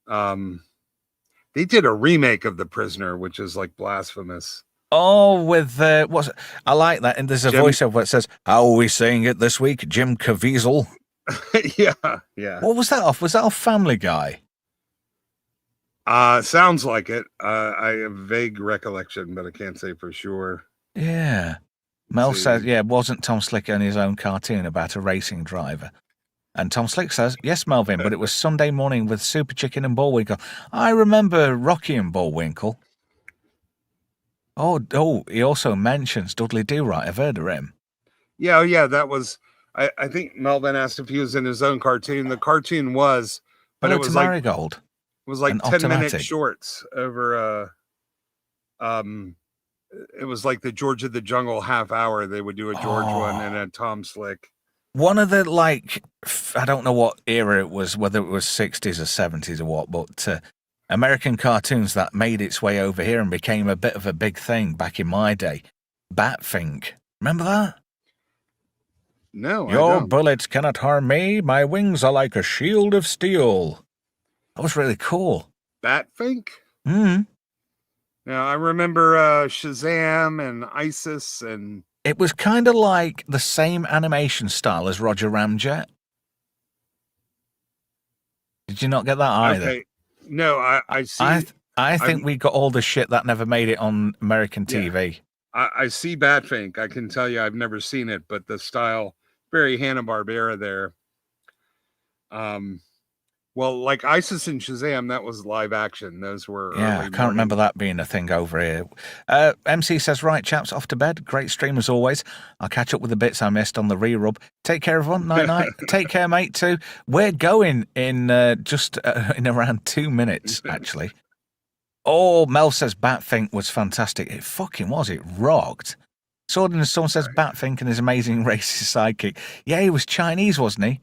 S3: They did a remake of The Prisoner, which is like blasphemous.
S1: Oh, with what's it? I like that. And there's a voiceover that says, "How are we saying it this week, Jim Caviezel?"
S3: yeah.
S1: What was that off? Was that off Family Guy?
S3: Sounds like it. I have vague recollection, but I can't say for sure.
S1: Yeah. Mel says, wasn't Tom Slick on his own cartoon about a racing driver? And Tom Slick says, yes, Melvin, but it was Sunday morning with Super Chicken and Bullwinkle. I remember Rocky and Bullwinkle. Oh, he also mentions Dudley Do-Right. I've heard of him.
S3: Yeah, that was, I think Melvin asked if he was in his own cartoon. The cartoon was, but it was like
S1: Marigold.
S3: It was like 10-minute shorts over it was like the George of the Jungle half hour. They would do a George one and a Tom Slick.
S1: One of the, like, I don't know what era it was, whether it was 60s or 70s or what, but American cartoons that made its way over here and became a bit of a big thing back in my day. Batfink. Remember that?
S3: No,
S1: Your bullets cannot harm me. My wings are like a shield of steel. That was really cool.
S3: Batfink?
S1: Mm-hmm.
S3: Now, I remember Shazam and ISIS and...
S1: It was kind of like the same animation style as Roger Ramjet. Did you not get that either?
S3: Okay. No, I see...
S1: I think we got all the shit that never made it on American TV.
S3: I see Batfink. I can tell you I've never seen it, but the style, very Hanna-Barbera there. Well, like ISIS and Shazam, that was live action. Those were
S1: I can't remember that being a thing over here. MC says, right, chaps, off to bed. Great stream as always. I'll catch up with the bits I missed on the re-rub. Take care, everyone. Night-night. Take care, mate, too. We're going in just in around 2 minutes, actually. Oh, Mel says Batfink was fantastic. It fucking was. It rocked. Sword in the Sun says Batfink and his amazing racist sidekick. Yeah, he was Chinese, wasn't he?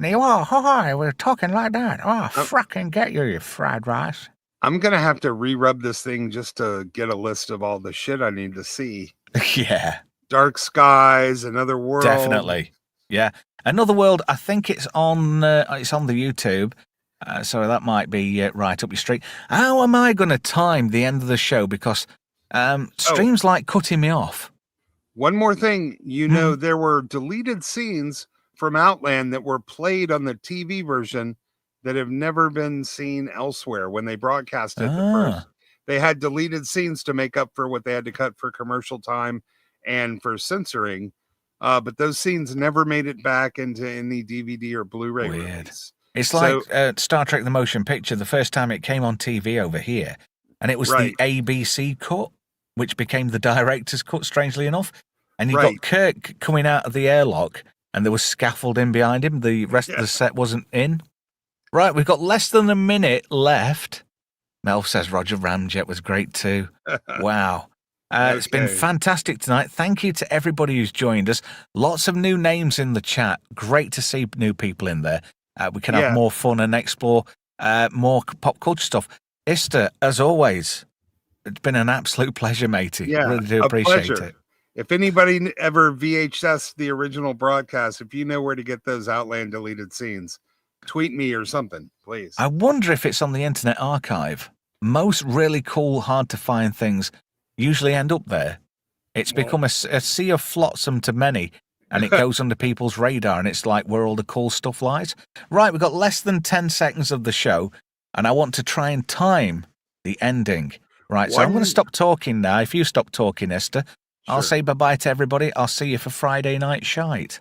S1: And he, we're talking like that. Oh, fucking get you fried rice.
S3: I'm going to have to re-rub this thing just to get a list of all the shit I need to see.
S1: Yeah.
S3: Dark Skies, Another World.
S1: Definitely. Yeah. Another World, I think it's on the YouTube. So that might be right up your street. How am I going to time the end of the show? Because streams like cutting me off.
S3: One more thing. You know, there were deleted scenes from Outland that were played on the TV version that have never been seen elsewhere. When they broadcast it first, they had deleted scenes to make up for what they had to cut for commercial time and for censoring. But those scenes never made it back into any DVD or Blu-ray release.
S1: It's like Star Trek The Motion Picture, the first time it came on TV over here. And it was the ABC cut, which became the director's cut, strangely enough. And you got Kirk coming out of the airlock, and there was scaffolding behind him. The rest of the set wasn't in. Right, we've got less than a minute left. Mel says Roger Ramjet was great too. Wow. It's been fantastic tonight. Thank you to everybody who's joined us. Lots of new names in the chat. Great to see new people in there. We can have more fun and explore more pop culture stuff. Ister, as always, it's been an absolute pleasure, matey.
S3: Yeah,
S1: really do appreciate it.
S3: If anybody ever VHS the original broadcast, if you know where to get those Outland deleted scenes, Tweet me or something, please.
S1: I wonder if it's on the Internet Archive. Most really cool, hard to find things usually end up there. It's become a sea of flotsam to many, and it goes under people's radar, and it's like where all the cool stuff lies. Right, we've got less than 10 seconds of the show, and I want to try and time the ending. Right, so I'm going to stop talking now. If you stop talking, Esther, I'll say bye-bye to everybody. I'll see you for Friday Night Shite.